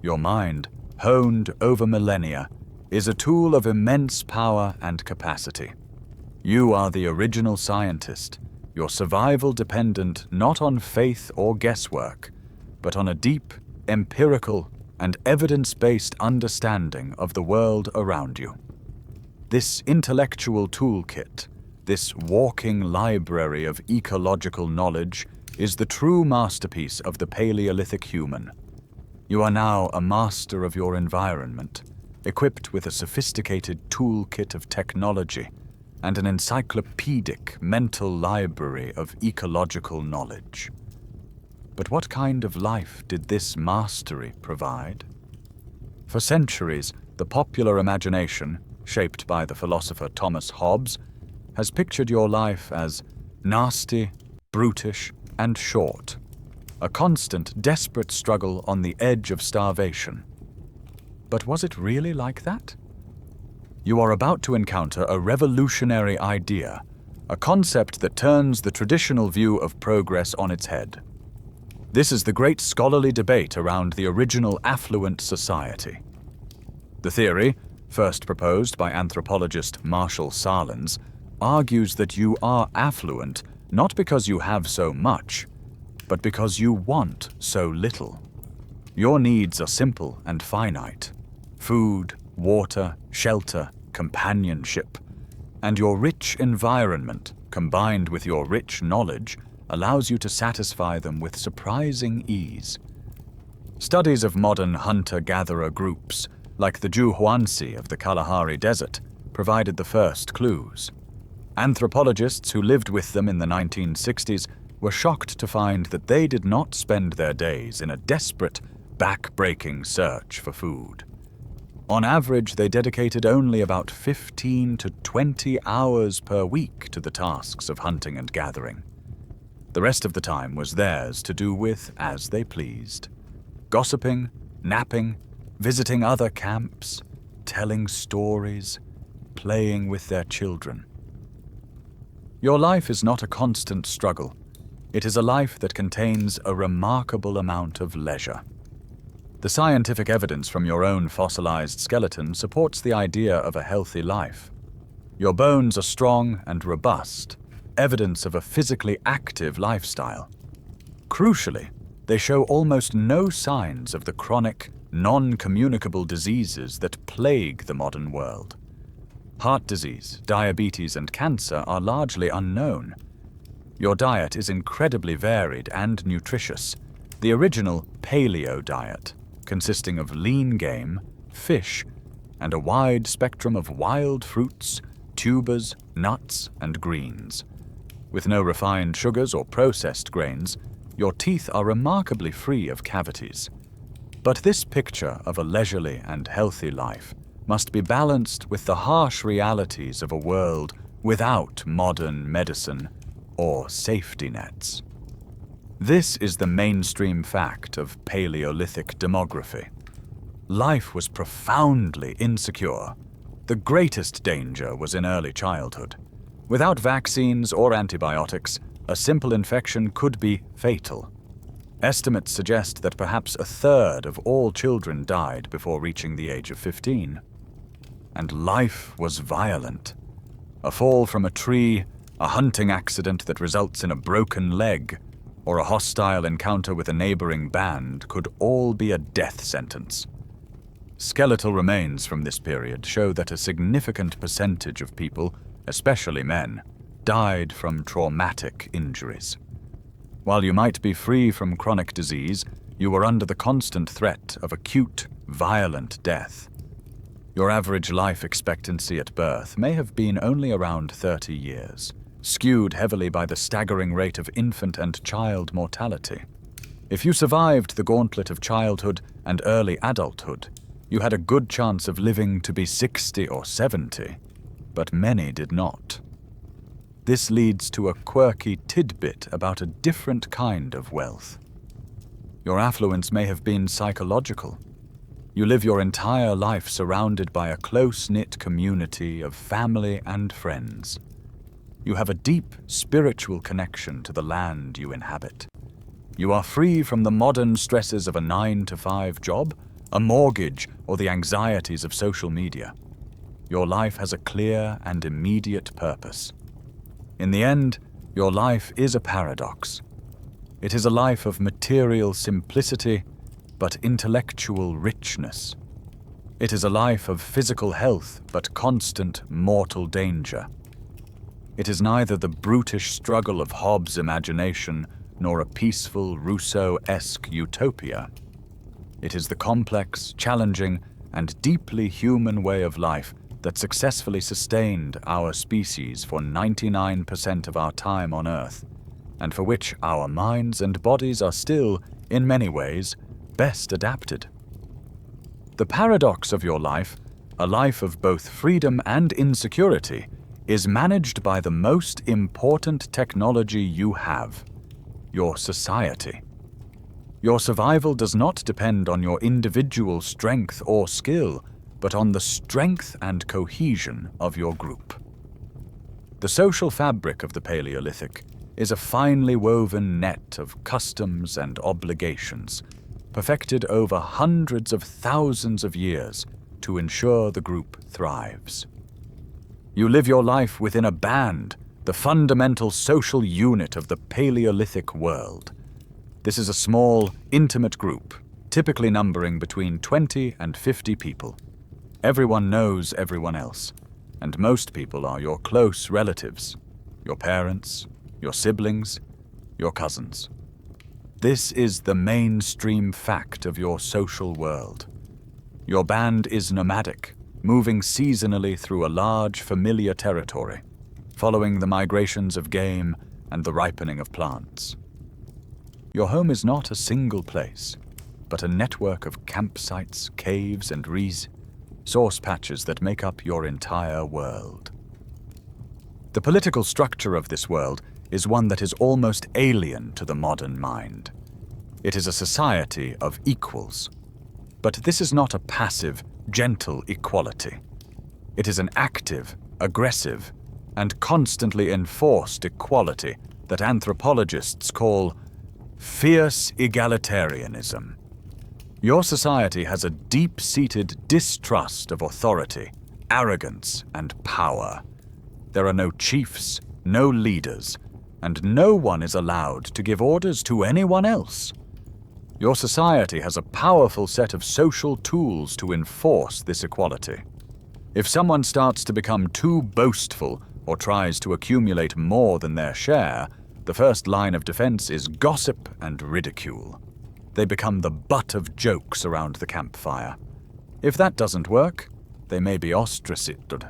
Your mind, honed over millennia, is a tool of immense power and capacity. You are the original scientist, your survival dependent not on faith or guesswork, but on a deep, empirical, and evidence-based understanding of the world around you. This intellectual toolkit, this walking library of ecological knowledge, is the true masterpiece of the Paleolithic human. You are now a master of your environment, equipped with a sophisticated toolkit of technology and an encyclopedic mental library of ecological knowledge. But what kind of life did this mastery provide? For centuries, the popular imagination, shaped by the philosopher Thomas Hobbes, has pictured your life as nasty, brutish, and short, a constant, desperate struggle on the edge of starvation. But was it really like that? You are about to encounter a revolutionary idea, a concept that turns the traditional view of progress on its head. This is the great scholarly debate around the original affluent society. The The theory, first proposed by anthropologist Marshall Sahlins, argues that you are affluent not because you have so much, but because you want so little. Your needs are simple and finite: food, water, shelter, companionship. And your rich environment, combined with your rich knowledge, allows you to satisfy them with surprising ease. Studies of modern hunter-gatherer groups, like the Juhuansi of the Kalahari Desert, provided the first clues. Anthropologists who lived with them in the 1960s were shocked to find that they did not spend their days in a desperate, back-breaking search for food. On average, they dedicated only about 15 to 20 hours per week to the tasks of hunting and gathering. The rest of the time was theirs to do with as they pleased: gossiping, napping, visiting other camps, telling stories, playing with their children. Your life is not a constant struggle. It is a life that contains a remarkable amount of leisure. The scientific evidence from your own fossilized skeleton supports the idea of a healthy life. Your bones are strong and robust, evidence of a physically active lifestyle. Crucially, they show almost no signs of the chronic, non-communicable diseases that plague the modern world. Heart disease, diabetes, and cancer are largely unknown. Your diet is incredibly varied and nutritious, the original paleo diet, consisting of lean game, fish, and a wide spectrum of wild fruits, tubers, nuts, and greens. With no refined sugars or processed grains, your teeth are remarkably free of cavities. But this picture of a leisurely and healthy life must be balanced with the harsh realities of a world without modern medicine or safety nets. This is the mainstream fact of Paleolithic demography. Life was profoundly insecure. The greatest danger was in early childhood. Without vaccines or antibiotics, a simple infection could be fatal. Estimates suggest that perhaps a third of all children died before reaching the age of 15. And life was violent. A fall from a tree, a hunting accident that results in a broken leg, or a hostile encounter with a neighboring band could all be a death sentence. Skeletal remains from this period show that a significant percentage of people, especially men, died from traumatic injuries. While you might be free from chronic disease, you were under the constant threat of acute, violent death. Your average life expectancy at birth may have been only around 30 years, skewed heavily by the staggering rate of infant and child mortality. If you survived the gauntlet of childhood and early adulthood, you had a good chance of living to be 60 or 70, but many did not. This leads to a quirky tidbit about a different kind of wealth. Your affluence may have been psychological. You live your entire life surrounded by a close-knit community of family and friends. You have a deep spiritual connection to the land you inhabit. You are free from the modern stresses of a 9-to-5 job, a mortgage, or the anxieties of social media. Your life has a clear and immediate purpose. In the end, your life is a paradox. It is a life of material simplicity, but intellectual richness. It is a life of physical health, but constant mortal danger. It is neither the brutish struggle of Hobbes' imagination nor a peaceful Rousseau-esque utopia. It is the complex, challenging, and deeply human way of life that successfully sustained our species for 99% of our time on Earth, and for which our minds and bodies are still, in many ways, best adapted. The paradox of your life, a life of both freedom and insecurity, is managed by the most important technology you have: your society. Your survival does not depend on your individual strength or skill, but on the strength and cohesion of your group. The social fabric of the Paleolithic is a finely woven net of customs and obligations, perfected over hundreds of thousands of years to ensure the group thrives. You live your life within a band, the fundamental social unit of the Paleolithic world. This is a small, intimate group, typically numbering between 20 and 50 people. Everyone knows everyone else, and most people are your close relatives, your parents, your siblings, your cousins. This is the mainstream fact of your social world. Your band is nomadic, moving seasonally through a large, familiar territory, following the migrations of game and the ripening of plants. Your home is not a single place, but a network of campsites, caves, and resource patches that make up your entire world. The political structure of this world is one that is almost alien to the modern mind. It is a society of equals. But this is not a passive, gentle equality. It is an active, aggressive, and constantly enforced equality that anthropologists call fierce egalitarianism. Your society has a deep-seated distrust of authority, arrogance, and power. There are no chiefs, no leaders, and no one is allowed to give orders to anyone else. Your society has a powerful set of social tools to enforce this equality. If someone starts to become too boastful or tries to accumulate more than their share, the first line of defense is gossip and ridicule. They become the butt of jokes around the campfire. If that doesn't work, they may be ostracized.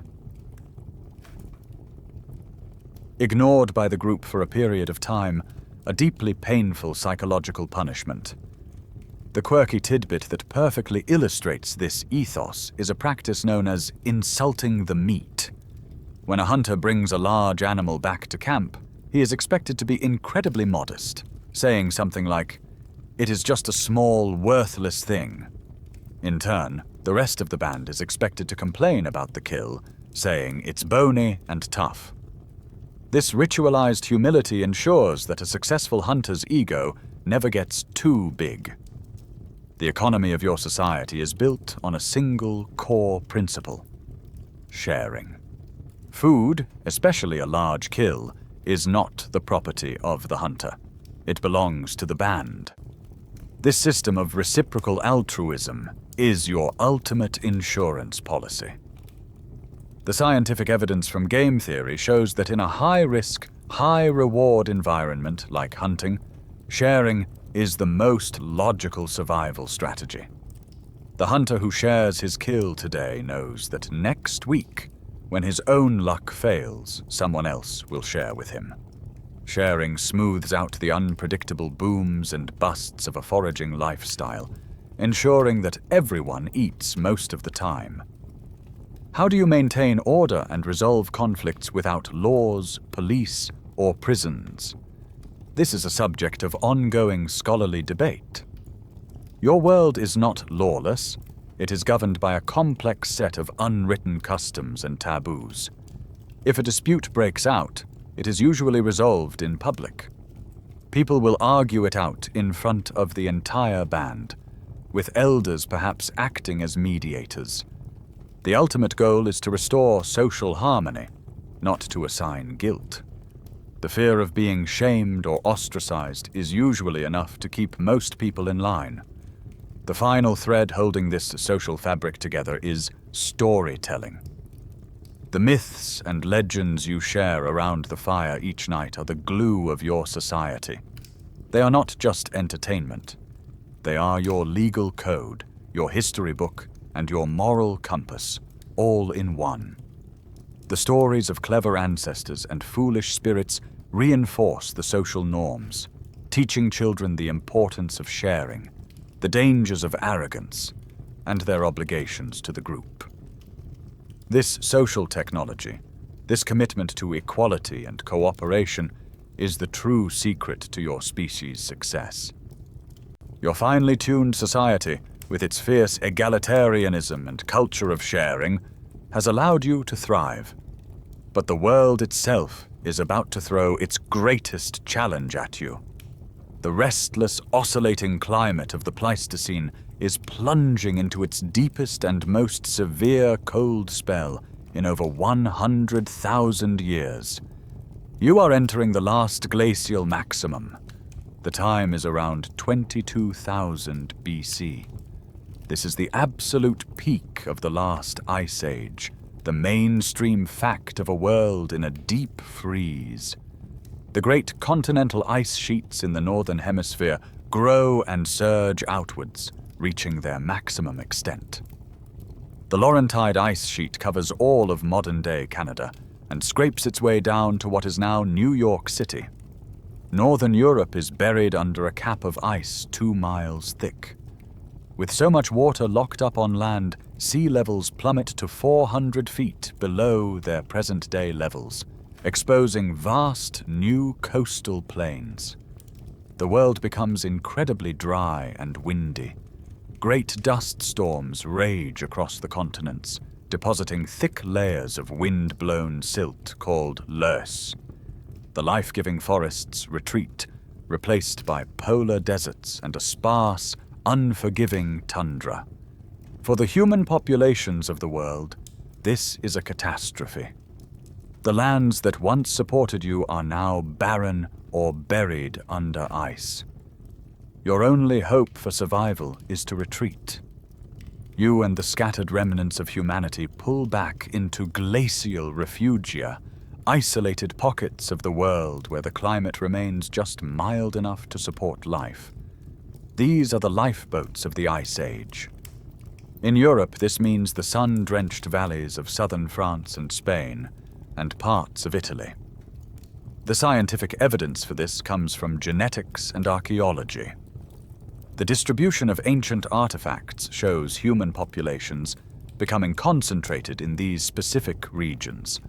Ignored by the group for a period of time, a deeply painful psychological punishment. The quirky tidbit that perfectly illustrates this ethos is a practice known as insulting the meat. When a hunter brings a large animal back to camp, he is expected to be incredibly modest, saying something like, "It is just a small, worthless thing." In turn, the rest of the band is expected to complain about the kill, saying it's bony and tough. This ritualized humility ensures that a successful hunter's ego never gets too big. The economy of your society is built on a single core principle: sharing. Food, especially a large kill, is not the property of the hunter. It belongs to the band. This system of reciprocal altruism is your ultimate insurance policy. The scientific evidence from game theory shows that in a high-risk, high-reward environment like hunting, sharing is the most logical survival strategy. The hunter who shares his kill today knows that next week, when his own luck fails, someone else will share with him. Sharing smooths out the unpredictable booms and busts of a foraging lifestyle, ensuring that everyone eats most of the time. How do you maintain order and resolve conflicts without laws, police, or prisons? This is a subject of ongoing scholarly debate. Your world is not lawless. It is governed by a complex set of unwritten customs and taboos. If a dispute breaks out, it is usually resolved in public. People will argue it out in front of the entire band, with elders perhaps acting as mediators. The ultimate goal is to restore social harmony, not to assign guilt. The fear of being shamed or ostracized is usually enough to keep most people in line. The final thread holding this social fabric together is storytelling. The myths and legends you share around the fire each night are the glue of your society. They are not just entertainment. They are your legal code, your history book, and your moral compass, all in one. The stories of clever ancestors and foolish spirits reinforce the social norms, teaching children the importance of sharing, the dangers of arrogance, and their obligations to the group. This social technology, this commitment to equality and cooperation, is the true secret to your species' success. Your finely tuned society, with its fierce egalitarianism and culture of sharing, has allowed you to thrive. But the world itself is about to throw its greatest challenge at you. The restless, oscillating climate of the Pleistocene is plunging into its deepest and most severe cold spell in over 100,000 years. You are entering the last glacial maximum. The time is around 22,000 BC. This is the absolute peak of the last ice age, the mainstream fact of a world in a deep freeze. The great continental ice sheets in the northern hemisphere grow and surge outwards, reaching their maximum extent. The Laurentide ice sheet covers all of modern-day Canada and scrapes its way down to what is now New York City. Northern Europe is buried under a cap of ice 2 miles thick. With so much water locked up on land, sea levels plummet to 400 feet below their present-day levels, exposing vast new coastal plains. The world becomes incredibly dry and windy. Great dust storms rage across the continents, depositing thick layers of wind-blown silt called loess. The life-giving forests retreat, replaced by polar deserts and a sparse, unforgiving tundra. For the human populations of the world, this is a catastrophe. The lands that once supported you are now barren or buried under ice. Your only hope for survival is to retreat. You and the scattered remnants of humanity pull back into glacial refugia, isolated pockets of the world where the climate remains just mild enough to support life. These are the lifeboats of the Ice Age. In Europe, this means the sun-drenched valleys of southern France and Spain, and parts of Italy. The scientific evidence for this comes from genetics and archaeology. The distribution of ancient artifacts shows human populations becoming concentrated in these specific regions,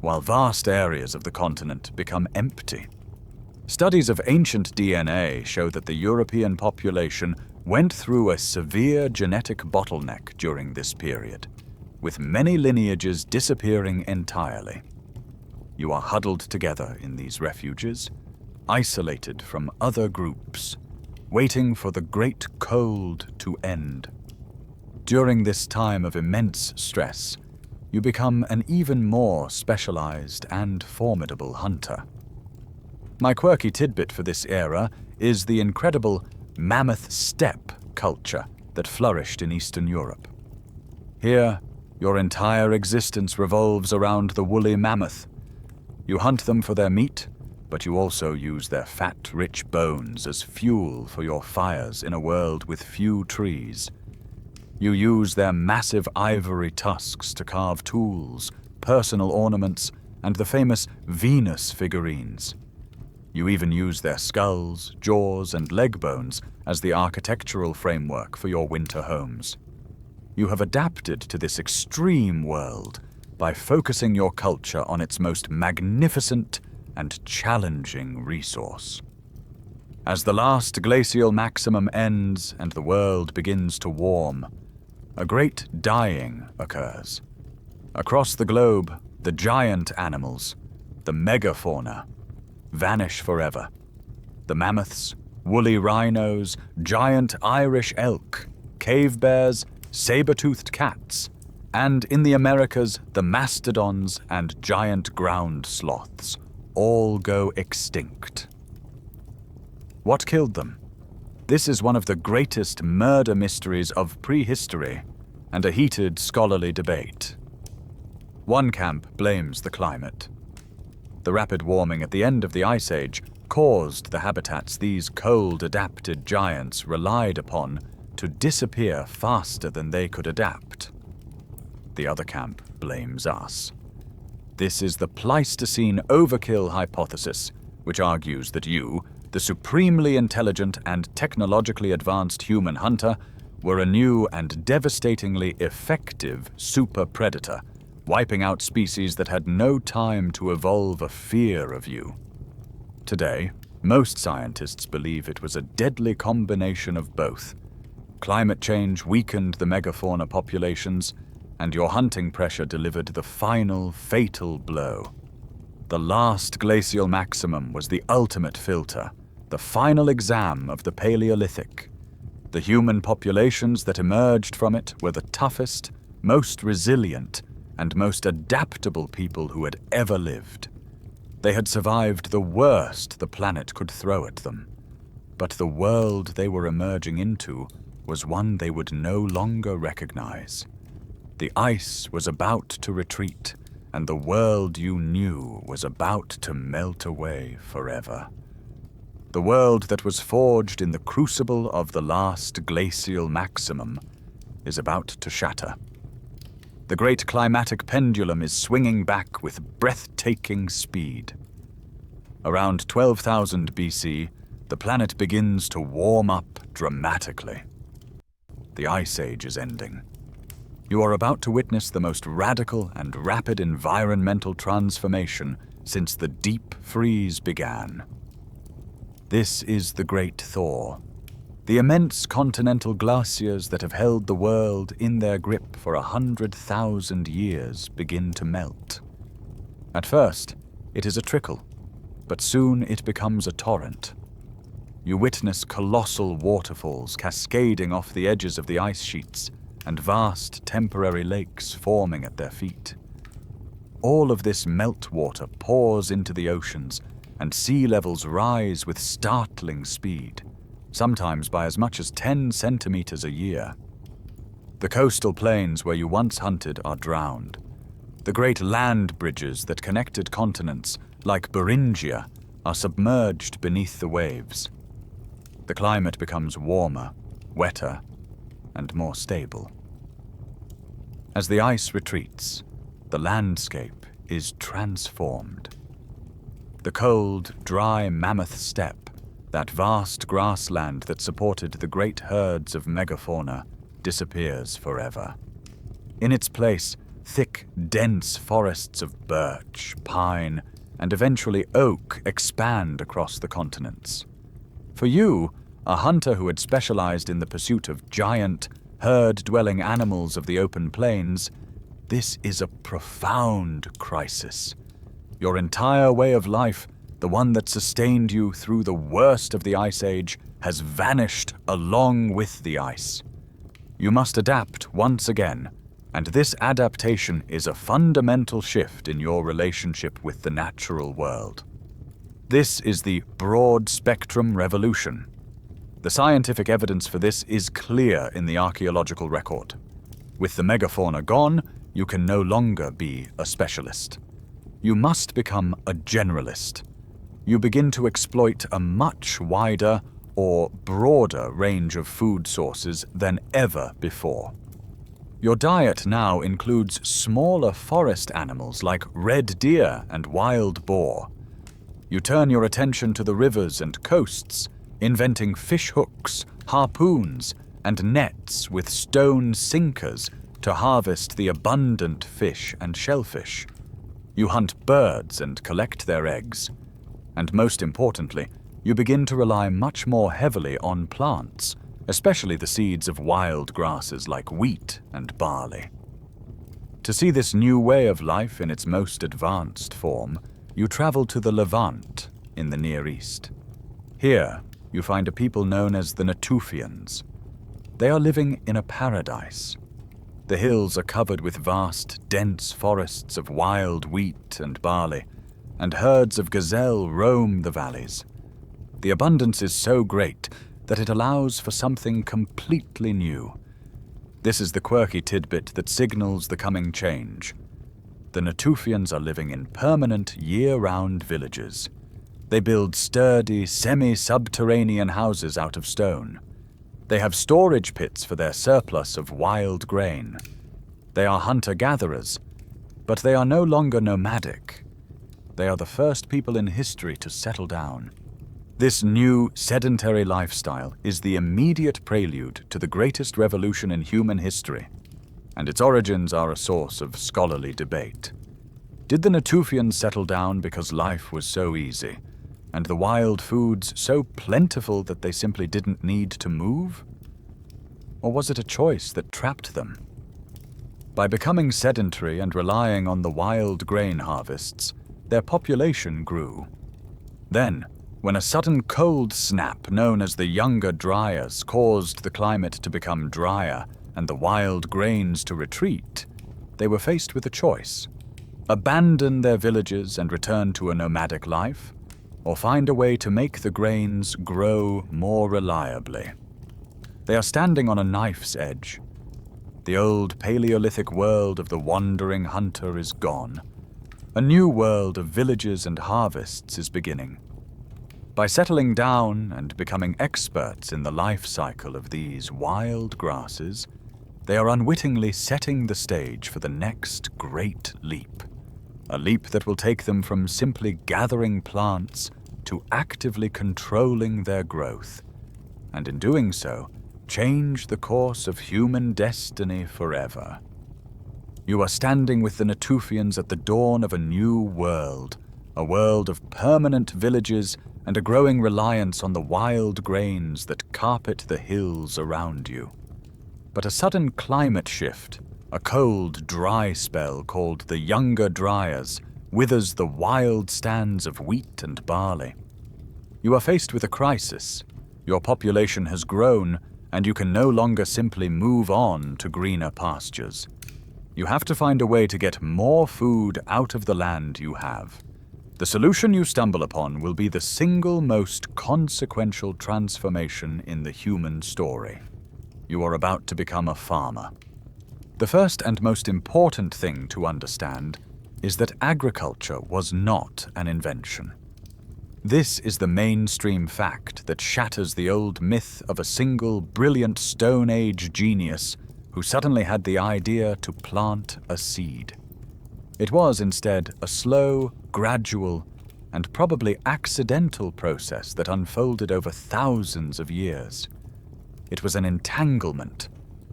while vast areas of the continent become empty. Studies of ancient DNA show that the European population went through a severe genetic bottleneck during this period, with many lineages disappearing entirely. You are huddled together in these refuges, isolated from other groups, waiting for the great cold to end. During this time of immense stress, you become an even more specialized and formidable hunter. My quirky tidbit for this era is the incredible mammoth steppe culture that flourished in Eastern Europe. Here, your entire existence revolves around the woolly mammoth. You hunt them for their meat, but you also use their fat, rich bones as fuel for your fires in a world with few trees. You use their massive ivory tusks to carve tools, personal ornaments, and the famous Venus figurines. You even use their skulls, jaws, and leg bones as the architectural framework for your winter homes. You have adapted to this extreme world by focusing your culture on its most magnificent and challenging resource. As the last glacial maximum ends and the world begins to warm, a great dying occurs. Across the globe, the giant animals, the megafauna, vanish forever. The mammoths, woolly rhinos, giant Irish elk, cave bears, saber-toothed cats, and in the Americas, the mastodons and giant ground sloths all go extinct. What killed them? This is one of the greatest murder mysteries of prehistory and a heated scholarly debate. One camp blames the climate. The rapid warming at the end of the Ice Age caused the habitats these cold-adapted giants relied upon to disappear faster than they could adapt. The other camp blames us. This is the Pleistocene overkill hypothesis, which argues that you, the supremely intelligent and technologically advanced human hunter, were a new and devastatingly effective super-predator, wiping out species that had no time to evolve a fear of you. Today, most scientists believe it was a deadly combination of both. Climate change weakened the megafauna populations, and your hunting pressure delivered the final fatal blow. The last glacial maximum was the ultimate filter, the final exam of the Paleolithic. The human populations that emerged from it were the toughest, most resilient, and most adaptable people who had ever lived. They had survived the worst the planet could throw at them. But the world they were emerging into was one they would no longer recognize. The ice was about to retreat, and the world you knew was about to melt away forever. The world that was forged in the crucible of the last glacial maximum is about to shatter. The great climatic pendulum is swinging back with breathtaking speed. Around 12,000 BC, the planet begins to warm up dramatically. The Ice Age is ending. You are about to witness the most radical and rapid environmental transformation since the deep freeze began. This is the Great Thaw. The immense continental glaciers that have held the world in their grip for 100,000 years begin to melt. At first, it is a trickle, but soon it becomes a torrent. You witness colossal waterfalls cascading off the edges of the ice sheets and vast temporary lakes forming at their feet. All of this meltwater pours into the oceans, and sea levels rise with startling speed, sometimes by as much as 10 centimeters a year. The coastal plains where you once hunted are drowned. The great land bridges that connected continents, like Pangea, are submerged beneath the waves. The climate becomes warmer, wetter, and more stable. As the ice retreats, the landscape is transformed. The cold, dry mammoth steppe, that vast grassland that supported the great herds of megafauna, disappears forever. In its place, thick, dense forests of birch, pine, and eventually oak expand across the continents. For you, a hunter who had specialized in the pursuit of giant, herd-dwelling animals of the open plains, this is a profound crisis. Your entire way of life, the one that sustained you through the worst of the Ice Age, has vanished along with the ice. You must adapt once again, and this adaptation is a fundamental shift in your relationship with the natural world. This is the broad-spectrum revolution. The scientific evidence for this is clear in the archaeological record. With the megafauna gone, you can no longer be a specialist. You must become a generalist. You begin to exploit a much wider or broader range of food sources than ever before. Your diet now includes smaller forest animals like red deer and wild boar. You turn your attention to the rivers and coasts, inventing fish hooks, harpoons, and nets with stone sinkers to harvest the abundant fish and shellfish. You hunt birds and collect their eggs. And most importantly, you begin to rely much more heavily on plants, especially the seeds of wild grasses like wheat and barley. To see this new way of life in its most advanced form, you travel to the Levant in the Near East. Here, you find a people known as the Natufians. They are living in a paradise. The hills are covered with vast, dense forests of wild wheat and barley, and herds of gazelle roam the valleys. The abundance is so great that it allows for something completely new. This is the quirky tidbit that signals the coming change. The Natufians are living in permanent, year-round villages. They build sturdy, semi-subterranean houses out of stone. They have storage pits for their surplus of wild grain. They are hunter-gatherers, but they are no longer nomadic. They are the first people in history to settle down. This new, sedentary lifestyle is the immediate prelude to the greatest revolution in human history, and its origins are a source of scholarly debate. Did the Natufians settle down because life was so easy, and the wild foods so plentiful that they simply didn't need to move? Or was it a choice that trapped them? By becoming sedentary and relying on the wild grain harvests, their population grew. Then, When a sudden cold snap known as the Younger Dryas caused the climate to become drier and the wild grains to retreat, they were faced with a choice: abandon their villages and return to a nomadic life, or find a way to make the grains grow more reliably. They are standing on a knife's edge. The old Paleolithic world of the wandering hunter is gone. A new world of villages and harvests is beginning. By settling down and becoming experts in the life cycle of these wild grasses, they are unwittingly setting the stage for the next great leap. A leap that will take them from simply gathering plants to actively controlling their growth, and in doing so, change the course of human destiny forever. You are standing with the Natufians at the dawn of a new world, a world of permanent villages and a growing reliance on the wild grains that carpet the hills around you. But a sudden climate shift, a cold, dry spell called the Younger Dryas, withers the wild stands of wheat and barley. You are faced with a crisis. Your population has grown, and you can no longer simply move on to greener pastures. You have to find a way to get more food out of the land you have. The solution you stumble upon will be the single most consequential transformation in the human story. You are about to become a farmer. The first and most important thing to understand is that agriculture was not an invention. This is the mainstream fact that shatters the old myth of a single brilliant Stone Age genius who suddenly had the idea to plant a seed. It was instead a slow, gradual, and probably accidental process that unfolded over thousands of years. It was an entanglement,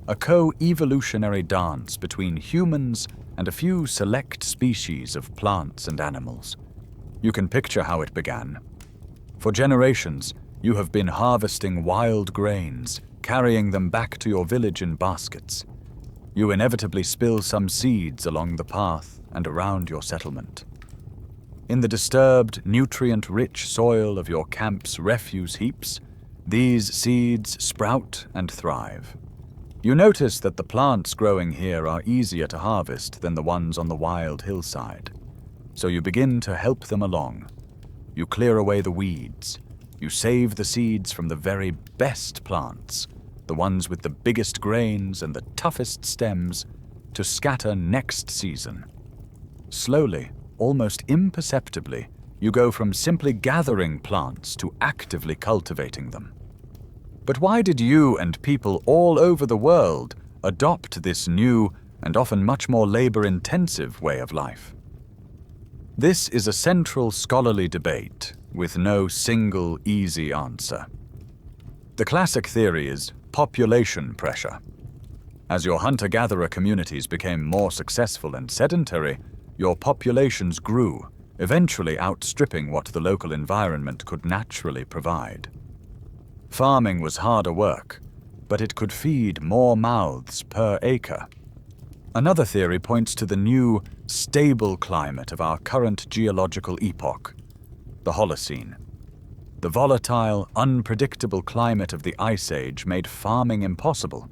a co-evolutionary dance between humans and a few select species of plants and animals. You can picture how it began. For generations, you have been harvesting wild grains, carrying them back to your village in baskets. You inevitably spill some seeds along the path and around your settlement. In the disturbed, nutrient-rich soil of your camp's refuse heaps, these seeds sprout and thrive. You notice that the plants growing here are easier to harvest than the ones on the wild hillside. So you begin to help them along. You clear away the weeds. You save the seeds from the very best plants, the ones with the biggest grains and the toughest stems, to scatter next season. Slowly, almost imperceptibly, you go from simply gathering plants to actively cultivating them. But why did you and people all over the world adopt this new and often much more labor-intensive way of life? This is a central scholarly debate with no single easy answer. The classic theory is population pressure. As your hunter-gatherer communities became more successful and sedentary, your populations grew, eventually outstripping what the local environment could naturally provide. Farming was harder work, but it could feed more mouths per acre. Another theory points to the new, stable climate of our current geological epoch, the Holocene. The volatile, unpredictable climate of the Ice Age made farming impossible.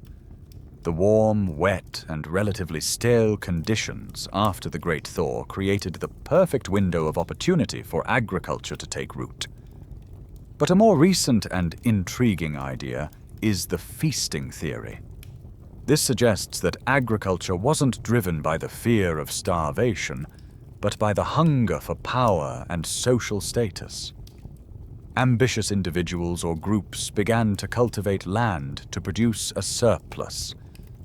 The warm, wet, and relatively stale conditions after the Great Thaw created the perfect window of opportunity for agriculture to take root. But a more recent and intriguing idea is the feasting theory. This suggests that agriculture wasn't driven by the fear of starvation, but by the hunger for power and social status. Ambitious individuals or groups began to cultivate land to produce a surplus,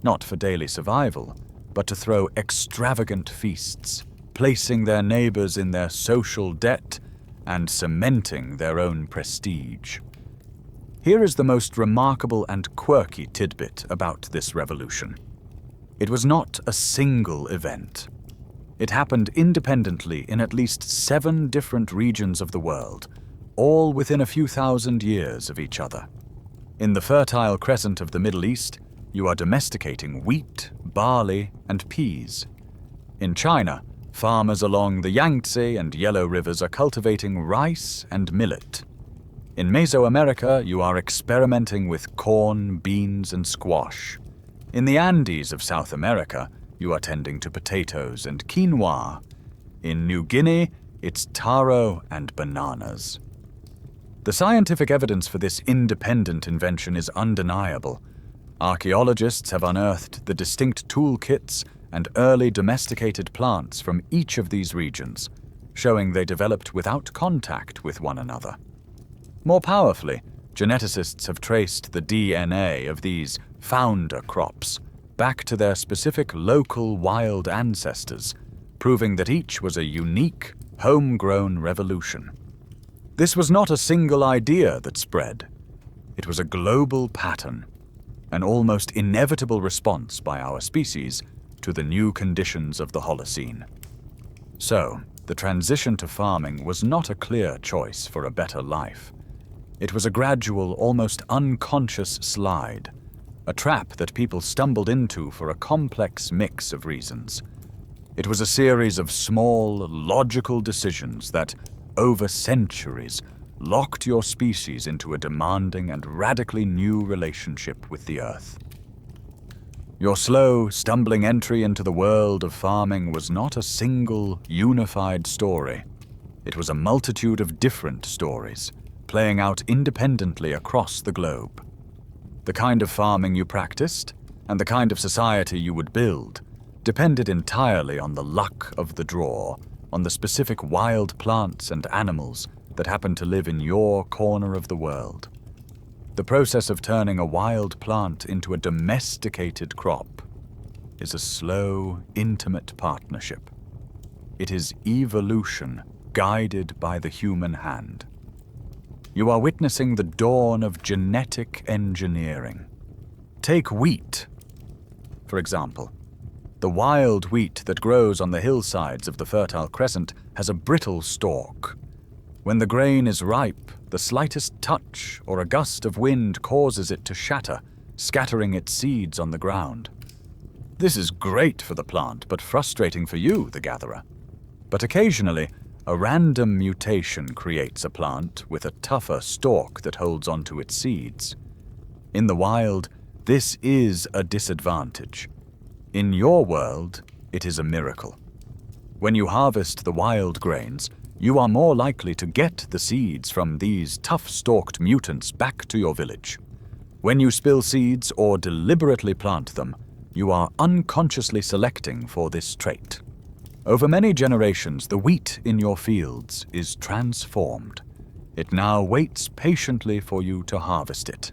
not for daily survival, but to throw extravagant feasts, placing their neighbors in their social debt and cementing their own prestige. Here is the most remarkable and quirky tidbit about this revolution. It was not a single event. It happened independently in at least 7 different regions of the world, all within a few thousand years of each other. In the Fertile Crescent of the Middle East, you are domesticating wheat, barley, and peas. In China, farmers along the Yangtze and Yellow rivers are cultivating rice and millet. In Mesoamerica, you are experimenting with corn, beans, and squash. In the Andes of South America, you are tending to potatoes and quinoa. In New Guinea, it's taro and bananas. The scientific evidence for this independent invention is undeniable. Archaeologists have unearthed the distinct toolkits and early domesticated plants from each of these regions, showing they developed without contact with one another. More powerfully, geneticists have traced the DNA of these founder crops back to their specific local wild ancestors, proving that each was a unique, homegrown revolution. This was not a single idea that spread. It was a global pattern, an almost inevitable response by our species to the new conditions of the Holocene. So, the transition to farming was not a clear choice for a better life. It was a gradual, almost unconscious slide, a trap that people stumbled into for a complex mix of reasons. It was a series of small, logical decisions that, over centuries, locked your species into a demanding and radically new relationship with the Earth. Your slow, stumbling entry into the world of farming was not a single, unified story. It was a multitude of different stories, playing out independently across the globe. The kind of farming you practiced, and the kind of society you would build, depended entirely on the luck of the draw, on the specific wild plants and animals that happened to live in your corner of the world. The process of turning a wild plant into a domesticated crop is a slow, intimate partnership. It is evolution guided by the human hand. You are witnessing the dawn of genetic engineering. Take wheat, for example. The wild wheat that grows on the hillsides of the Fertile Crescent has a brittle stalk. When the grain is ripe, the slightest touch or a gust of wind causes it to shatter, scattering its seeds on the ground. This is great for the plant, but frustrating for you, the gatherer. But occasionally, a random mutation creates a plant with a tougher stalk that holds onto its seeds. In the wild, this is a disadvantage. In your world, it is a miracle. When you harvest the wild grains, you are more likely to get the seeds from these tough-stalked mutants back to your village. When you spill seeds or deliberately plant them, you are unconsciously selecting for this trait. Over many generations, the wheat in your fields is transformed. It now waits patiently for you to harvest it.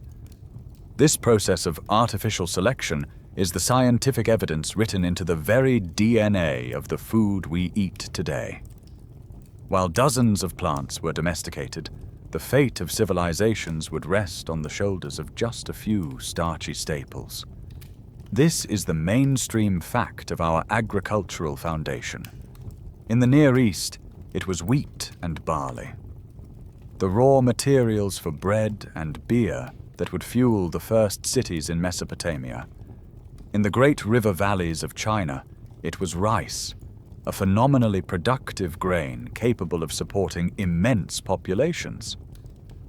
This process of artificial selection is the scientific evidence written into the very DNA of the food we eat today. While dozens of plants were domesticated, the fate of civilizations would rest on the shoulders of just a few starchy staples. This is the mainstream fact of our agricultural foundation. In the Near East, it was wheat and barley. The raw materials for bread and beer that would fuel the first cities in Mesopotamia. In the great river valleys of China, it was rice, a phenomenally productive grain capable of supporting immense populations.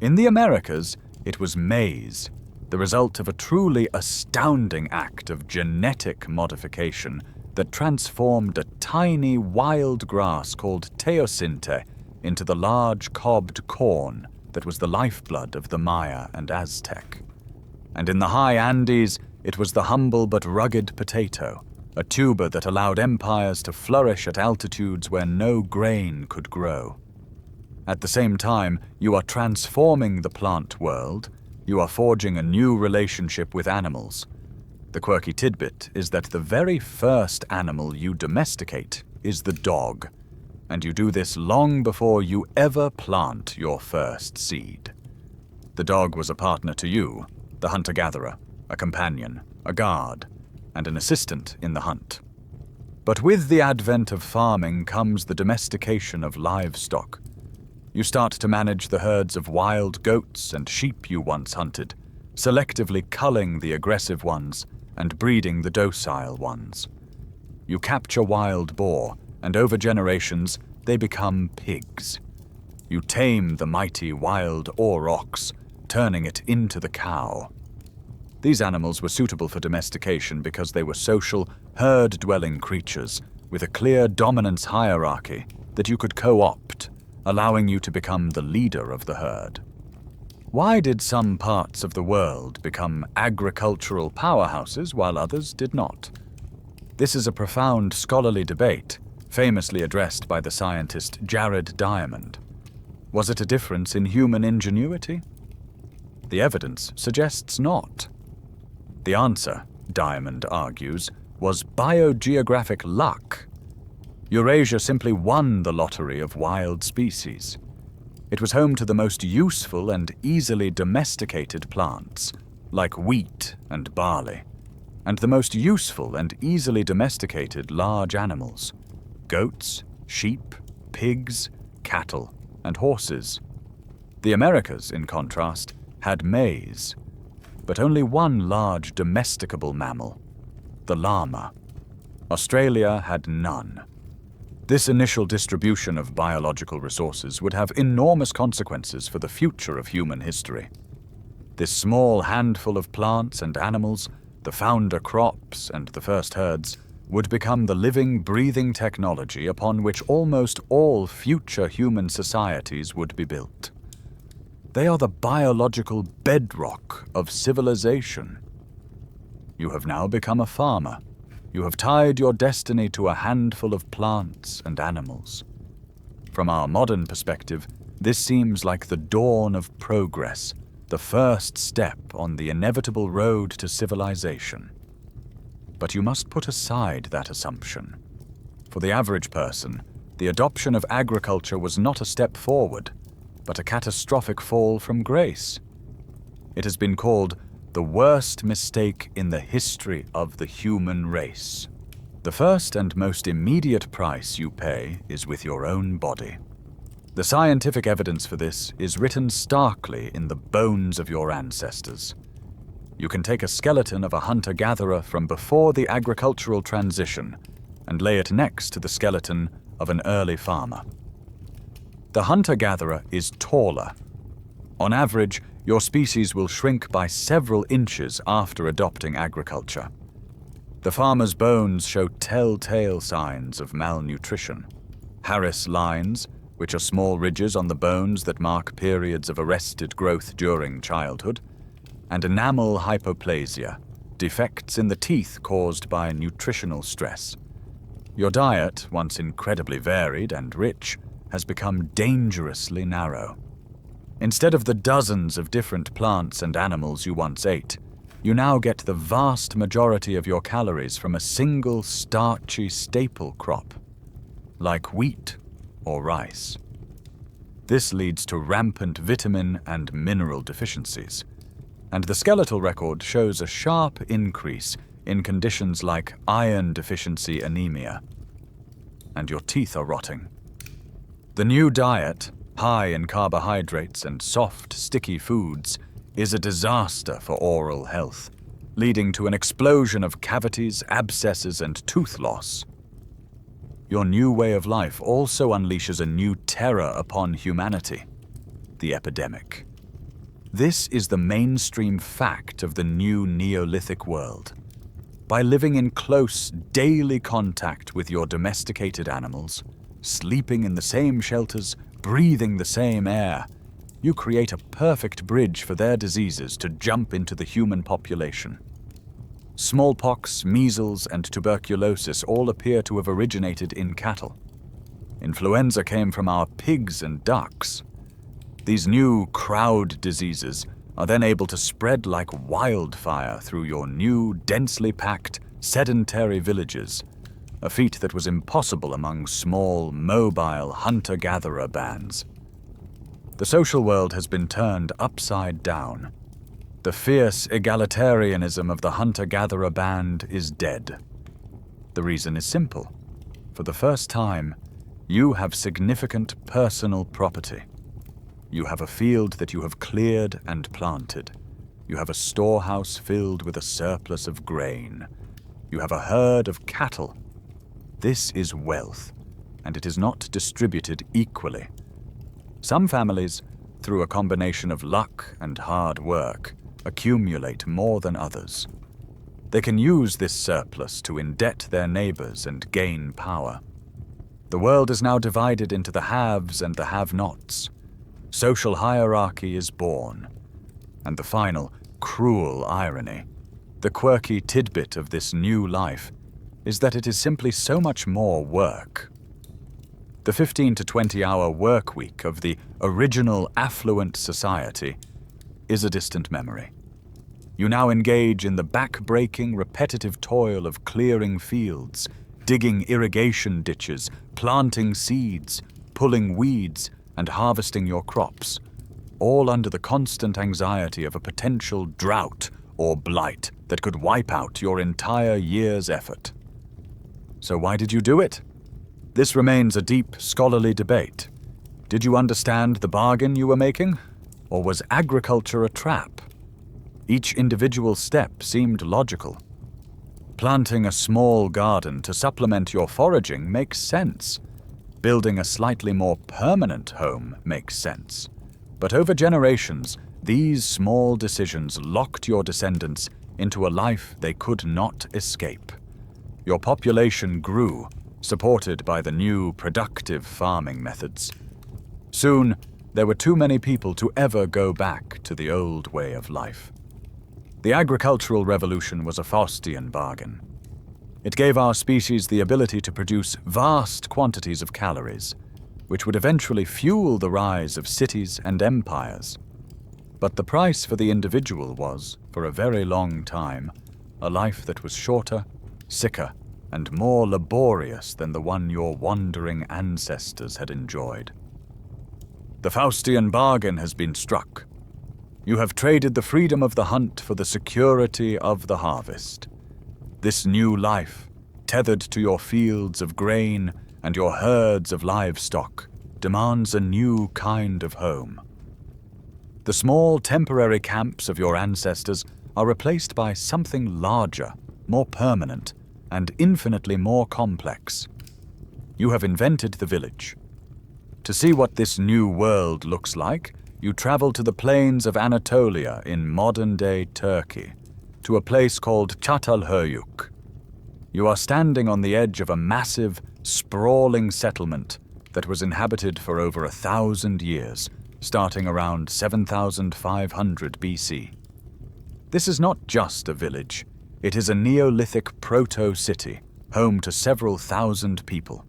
In the Americas, it was maize, the result of a truly astounding act of genetic modification that transformed a tiny wild grass called teosinte into the large cobbed corn that was the lifeblood of the Maya and Aztec. And in the high Andes, it was the humble but rugged potato, a tuber that allowed empires to flourish at altitudes where no grain could grow. At the same time, you are transforming the plant world. You are forging a new relationship with animals. The quirky tidbit is that the very first animal you domesticate is the dog, and you do this long before you ever plant your first seed. The dog was a partner to you, the hunter-gatherer, a companion, a guard, and an assistant in the hunt. But with the advent of farming comes the domestication of livestock. You start to manage the herds of wild goats and sheep you once hunted, selectively culling the aggressive ones and breeding the docile ones. You capture wild boar, and over generations, they become pigs. You tame the mighty wild aurochs, turning it into the cow. These animals were suitable for domestication because they were social, herd-dwelling creatures with a clear dominance hierarchy that you could co-opt, allowing you to become the leader of the herd. Why did some parts of the world become agricultural powerhouses while others did not? This is a profound scholarly debate, famously addressed by the scientist Jared Diamond. Was it a difference in human ingenuity? The evidence suggests not. The answer, Diamond argues, was biogeographic luck. Eurasia simply won the lottery of wild species. It was home to the most useful and easily domesticated plants, like wheat and barley, and the most useful and easily domesticated large animals, goats, sheep, pigs, cattle, and horses. The Americas, in contrast, had maize, but only one large domesticable mammal, the llama. Australia had none. This initial distribution of biological resources would have enormous consequences for the future of human history. This small handful of plants and animals, the founder crops and the first herds, would become the living, breathing technology upon which almost all future human societies would be built. They are the biological bedrock of civilization. You have now become a farmer. You have tied your destiny to a handful of plants and animals. From our modern perspective, this seems like the dawn of progress, the first step on the inevitable road to civilization. But you must put aside that assumption. For the average person, the adoption of agriculture was not a step forward, but a catastrophic fall from grace. It has been called the worst mistake in the history of the human race. The first and most immediate price you pay is with your own body. The scientific evidence for this is written starkly in the bones of your ancestors. You can take a skeleton of a hunter-gatherer from before the agricultural transition and lay it next to the skeleton of an early farmer. The hunter-gatherer is taller. On average, your species will shrink by several inches after adopting agriculture. The farmer's bones show telltale signs of malnutrition. Harris lines, which are small ridges on the bones that mark periods of arrested growth during childhood, and enamel hypoplasia, defects in the teeth caused by nutritional stress. Your diet, once incredibly varied and rich, has become dangerously narrow. Instead of the dozens of different plants and animals you once ate, you now get the vast majority of your calories from a single starchy staple crop, like wheat or rice. This leads to rampant vitamin and mineral deficiencies, and the skeletal record shows a sharp increase in conditions like iron deficiency anemia. And your teeth are rotting. The new diet, high in carbohydrates and soft, sticky foods, is a disaster for oral health, leading to an explosion of cavities, abscesses, and tooth loss. Your new way of life also unleashes a new terror upon humanity, the epidemic. This is the mainstream fact of the new Neolithic world. By living in close, daily contact with your domesticated animals, sleeping in the same shelters, breathing the same air, you create a perfect bridge for their diseases to jump into the human population. Smallpox, measles, and tuberculosis all appear to have originated in cattle. Influenza came from our pigs and ducks. These new crowd diseases are then able to spread like wildfire through your new, densely packed, sedentary villages, a feat that was impossible among small, mobile hunter-gatherer bands. The social world has been turned upside down. The fierce egalitarianism of the hunter-gatherer band is dead. The reason is simple. For the first time, you have significant personal property. You have a field that you have cleared and planted. You have a storehouse filled with a surplus of grain. You have a herd of cattle. This is wealth, and it is not distributed equally. Some families, through a combination of luck and hard work, accumulate more than others. They can use this surplus to indebt their neighbors and gain power. The world is now divided into the haves and the have-nots. Social hierarchy is born. And the final, cruel irony, the quirky tidbit of this new life, is that it is simply so much more work. The 15 to 20-hour work week of the original affluent society is a distant memory. You now engage in the back-breaking, repetitive toil of clearing fields, digging irrigation ditches, planting seeds, pulling weeds, and harvesting your crops, all under the constant anxiety of a potential drought or blight that could wipe out your entire year's effort. So why did you do it? This remains a deep, scholarly debate. Did you understand the bargain you were making? Or was agriculture a trap? Each individual step seemed logical. Planting a small garden to supplement your foraging makes sense. Building a slightly more permanent home makes sense. But over generations, these small decisions locked your descendants into a life they could not escape. Your population grew, supported by the new productive farming methods. Soon, there were too many people to ever go back to the old way of life. The agricultural revolution was a Faustian bargain. It gave our species the ability to produce vast quantities of calories, which would eventually fuel the rise of cities and empires. But the price for the individual was, for a very long time, a life that was shorter, sicker, and more laborious than the one your wandering ancestors had enjoyed. The Faustian bargain has been struck. You have traded the freedom of the hunt for the security of the harvest. This new life, tethered to your fields of grain and your herds of livestock, demands a new kind of home. The small temporary camps of your ancestors are replaced by something larger, more permanent, and infinitely more complex. You have invented the village. To see what this new world looks like, you travel to the plains of Anatolia in modern-day Turkey, to a place called Çatalhöyük. You are standing on the edge of a massive, sprawling settlement that was inhabited for over 1,000 years, starting around 7,500 BC. This is not just a village. It is a Neolithic proto-city, home to several thousand people.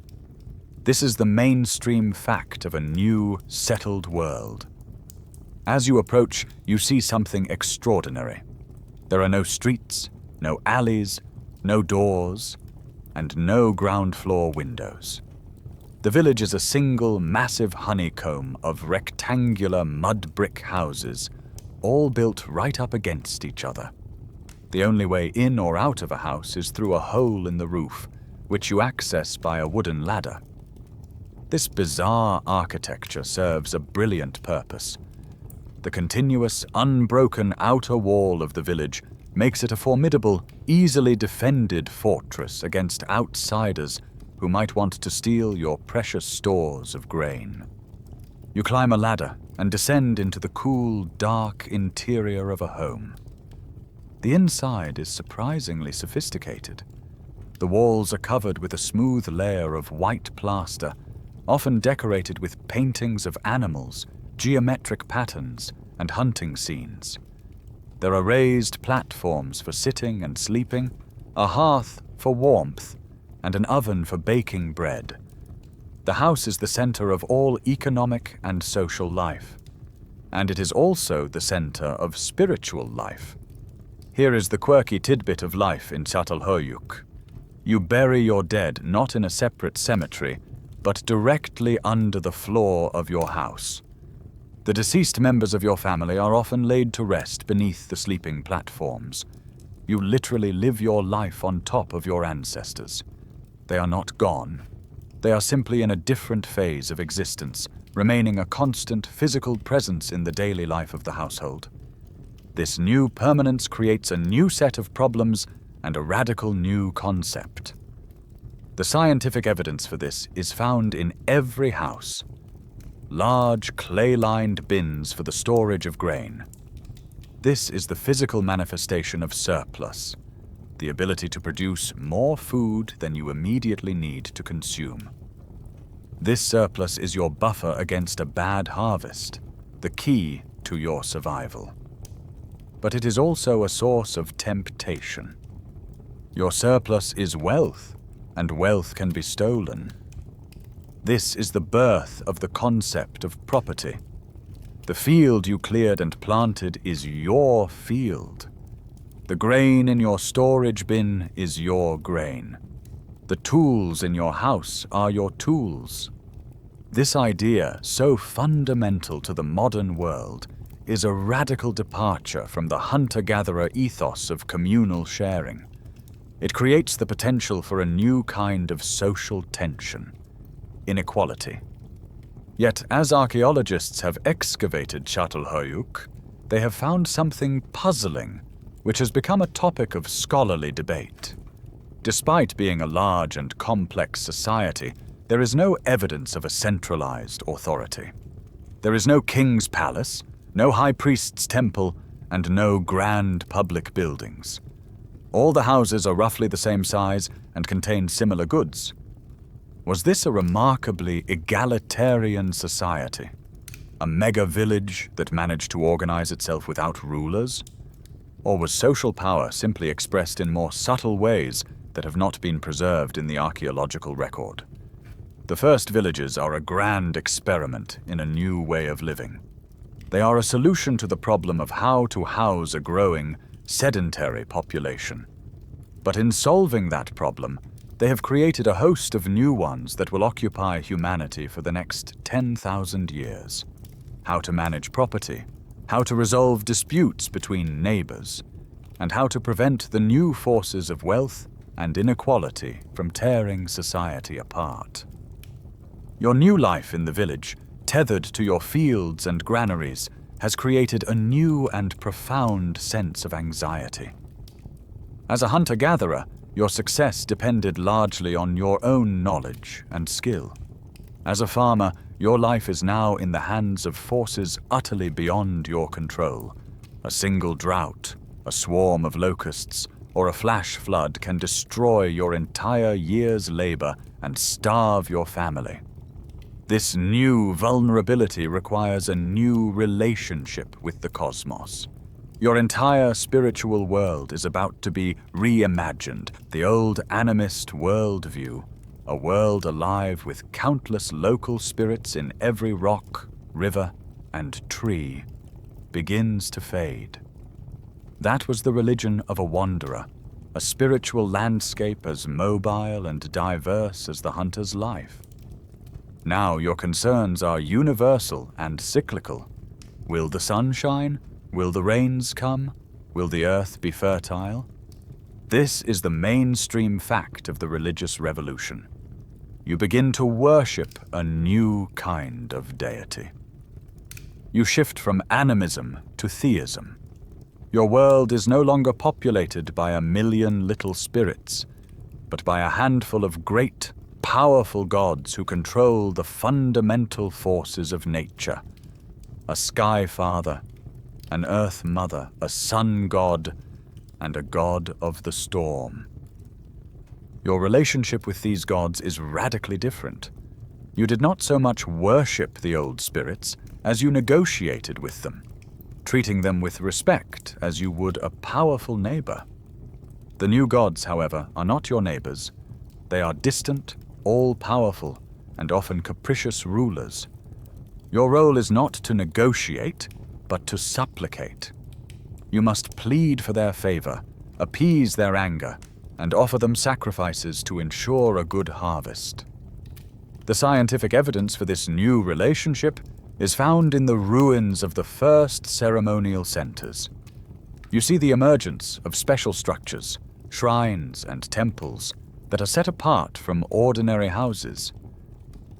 This is the mainstream fact of a new, settled world. As you approach, you see something extraordinary. There are no streets, no alleys, no doors, and no ground floor windows. The village is a single, massive honeycomb of rectangular mud brick houses, all built right up against each other. The only way in or out of a house is through a hole in the roof, which you access by a wooden ladder. This bizarre architecture serves a brilliant purpose. The continuous, unbroken outer wall of the village makes it a formidable, easily defended fortress against outsiders who might want to steal your precious stores of grain. You climb a ladder and descend into the cool, dark interior of a home. The inside is surprisingly sophisticated. The walls are covered with a smooth layer of white plaster, often decorated with paintings of animals, geometric patterns, and hunting scenes. There are raised platforms for sitting and sleeping, a hearth for warmth, and an oven for baking bread. The house is the center of all economic and social life, and it is also the center of spiritual life. Here is the quirky tidbit of life in Çatalhöyük. You bury your dead not in a separate cemetery, but directly under the floor of your house. The deceased members of your family are often laid to rest beneath the sleeping platforms. You literally live your life on top of your ancestors. They are not gone. They are simply in a different phase of existence, remaining a constant physical presence in the daily life of the household. This new permanence creates a new set of problems and a radical new concept. The scientific evidence for this is found in every house. large clay-lined bins for the storage of grain. This is the physical manifestation of surplus, the ability to produce more food than you immediately need to consume. This surplus is your buffer against a bad harvest, the key to your survival. But it is also a source of temptation. Your surplus is wealth, and wealth can be stolen. This is the birth of the concept of property. The field you cleared and planted is your field. The grain in your storage bin is your grain. The tools in your house are your tools. This idea, so fundamental to the modern world, is a radical departure from the hunter-gatherer ethos of communal sharing. It creates the potential for a new kind of social tension: inequality. Yet, as archaeologists have excavated Çatalhöyük, they have found something puzzling, which has become a topic of scholarly debate. Despite being a large and complex society, there is no evidence of a centralized authority. There is no king's palace, no high priest's temple, and no grand public buildings. All the houses are roughly the same size and contain similar goods. Was this a remarkably egalitarian society? A mega-village that managed to organize itself without rulers? Or was social power simply expressed in more subtle ways that have not been preserved in the archaeological record? The first villages are a grand experiment in a new way of living. They are a solution to the problem of how to house a growing, sedentary population. But in solving that problem, they have created a host of new ones that will occupy humanity for the next 10,000 years. How to manage property, how to resolve disputes between neighbors, and how to prevent the new forces of wealth and inequality from tearing society apart. Your new life in the village, tethered to your fields and granaries, has created a new and profound sense of anxiety. As a hunter-gatherer, your success depended largely on your own knowledge and skill. As a farmer, your life is now in the hands of forces utterly beyond your control. A single drought, a swarm of locusts, or a flash flood can destroy your entire year's labor and starve your family. This new vulnerability requires a new relationship with the cosmos. Your entire spiritual world is about to be reimagined, the old animist worldview, a world alive with countless local spirits in every rock, river, and tree, begins to fade. That was the religion of a wanderer, a spiritual landscape as mobile and diverse as the hunter's life. Now your concerns are universal and cyclical. Will the sun shine? Will the rains come? Will the earth be fertile? This is the mainstream fact of the religious revolution. You begin to worship a new kind of deity. You shift from animism to theism. Your world is no longer populated by 1,000,000 little spirits, but by a handful of great, powerful gods who control the fundamental forces of nature. A sky father, an earth mother, a sun god, and a god of the storm. Your relationship with these gods is radically different. You did not so much worship the old spirits as you negotiated with them, treating them with respect as you would a powerful neighbor. The new gods, however, are not your neighbors. They are distant, all-powerful, and often capricious rulers. Your role is not to negotiate, but to supplicate. You must plead for their favor, appease their anger, and offer them sacrifices to ensure a good harvest. The scientific evidence for this new relationship is found in the ruins of the first ceremonial centers. You see the emergence of special structures, shrines and temples that are set apart from ordinary houses.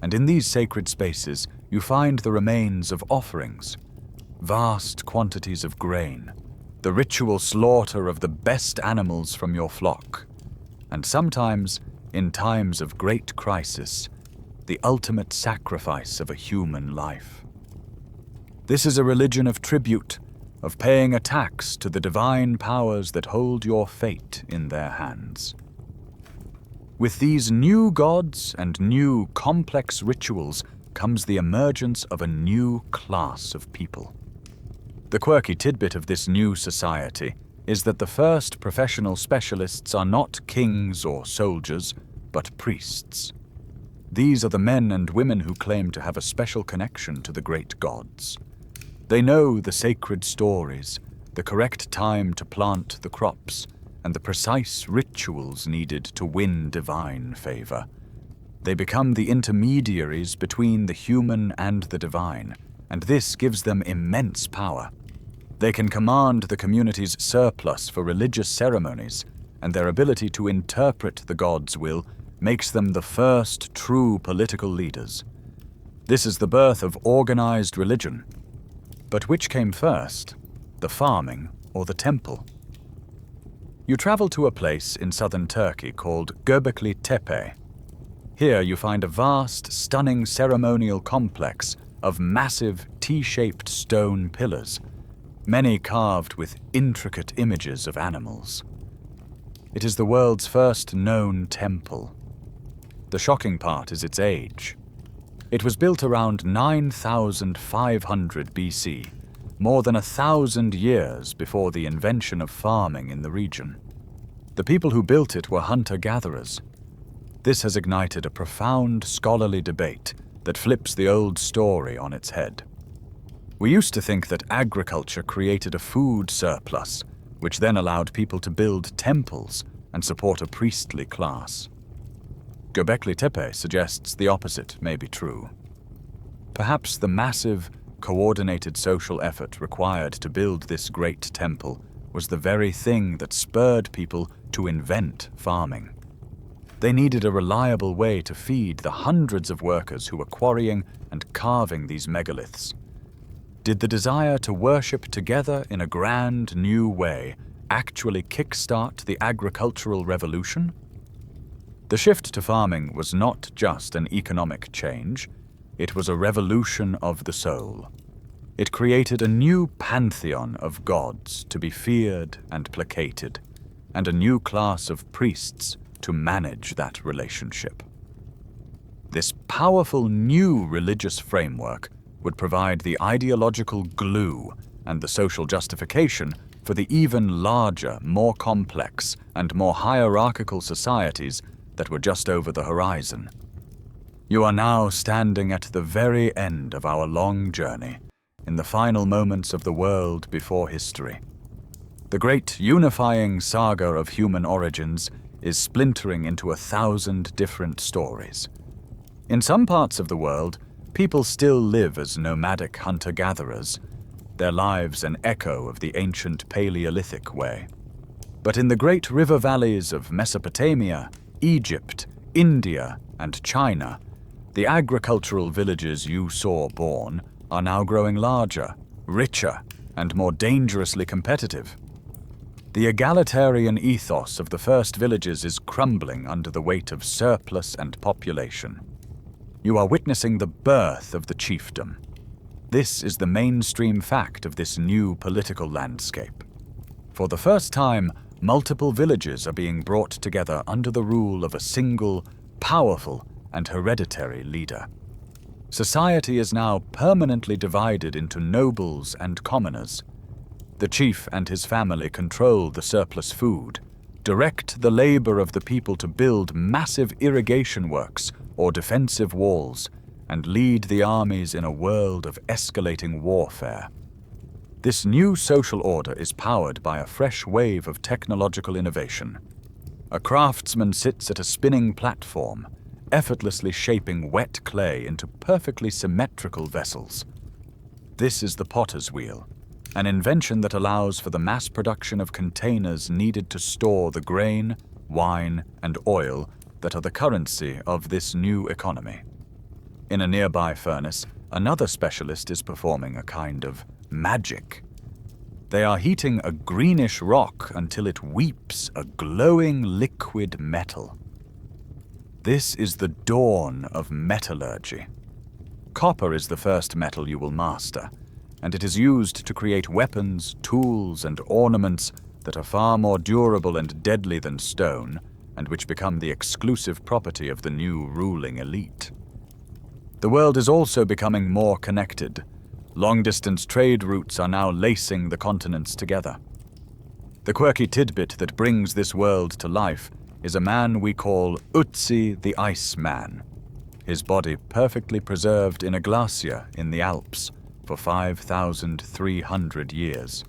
And in these sacred spaces, you find the remains of offerings, vast quantities of grain, the ritual slaughter of the best animals from your flock, and sometimes, in times of great crisis, the ultimate sacrifice of a human life. This is a religion of tribute, of paying a tax to the divine powers that hold your fate in their hands. With these new gods and new complex rituals comes the emergence of a new class of people. The quirky tidbit of this new society is that the first professional specialists are not kings or soldiers, but priests. These are the men and women who claim to have a special connection to the great gods. They know the sacred stories, the correct time to plant the crops, and the precise rituals needed to win divine favor. They become the intermediaries between the human and the divine, and this gives them immense power. They can command the community's surplus for religious ceremonies, and their ability to interpret the gods' will makes them the first true political leaders. This is the birth of organized religion. But which came first, the farming or the temple? You travel to a place in southern Turkey called Göbekli Tepe. Here you find a vast, stunning ceremonial complex of massive T-shaped stone pillars, many carved with intricate images of animals. It is the world's first known temple. The shocking part is its age. It was built around 9,500 BC, more than 1,000 years before the invention of farming in the region. The people who built it were hunter-gatherers. This has ignited a profound scholarly debate that flips the old story on its head. We used to think that agriculture created a food surplus, which then allowed people to build temples and support a priestly class. Göbekli Tepe suggests the opposite may be true. Perhaps the massive, coordinated social effort required to build this great temple was the very thing that spurred people to invent farming. They needed a reliable way to feed the hundreds of workers who were quarrying and carving these megaliths. Did the desire to worship together in a grand new way actually kickstart the agricultural revolution? The shift to farming was not just an economic change, it was a revolution of the soul. It created a new pantheon of gods to be feared and placated, and a new class of priests to manage that relationship. This powerful new religious framework would provide the ideological glue and the social justification for the even larger, more complex, and more hierarchical societies that were just over the horizon. You are now standing at the very end of our long journey, in the final moments of the world before history. The great unifying saga of human origins is splintering into 1,000 different stories. In some parts of the world, people still live as nomadic hunter-gatherers, their lives an echo of the ancient Paleolithic way. But in the great river valleys of Mesopotamia, Egypt, India, and China, the agricultural villages you saw born are now growing larger, richer, and more dangerously competitive. The egalitarian ethos of the first villages is crumbling under the weight of surplus and population. You are witnessing the birth of the chiefdom. This is the mainstream fact of this new political landscape. For the first time, multiple villages are being brought together under the rule of a single, powerful, and hereditary leader. Society is now permanently divided into nobles and commoners. The chief and his family control the surplus food, direct the labor of the people to build massive irrigation works or defensive walls, and lead the armies in a world of escalating warfare. This new social order is powered by a fresh wave of technological innovation. A craftsman sits at a spinning platform, effortlessly shaping wet clay into perfectly symmetrical vessels. This is the potter's wheel, an invention that allows for the mass production of containers needed to store the grain, wine, and oil that are the currency of this new economy. In a nearby furnace, another specialist is performing a kind of magic. They are heating a greenish rock until it weeps a glowing liquid metal. This is the dawn of metallurgy. Copper is the first metal you will master, and it is used to create weapons, tools, and ornaments that are far more durable and deadly than stone, and which become the exclusive property of the new ruling elite. The world is also becoming more connected. Long-distance trade routes are now lacing the continents together. The quirky tidbit that brings this world to life is a man we call Ötzi the Iceman, his body perfectly preserved in a glacier in the Alps for 5,300 years.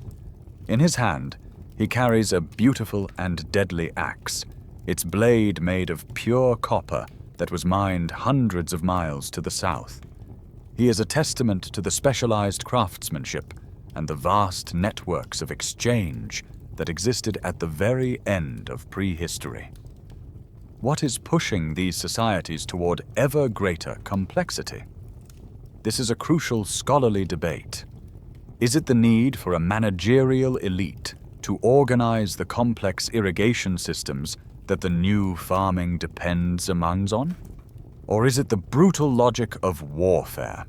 In his hand, he carries a beautiful and deadly axe, its blade made of pure copper that was mined hundreds of miles to the south. He is a testament to the specialized craftsmanship and the vast networks of exchange that existed at the very end of prehistory. What is pushing these societies toward ever greater complexity? This is a crucial scholarly debate. Is it the need for a managerial elite to organize the complex irrigation systems that the new farming depends on? Or is it the brutal logic of warfare?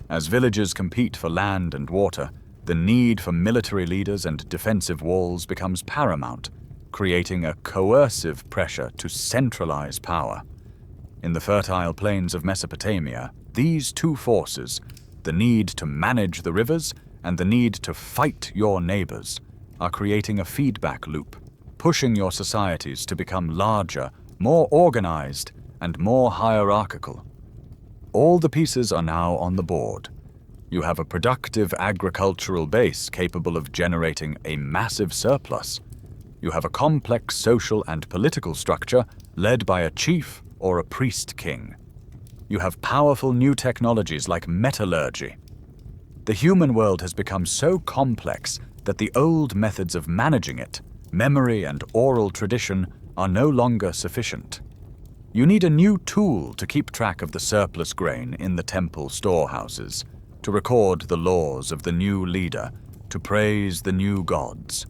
As villages compete for land and water, the need for military leaders and defensive walls becomes paramount, creating a coercive pressure to centralize power. In the fertile plains of Mesopotamia, these two forces, the need to manage the rivers and the need to fight your neighbors, are creating a feedback loop, pushing your societies to become larger, more organized, and more hierarchical. All the pieces are now on the board. You have a productive agricultural base capable of generating a massive surplus. You have a complex social and political structure led by a chief or a priest king. You have powerful new technologies like metallurgy. The human world has become so complex that the old methods of managing it, memory and oral tradition, are no longer sufficient. You need a new tool to keep track of the surplus grain in the temple storehouses, to record the laws of the new leader, to praise the new gods.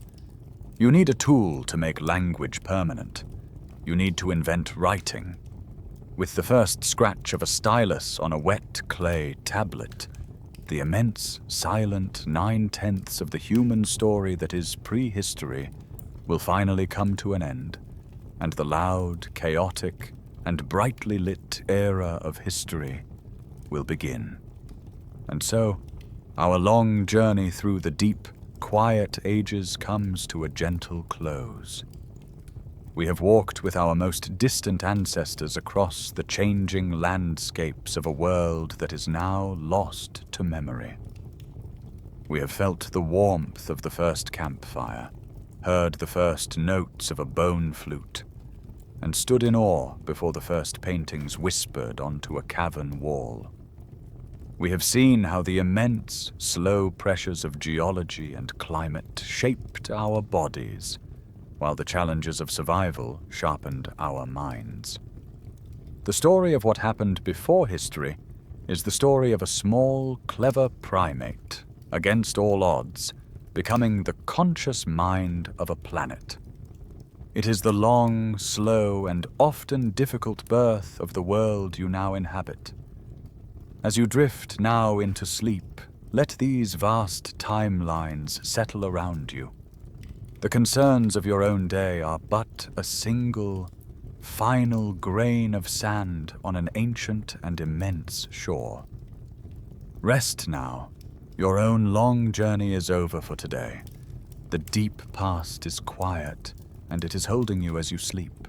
You need a tool to make language permanent. You need to invent writing. With the first scratch of a stylus on a wet clay tablet, the immense, silent 9/10 of the human story that is prehistory will finally come to an end, and the loud, chaotic, and brightly lit era of history will begin. And so, our long journey through the deep, quiet ages comes to a gentle close. We have walked with our most distant ancestors across the changing landscapes of a world that is now lost to memory. We have felt the warmth of the first campfire, heard the first notes of a bone flute, and stood in awe before the first paintings whispered onto a cavern wall. We have seen how the immense, slow pressures of geology and climate shaped our bodies, while the challenges of survival sharpened our minds. The story of what happened before history is the story of a small, clever primate, against all odds, becoming the conscious mind of a planet. It is the long, slow, and often difficult birth of the world you now inhabit. As you drift now into sleep, let these vast timelines settle around you. The concerns of your own day are but a single, final grain of sand on an ancient and immense shore. Rest now. Your own long journey is over for today. The deep past is quiet, and it is holding you as you sleep.